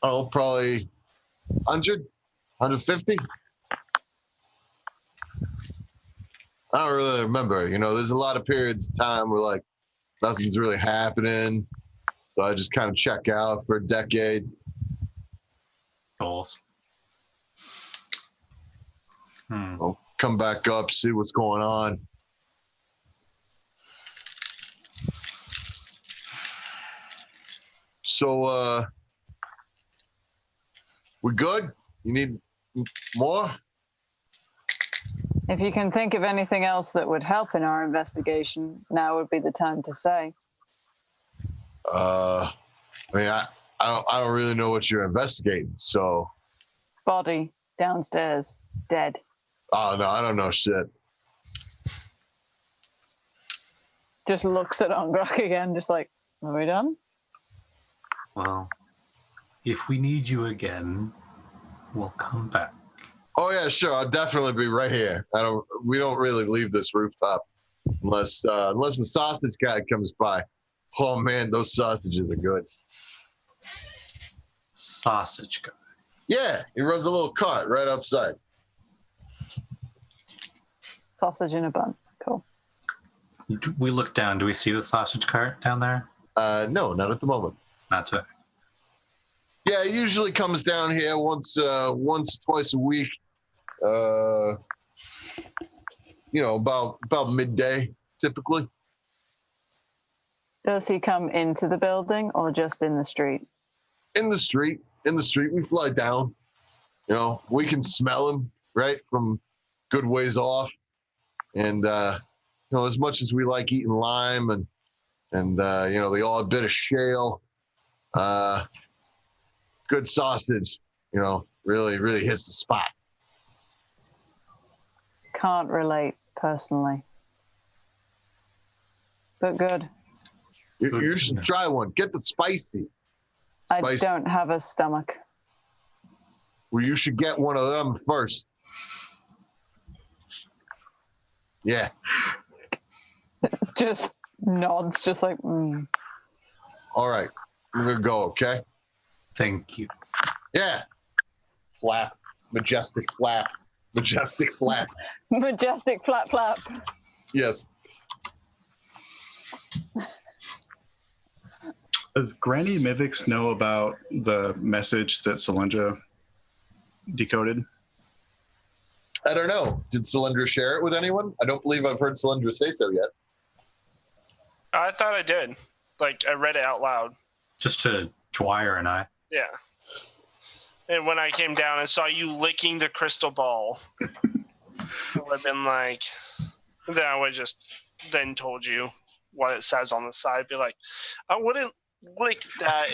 probably 100, 150. I don't really remember. There's a lot of periods of time where like nothing's really happening. So I just kind of check out for a decade. Goals. I'll come back up, see what's going on. So, we good? You need more? If you can think of anything else that would help in our investigation, now would be the time to say. I mean, I don't really know what you're investigating, so. Body downstairs, dead. Oh no, I don't know shit. Just looks at Ongrok again, just like, are we done? Well, if we need you again, we'll come back. Oh yeah, sure. I'll definitely be right here. We don't really leave this rooftop unless the sausage guy comes by. Oh man, those sausages are good. Sausage guy. Yeah, he runs a little cart right outside. Sausage in a bun. Cool. We look down. Do we see the sausage cart down there? No, not at the moment. Not today. Yeah, it usually comes down here once, twice a week. About midday, typically. Does he come into the building or just in the street? In the street. We fly down. We can smell him, right, from good ways off. And, as much as we like eating lime and the odd bit of shale, good sausage, really, really hits the spot. Can't relate personally. But good. You should try one. Get the spicy. I don't have a stomach. Well, you should get one of them first. Yeah. Just nods, just like, All right. I'm going to go, okay? Thank you. Yeah. Flap. Majestic flap. Majestic flap. Majestic flap flap. Yes. Does Granny Mivix know about the message that Solandra decoded? I don't know. Did Solandra share it with anyone? I don't believe I've heard Solandra say so yet. I thought I did. Like, I read it out loud. Just to Dwyer and I. Yeah. And when I came down and saw you licking the crystal ball, I would have been like, then I would just then told you what it says on the side. Be like, I wouldn't lick that.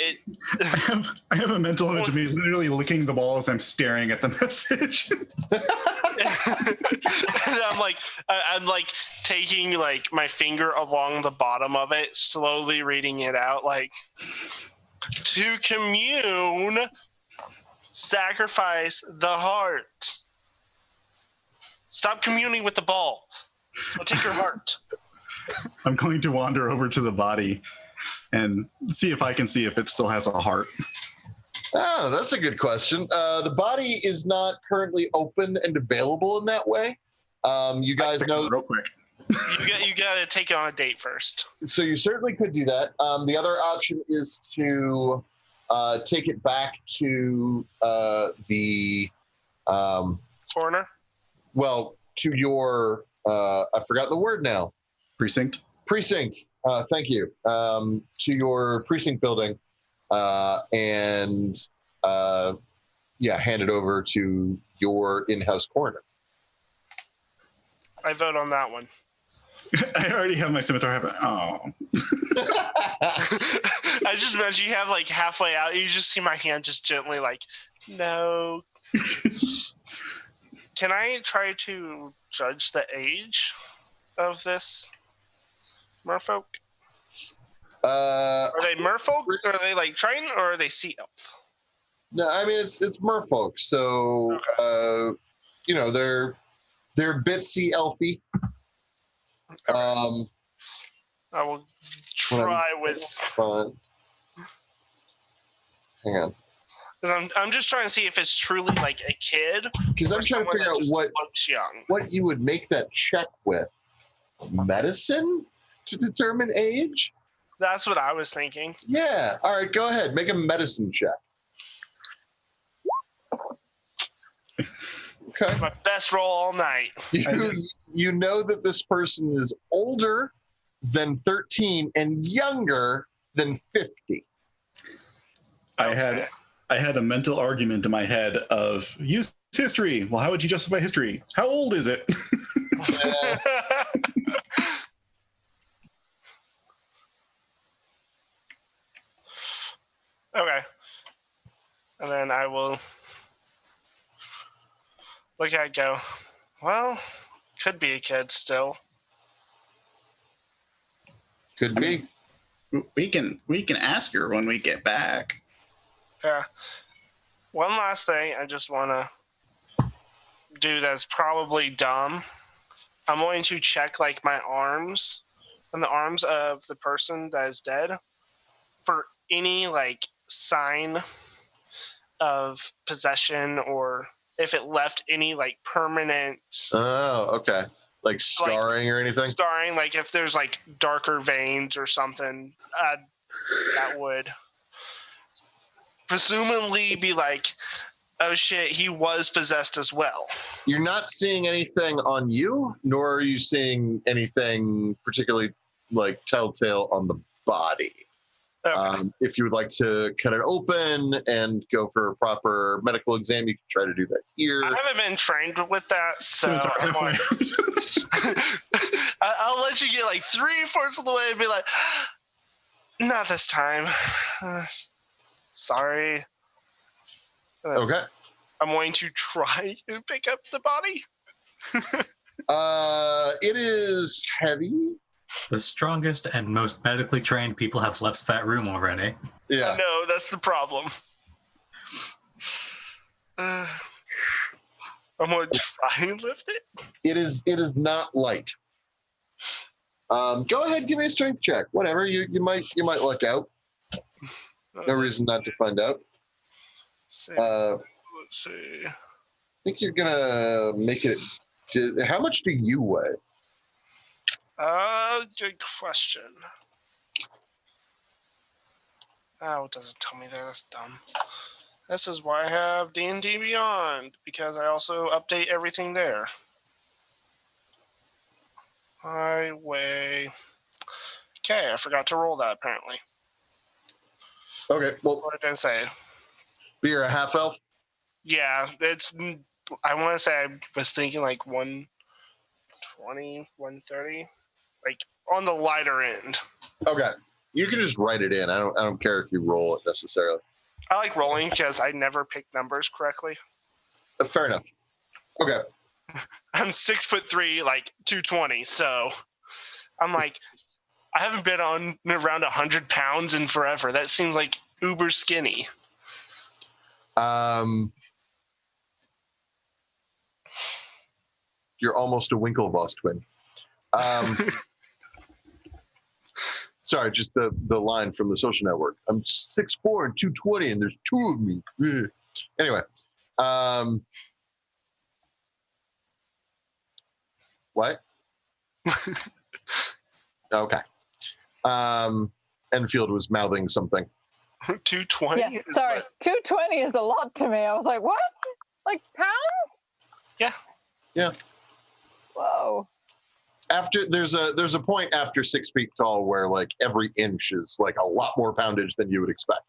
I have a mental image of me literally licking the ball as I'm staring at the message. And I'm like taking like my finger along the bottom of it, slowly reading it out, like, to commune, sacrifice the heart. Stop communing with the ball. I'll take your heart. I'm going to wander over to the body and see if I can see if it still has a heart. Oh, that's a good question. The body is not currently open and available in that way. You guys know real quick. You got to take it on a date first. So you certainly could do that. The other option is to take it back to the Coroner? Well, to your I forgot the word now. Precinct. Thank you. To your precinct building, and hand it over to your in-house coroner. I vote on that one. I already have my scimitar happen. Oh. I just imagine you have like halfway out, you just see my hand just gently like, no. Can I try to judge the age of this merfolk? Are they merfolk? Or are they like train, or are they sea elf? No, I mean it's merfolk, so Okay. they're a bit sea elfy. I will try with. Fun. Hang on. Because I'm just trying to see if it's truly like a kid. Because I'm trying to figure out what you would make that check with. Medicine to determine age? That's what I was thinking. Yeah. All right, go ahead. Make a medicine check. Okay. My best roll all night. You know that this person is older than 13 and younger than 50. I had a mental argument in my head of use history. Well, how would you justify history? How old is it? Okay. And then I will look at it, go, well, could be a kid still. Could be. We can ask her when we get back. Yeah. One last thing I just want to do that's probably dumb. I'm going to check like my arms and the arms of the person that is dead for any like sign of possession, or if it left any like permanent. Oh, okay. Like scarring or anything? Scarring, like if there's like darker veins or something, that would presumably be like, oh shit, he was possessed as well. You're not seeing anything on you, nor are you seeing anything particularly like telltale on the body. Okay. If you would like to cut it open and go for a proper medical exam, you can try to do that here. I haven't been trained with that, so I'll let you get like 3/4 of the way and be like, not this time. Sorry. Okay. I'm going to try and pick up the body. It is heavy. The strongest and most medically trained people have left that room already. Yeah. No, that's the problem. I'm going to try and lift it. It is not light. Go ahead, give me a strength check. Whatever. You might luck out. No reason not to find out. Let's see. I think you're gonna make it. How much do you weigh? Good question. Oh, it doesn't tell me that. That's dumb. This is why I have D&D Beyond, because I also update everything there. I weigh. Okay, I forgot to roll that apparently. Okay, well, What did I say? But you're a half elf? Yeah, it's. I want to say I was thinking like 120, 130, like on the lighter end. Okay, you can just write it in. I don't care if you roll it necessarily. I like rolling because I never pick numbers correctly. Fair enough. Okay. I'm 6'3", like 220. So I'm like, I haven't been on around 100 pounds in forever. That seems like uber skinny. You're almost a Winklevoss twin. Sorry, just the line from The Social Network. I'm 6'4" and 220, and there's two of me. Ugh. Anyway, what? Okay. Enfield was mouthing something. 220? Yeah, sorry, 220 is a lot to me. I was like, what? Like pounds? Yeah. Yeah. Whoa. there's a point after 6 feet tall where like every inch is like a lot more poundage than you would expect.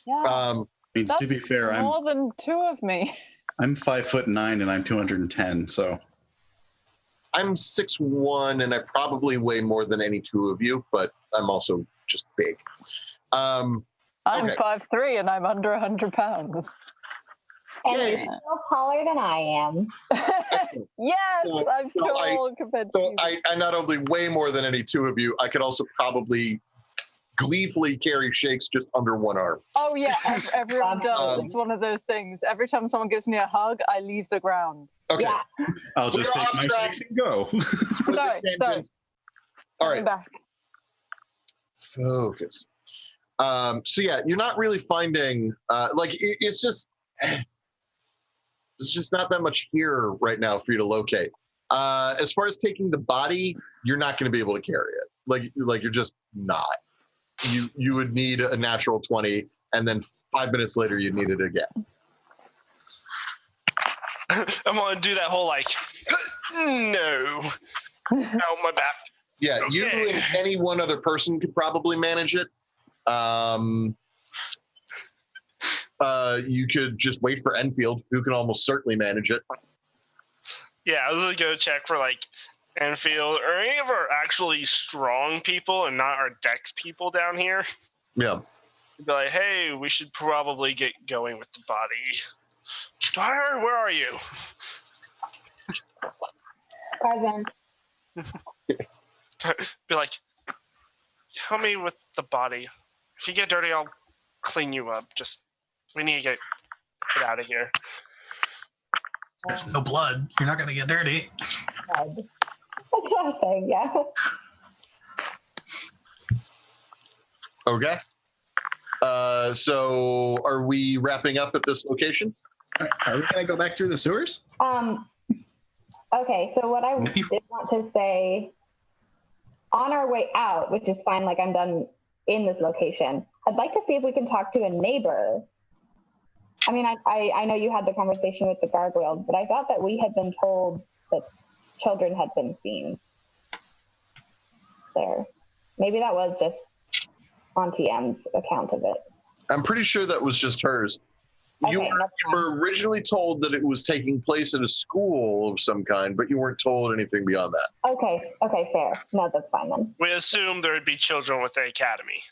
Yeah. I mean, to be fair, more than 2 of me. I'm 5'9" and I'm 210, so I'm 6'1" and I probably weigh more than any 2 of you, but I'm also just big. I'm 5'3" and I'm under 100 pounds. And you're still taller than I am. Excellent. Yes, I'm tall compared to you. I not only weigh more than any 2 of you, I could also probably gleefully carry Shakes just under 1 arm. Oh yeah, everyone does. It's one of those things. Every time someone gives me a hug, I leave the ground. Okay. Yeah. I'll just take my Shakes and go. Sorry. All right. Back. Focus. So yeah, you're not really finding it's just there's just not that much here right now for you to locate. As far as taking the body, you're not going to be able to carry it. Like you're just not. You would need a natural 20, and then 5 minutes later you'd need it again. I'm gonna do that whole no, out my back. Yeah, Okay. You and any one other person could probably manage it. You could just wait for Enfield, who can almost certainly manage it. Yeah, I was gonna go check for Enfield or any of our actually strong people and not our Dex people down here. Yeah. Be like, hey, we should probably get going with the body. Dwyer, where are you? Present. Be like, help me with the body. If you get dirty, I'll clean you up. We need to get out of here. There's no blood. You're not going to get dirty. Yeah. Okay. So are we wrapping up at this location? Are we going to go back through the sewers? Okay, so what I did want to say, on our way out, which is fine, I'm done in this location, I'd like to see if we can talk to a neighbor. I mean, I know you had the conversation with the gargoyles, but I thought that we had been told that children had been seen there. Maybe that was just Auntie M's account of it. I'm pretty sure that was just hers. Okay, You were originally told that it was taking place at a school of some kind, but you weren't told anything beyond that. Okay, fair. No, that's fine then. We assumed there would be children with the academy.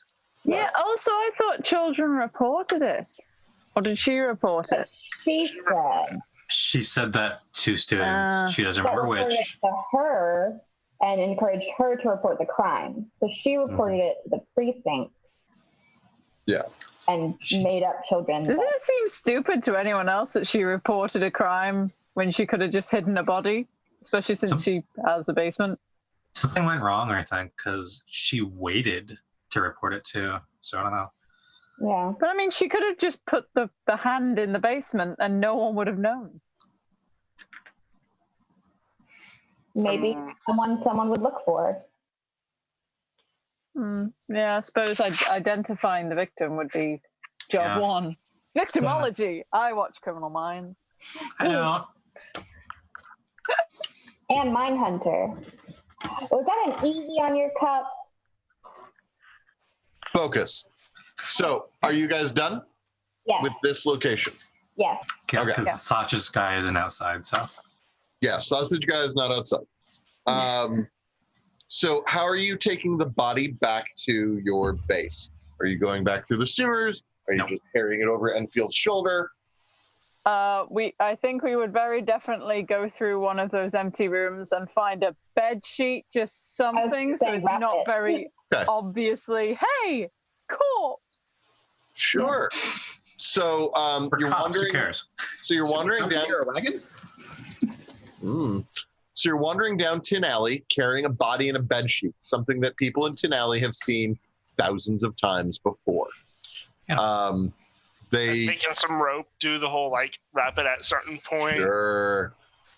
Yeah, also I thought children reported it. Or did she report it? She said that 2 students. She doesn't remember which. To her and encouraged her to report the crime. So she reported it to the precinct. Yeah. And made up children. Doesn't it seem stupid to anyone else that she reported a crime when she could have just hidden a body, especially since she has a basement? Something went wrong, I think, because she waited to report it too. So I don't know. Yeah. But I mean, she could have just put the hand in the basement and no one would have known. Maybe someone would look for. Yeah, I suppose identifying the victim would be job 1. Victimology. I watch Criminal Minds. I know. And Mindhunter. Was that an easy on your cup? Focus. So, are you guys done? Yes. With this location? Yes. Yeah, because Sausage Guy isn't outside, so. Yeah, Sausage Guy is not outside. So how are you taking the body back to your base? Are you going back through the sewers? Are you just carrying it over Enfield's shoulder? I think we would very definitely go through one of those empty rooms and find a bed sheet, just something, so it's not very obviously, hey, corpse. Sure. So you're wandering. So you're wandering down a wagon. So you're wandering down Tin Alley carrying a body and a bed sheet, something that people in Tin Alley have seen thousands of times before. Yeah. Taking some rope, do the whole wrap it at certain points. Sure.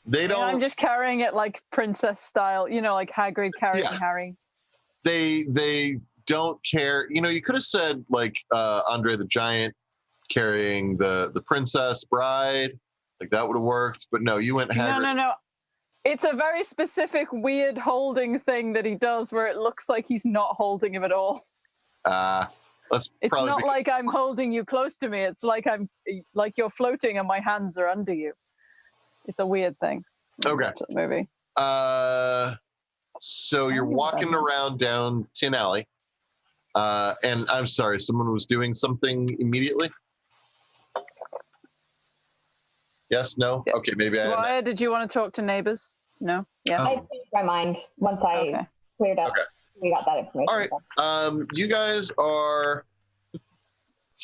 They don't. I'm just carrying it like princess style, like Hagrid carrying Harry. They don't care. You could have said Andre the Giant carrying the princess bride, that would have worked. But no, you went Hagrid. No. It's a very specific, weird holding thing that he does where it looks like he's not holding him at all. Let's It's probably not like I'm holding you close to me. It's like like you're floating and my hands are under you. It's a weird thing. Okay. Watch the movie. So you're walking around down Tin Alley. And I'm sorry, someone was doing something immediately? Yes, no? Yeah. Okay, maybe Why did you want to talk to neighbors? No? Yeah. I changed my mind once I cleared up. Okay. We got that information. All right. You guys are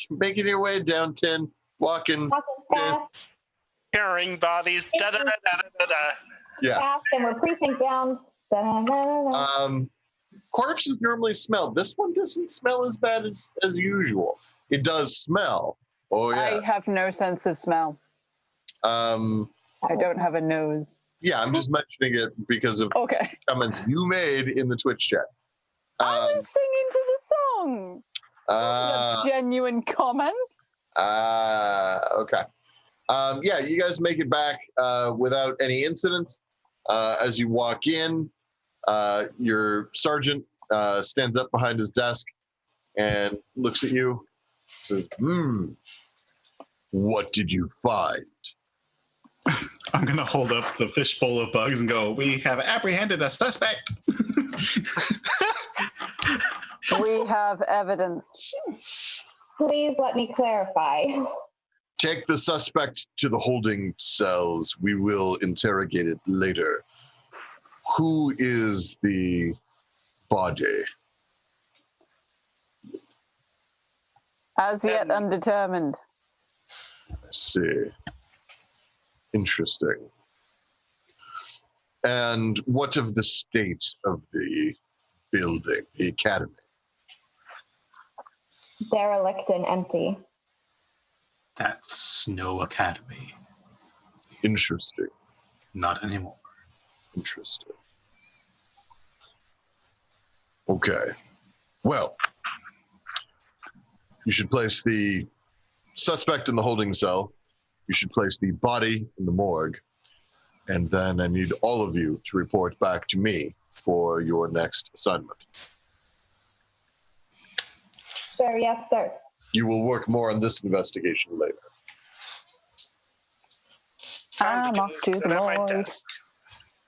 making your way down 10, walking fast. Carrying bodies. Da, da, da, da, da, da. Yeah. Fast, and we're precinct down. Da, da, da, da. Corpses normally smell. This one doesn't smell as bad as usual. It does smell. Oh, yeah. I have no sense of smell. I don't have a nose. Yeah, I'm just mentioning it because of comments you made in the Twitch chat. I was singing to the song. That's a genuine comment. Okay. Yeah, you guys make it back without any incidents. As you walk in, your sergeant stands up behind his desk and looks at you, says, what did you find? I'm going to hold up the fishbowl of bugs and go, we have apprehended a suspect. We have evidence. Please let me clarify. Take the suspect to the holding cells. We will interrogate it later. Who is the body? As yet undetermined. I see. Interesting. And what of the state of the building, the academy? Derelict and empty. That's no academy. Interesting. Not anymore. Interesting. Okay. Well, you should place the suspect in the holding cell. You should place the body in the morgue. And then I need all of you to report back to me for your next assignment. Sir, yes, sir. You will work more on this investigation later. I'm off to the morgue.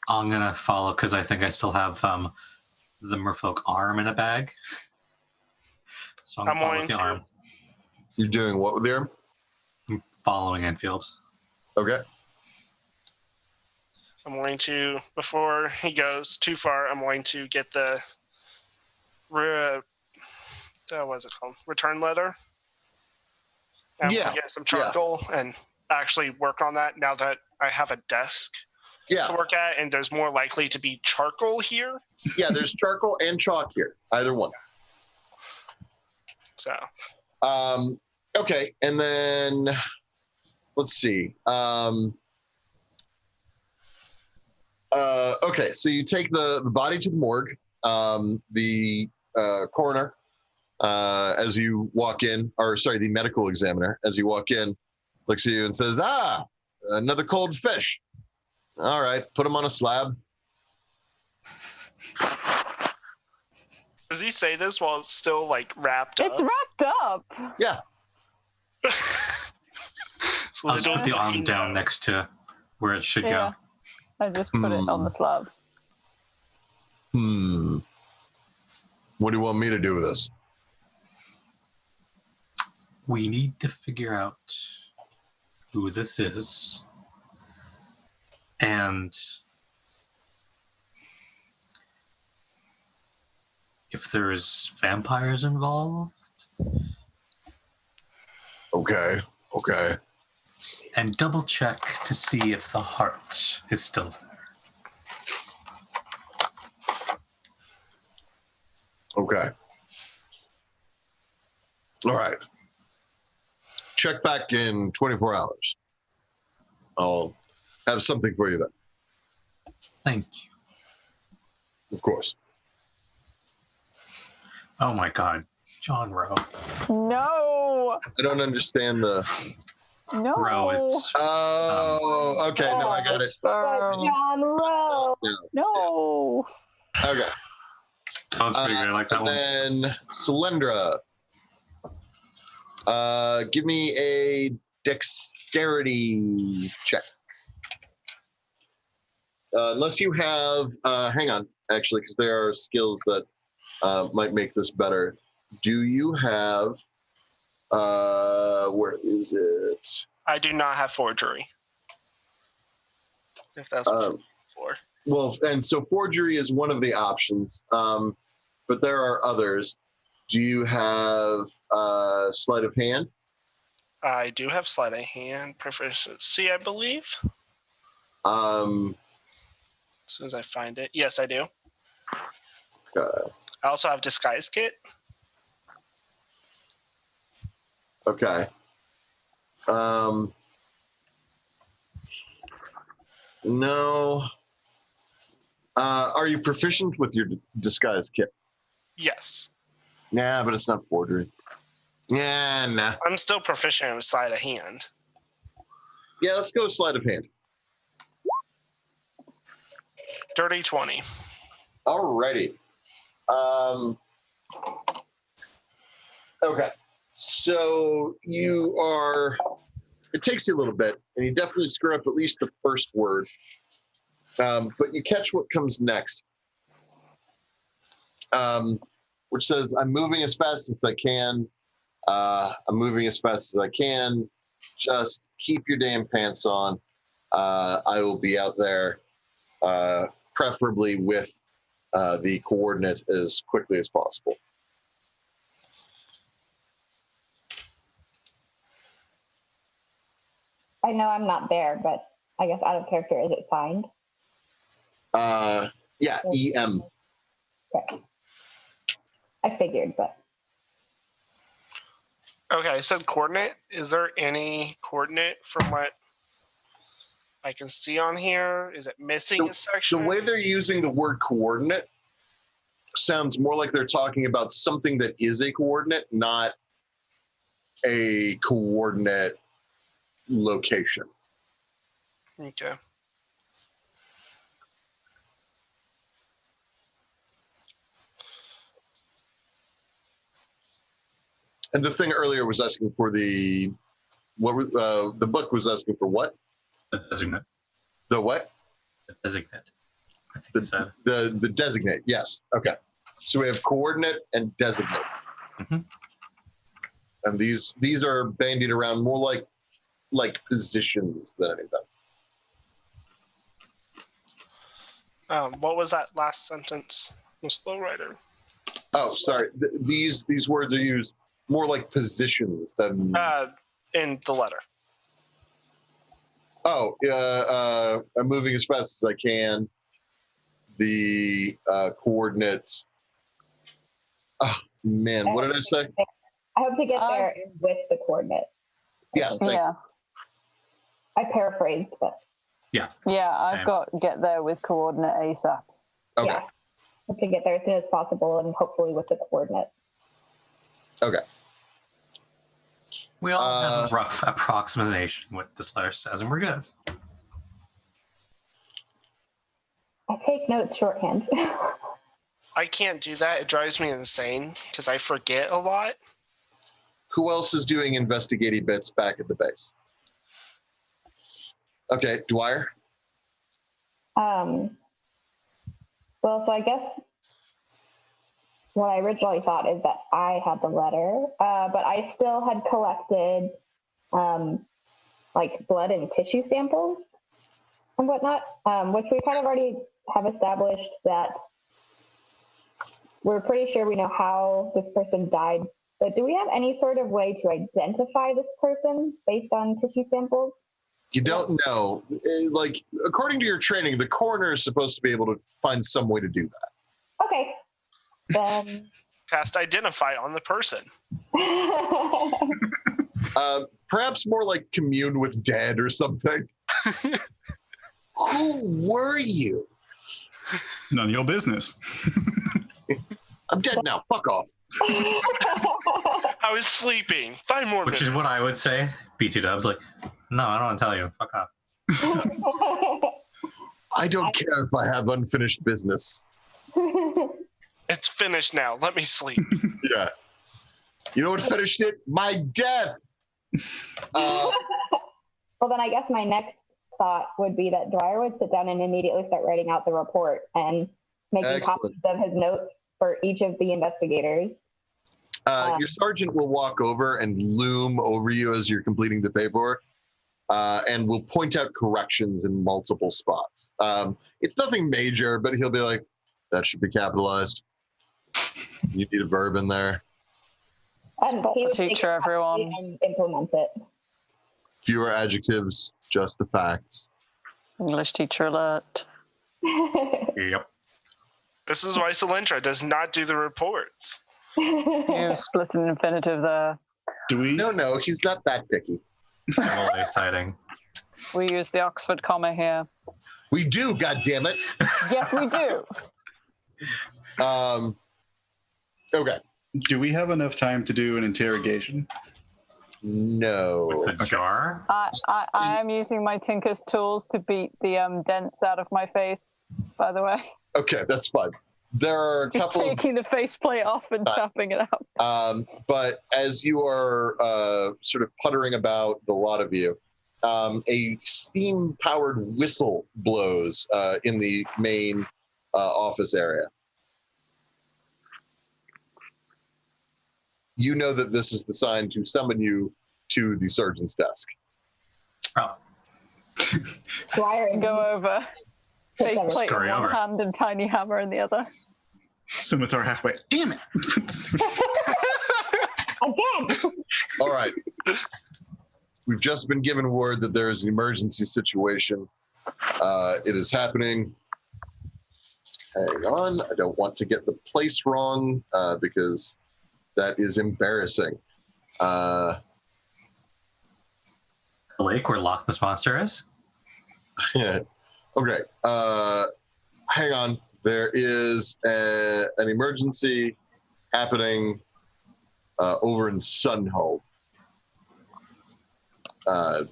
I'm going to follow because I think I still have the merfolk arm in a bag. So I'm going to follow with the arm. You're doing what with the arm? I'm following Enfield. Okay. I'm going to, before he goes too far, I'm going to get the, what is it called? Return letter. And get some charcoal and actually work on that now that I have a desk to work at, and there's more likely to be charcoal here. Yeah, there's charcoal and chalk here, either one. So. Okay, and then let's see. Okay, so you take the body to the morgue. The coroner, as you walk in, or sorry, the medical examiner, as you walk in, looks at you and says, another cold fish. All right, put him on a slab. Does he say this while it's still like wrapped up? It's wrapped up. Yeah. I'll just put the arm down next to where it should go. I just put it on the slab. What do you want me to do with this? We need to figure out who this is. And if there's vampires involved. Okay. And double check to see if the heart is still there. Okay. All right. Check back in 24 hours. I'll have something for you then. Thank you. Of course. Oh my God. John Rowe. No. I don't understand the No. Row. It's Oh, okay. No, I got it. John Rowe. No. Okay. that was pretty good. I like that one. And then Solyndra. Give me a dexterity check. Unless you have, hang on, actually, because there are skills that might make this better. Do you have, where is it? I do not have forgery. If that's what you're looking for. Well, and so forgery is one of the options, but there are others. Do you have sleight of hand? I do have sleight of hand proficiency, I believe. As soon as I find it. Yes, I do. Okay. I also have disguise kit. Okay. No. Are you proficient with your disguise kit? Yes. Yeah, but it's not forgery. Yeah, nah. I'm still proficient with sleight of hand. Yeah, let's go sleight of hand. Dirty 20. Alrighty. Okay. So you are, it takes you a little bit, and you definitely screw up at least the first word. But you catch what comes next, which says, I'm moving as fast as I can. I'm moving as fast as I can. Just keep your damn pants on. I will be out there, preferably with the coordinate as quickly as possible. I know I'm not there, but I guess out of character, is it signed? Yeah, EM. Okay. I figured, but. Okay, so coordinate. Is there any coordinate from what I can see on here? Is it missing a section? The way they're using the word coordinate sounds more like they're talking about something that is a coordinate, not a coordinate location. Okay. And the thing earlier was asking for the book was asking for what? The designate. The what? The designate. I think the designate. Yes. Okay. So we have coordinate and designate. Mm-hmm. And these are bandied around more like positions than anything. What was that last sentence? The slow writer. Oh, sorry. These words are used more like positions than in the letter. Oh, I'm moving as fast as I can. The coordinates. Oh man, what did I say? I hope to get there with the coordinate. Yes. Yeah. I paraphrased, but. Yeah. Yeah, I've got get there with coordinate ASAP. Okay. Yeah. I hope to get there as soon as possible, and hopefully with the coordinate. Okay. We all have a rough approximation what this letter says, and we're good. I take notes shorthand. I can't do that. It drives me insane because I forget a lot. Who else is doing investigating bits back at the base? Okay, Dwyer. Well, so I guess what I originally thought is that I had the letter, but I still had collected like blood and tissue samples and whatnot, which we kind of already have established that we're pretty sure we know how this person died. But do we have any sort of way to identify this person based on tissue samples? You don't know. Like, according to your training, the coroner is supposed to be able to find some way to do that. Okay. Then Cast identify on the person. Perhaps more like commune with dead or something. Who were you? None of your business. I'm dead now. Fuck off. I I was sleeping. 5 more minutes. Which is what I would say. BT Dub's like, no, I don't want to tell you. Fuck off. I don't care if I have unfinished business. It's finished now. Let me sleep. Yeah. You know what finished it? My death. Well, then I guess my next thought would be that Dwyer would sit down and immediately start writing out the report and making copies of his notes for each of the investigators. Your sergeant will walk over and loom over you as you're completing the paperwork, and will point out corrections in multiple spots. It's nothing major, but he'll be like, that should be capitalized. You need a verb in there. And he would teacher, everyone. And implement it. Fewer adjectives, just the facts. English teacher alert. Yep. This is why Cylindra does not do the reports. You split an infinitive there. Do we? No, he's not that picky. Emily sighting. We use the Oxford comma here. We do, goddammit. Yes, we do. Okay. Do we have enough time to do an interrogation? No. With a jar? I am using my Tinker's tools to beat the dents out of my face, by the way. Okay, that's fine. There are a couple taking the faceplate off and tapping it out. But as you are sort of puttering about, the lot of you, a steam-powered whistle blows in the main office area. You know that this is the sign to summon you to the surgeon's desk. Oh. Dwyer and go over. Faceplate in one over. hand and tiny hammer in the other. Scimitar halfway. Damn it! Again! All right. We've just been given word that there is an emergency situation. It is happening. Hang on. I don't want to get the place wrong because that is embarrassing. The lake where Loch Ness Monster is? Okay. Hang on. There is an emergency happening over in Sunhope.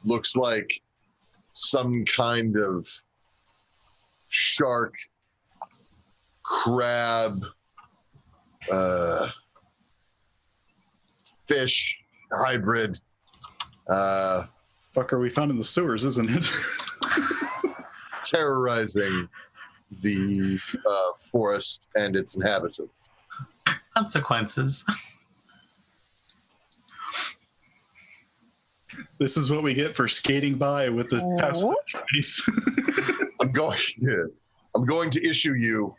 Looks like some kind of shark, crab, fish hybrid. Fucker we found in the sewers, isn't it? Terrorizing the forest and its inhabitants. Consequences. This is what we get for skating by with the password trace. I'm going to issue you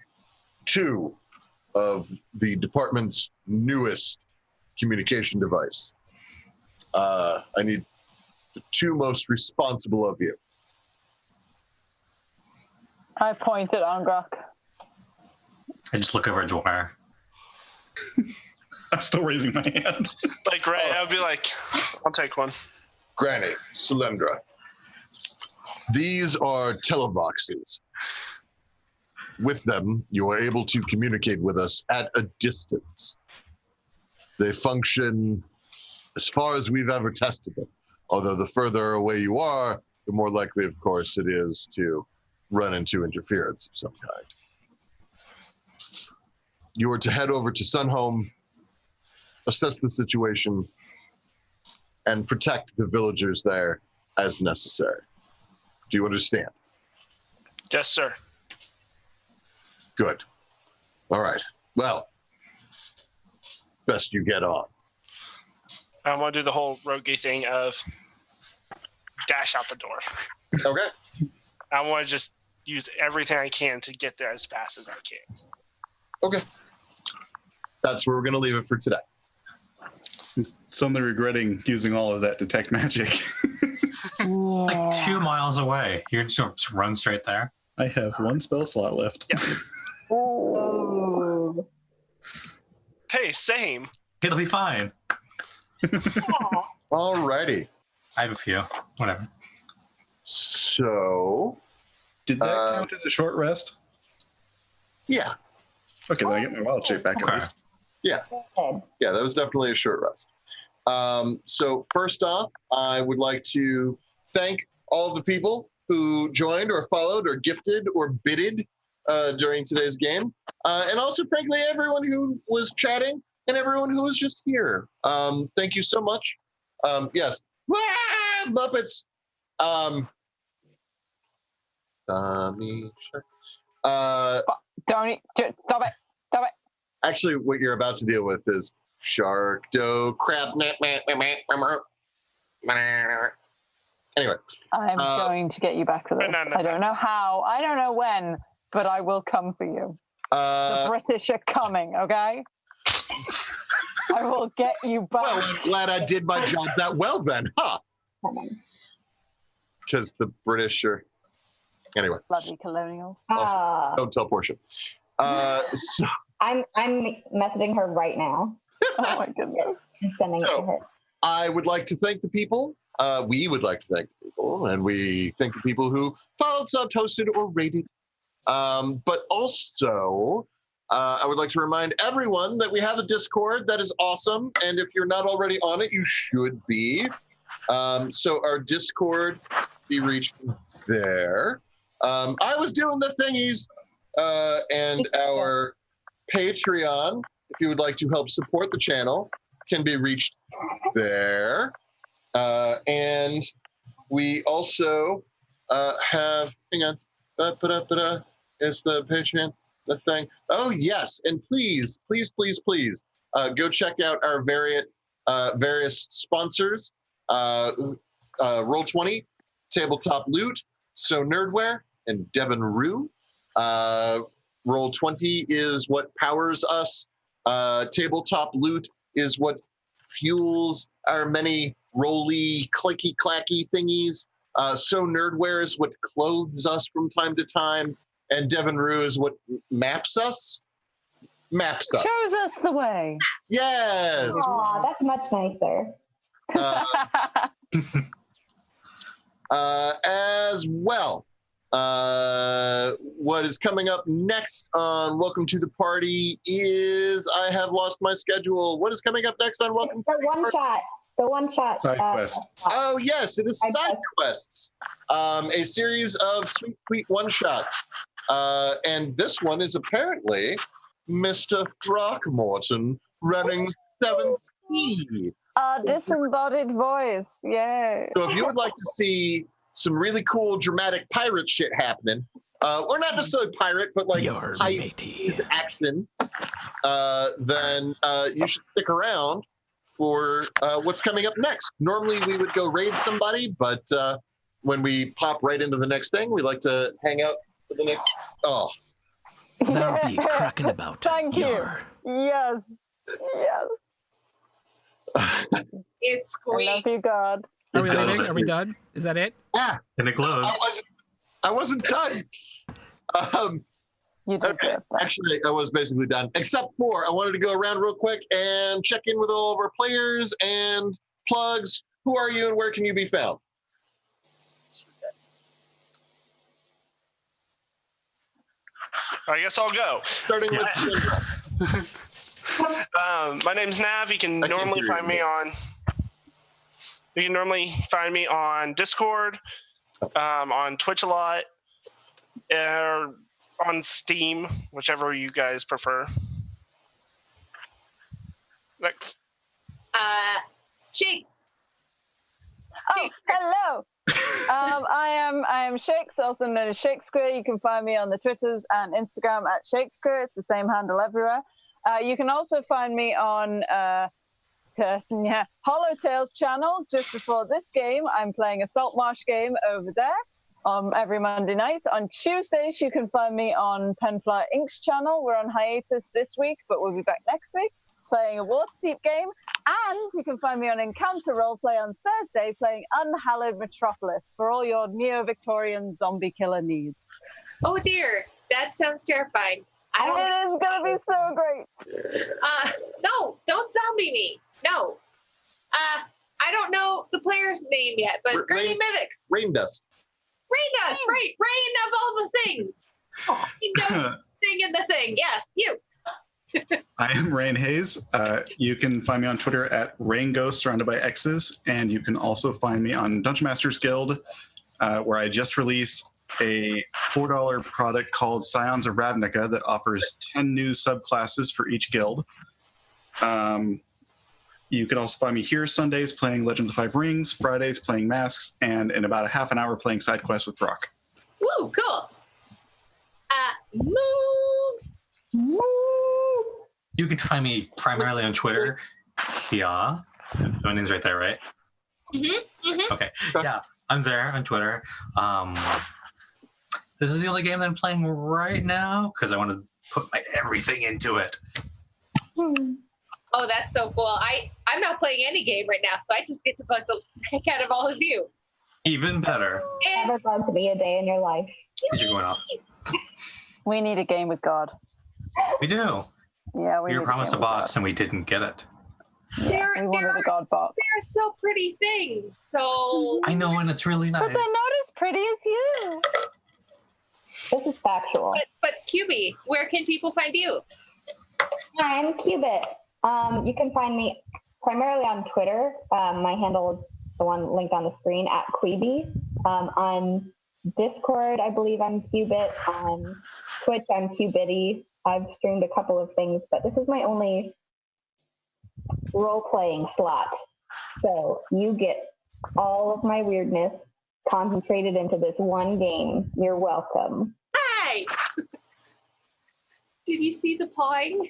2 of the department's newest communication device. I need the 2 most responsible of you. I point at Angrak. I just look over at Dwyer. I'm still raising my hand. Like, right, I'll be like, I'll take one. Granny, Cylindra. These are teleboxes. With them, you are able to communicate with us at a distance. They function as far as we've ever tested them. Although the further away you are, the more likely, of course, it is to run into interference of some kind. You are to head over to Sunhome, assess the situation, and protect the villagers there as necessary. Do you understand? Yes, sir. Good. All right. Well, best you get on. I want to do the whole roguey thing of dash out the door. Okay. I want to just use everything I can to get there as fast as I can. Okay. That's where we're going to leave it for today. Suddenly regretting using all of that detect magic. Like 2 miles away. You're just run straight there. I have 1 spell slot left. Yeah. Oh. Hey, same. It'll be fine. All righty. I have a few. Whatever. So... Did that count as a short rest? Yeah. Okay, then I get my wild shape back at Okay. least. Yeah. Yeah, that was definitely a short rest. So first off, I would like to thank all of the people who joined or followed or gifted or bidded during today's game. And also, frankly, everyone who was chatting and everyone who was just here. Thank you so much. Yes. Muppets. Don't stop it. Stop it. Actually, what you're about to deal with is shark dough crap. Anyway. I'm going to get you back for this. I don't know how. I don't know when, but I will come for you. The British are coming, okay? I will get you back. Well, I'm glad I did my job that well then, huh? Because the British are... Anyway. Bloody colonials. Also, don't tell Portia. So... I'm messaging her right now. Oh my goodness. I'm sending it to her. I would like to thank the people. We would like to thank the people, and we thank the people who followed, subbed, hosted, or rated. But also, I would like to remind everyone that we have a Discord that is awesome, and if you're not already on it, you should be. So our Discord be reached there. I was doing the thingies, and our Patreon, if you would like to help support the channel, can be reached there. And we also have, hang on, is the Patreon the thing? Oh, yes. And please, go check out our various sponsors, Roll20, Tabletop Loot, So Nerdware, and Devin Rue. Roll20 is what powers us. Tabletop Loot is what fuels our many rolly, clicky, clacky thingies. So Nerdware is what clothes us from time to time. And Devin Rue is what maps us. Shows us the way. Yes. Aw, that's much nicer. As well, what is coming up next on Welcome to the Party is I have lost my schedule. What is coming up next on Welcome to the Party? The one shot. Side quest. Oh, yes, it is Side Quests. A series of sweet one shots. And this one is apparently Mr. Throckmorton running 7P. Disembodied voice. Yay. So if you would like to see some really cool dramatic pirate shit happening, or not necessarily pirate, but like heist action, then you should stick around for what's coming up next. Normally we would go raid somebody, but when we pop right into the next thing, we like to hang out for the next. Oh, that'll be cracking about. Thank you. Yes. It's sweet. I love you, God. Are we leaving? Are we done? Is that it? Yeah. And it glows. I wasn't done. You deserve that. Actually, I was basically done, except for I wanted to go around real quick and check in with all of our players and plugs. Who are you and where can you be found? I guess I'll go. Starting with my name's Nav. You can normally find me on. You can normally find me on Discord, on Twitch a lot, or on Steam, whichever you guys prefer. Next. Shake. Oh, hello. I am Shakes, also known as Shakespeare. You can find me on the Twitters and Instagram at Shakespeare. It's the same handle everywhere. You can also find me on Hollow Tales channel. Just before this game, I'm playing a Saltmarsh game over there every Monday night. On Tuesdays, you can find me on Penfly Inc.'s channel. We're on hiatus this week, but we'll be back next week playing a Waterdeep game. And you can find me on Encounter Roleplay on Thursday playing Unhallowed Metropolis for all your neo-Victorian zombie killer needs. Oh dear, that sounds terrifying. It is going to be so great. No, don't zombie me. No. I don't know the player's name yet, but Granny Mivix. Rain Dust. Rain Dust, right. Rain of all the things. He knows the thing and the thing. Yes, you. I am Rain Hayes. You can find me on Twitter at Rain Ghost, surrounded by X's, and you can also find me on Dungeon Masters Guild, where I just released a $4 product called Scions of Ravnica that offers 10 new subclasses for each guild. You can also find me here Sundays playing Legend of the Five Rings, Fridays playing Masks, and in about a half an hour playing side quests with Rock. Woo, cool. Moves. You can find me primarily on Twitter. Yeah. My name's right there, right? Okay. Yeah, I'm there on Twitter. This is the only game that I'm playing right now because I want to put my everything into it. Oh, that's so cool. I'm not playing any game right now, so I just get to bug the heck out of all of you. Even better. Never bugged me a day in your life. Because you're going off. We need a game with God. We do. Yeah, We were promised a box and we didn't get it. Yeah, we wanted a God box. They're so pretty things. So I know, and it's really nice. But they're not as pretty as you. This is factual. But QB, where can people find you? Hi, I'm Qubit. You can find me primarily on Twitter. My handle is the one linked on the screen, at Queeby. On Discord, I believe I'm Qubit. On Twitch, I'm Qbitty. I've streamed a couple of things, but this is my only role-playing slot. So you get all of my weirdness concentrated into this one game. You're welcome. Hey! Did you see the pawing?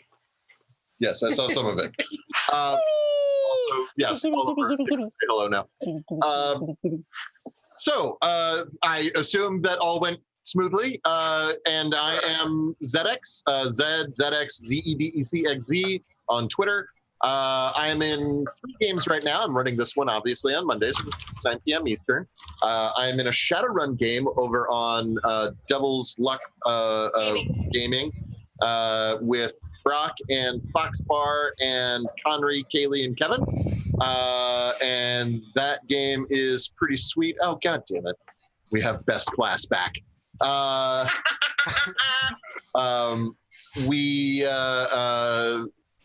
Yes, I saw some of it. Also, yes, all over. Say hello now. So I assume that all went smoothly, and I am ZX, ZedXZedXZ on Twitter. I am in 3 games right now. I'm running this one, obviously, on Mondays, 9 p.m. Eastern. I am in a Shadowrun game over on Devil's Luck Gaming with Brock and Foxbar and Connery, Kaylee, and Kevin. And that game is pretty sweet. Oh, God damn it. We have Best Class back. We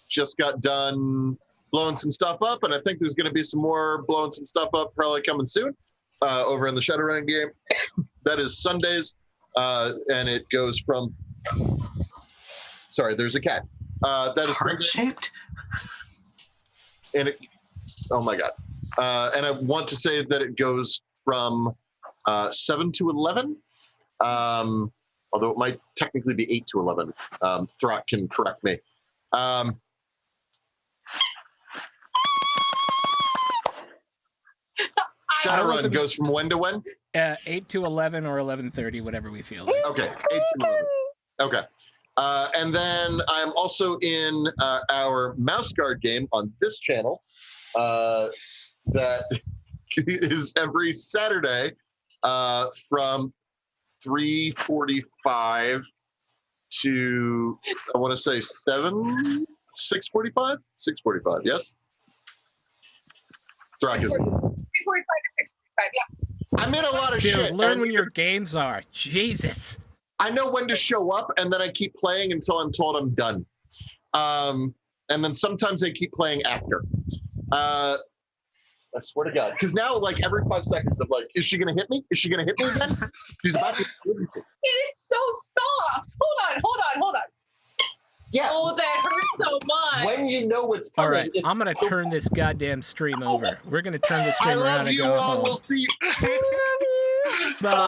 just got done blowing some stuff up, and I think there's going to be some more blowing some stuff up probably coming soon over in the Shadowrun game. That is Sundays, and it goes from... Sorry, there's a cat. That is heart-shaped? And it... Oh, my God. And I want to say that it goes from 7 to 11, although it might technically be 8 to 11. Throck can correct me. Shadowrun goes from when to when? 8 to 11 or 11:30, whatever we feel like. Okay, 8 to 11. Okay. And then I'm also in our Mouse Guard game on this channel that is every Saturday from 3:45 to, I want to say 6:45? 6:45, yes? Throck is... 3:45 to 6:45, yeah. I made a lot of Dude, shit. learn when your games are. Jesus. I know when to show up, and then I keep playing until I'm told I'm done. And then sometimes I keep playing after. I swear to God. Because now, like, every 5 seconds, I'm like, is she going to hit me? Is she going to hit me again? She's about to hit me. It is so soft. Hold on. Yeah. Oh, that hurts so much. When you know what's coming. All right, I'm going to turn this goddamn stream over. We're going to turn this stream around and go home. We'll see you. Bye.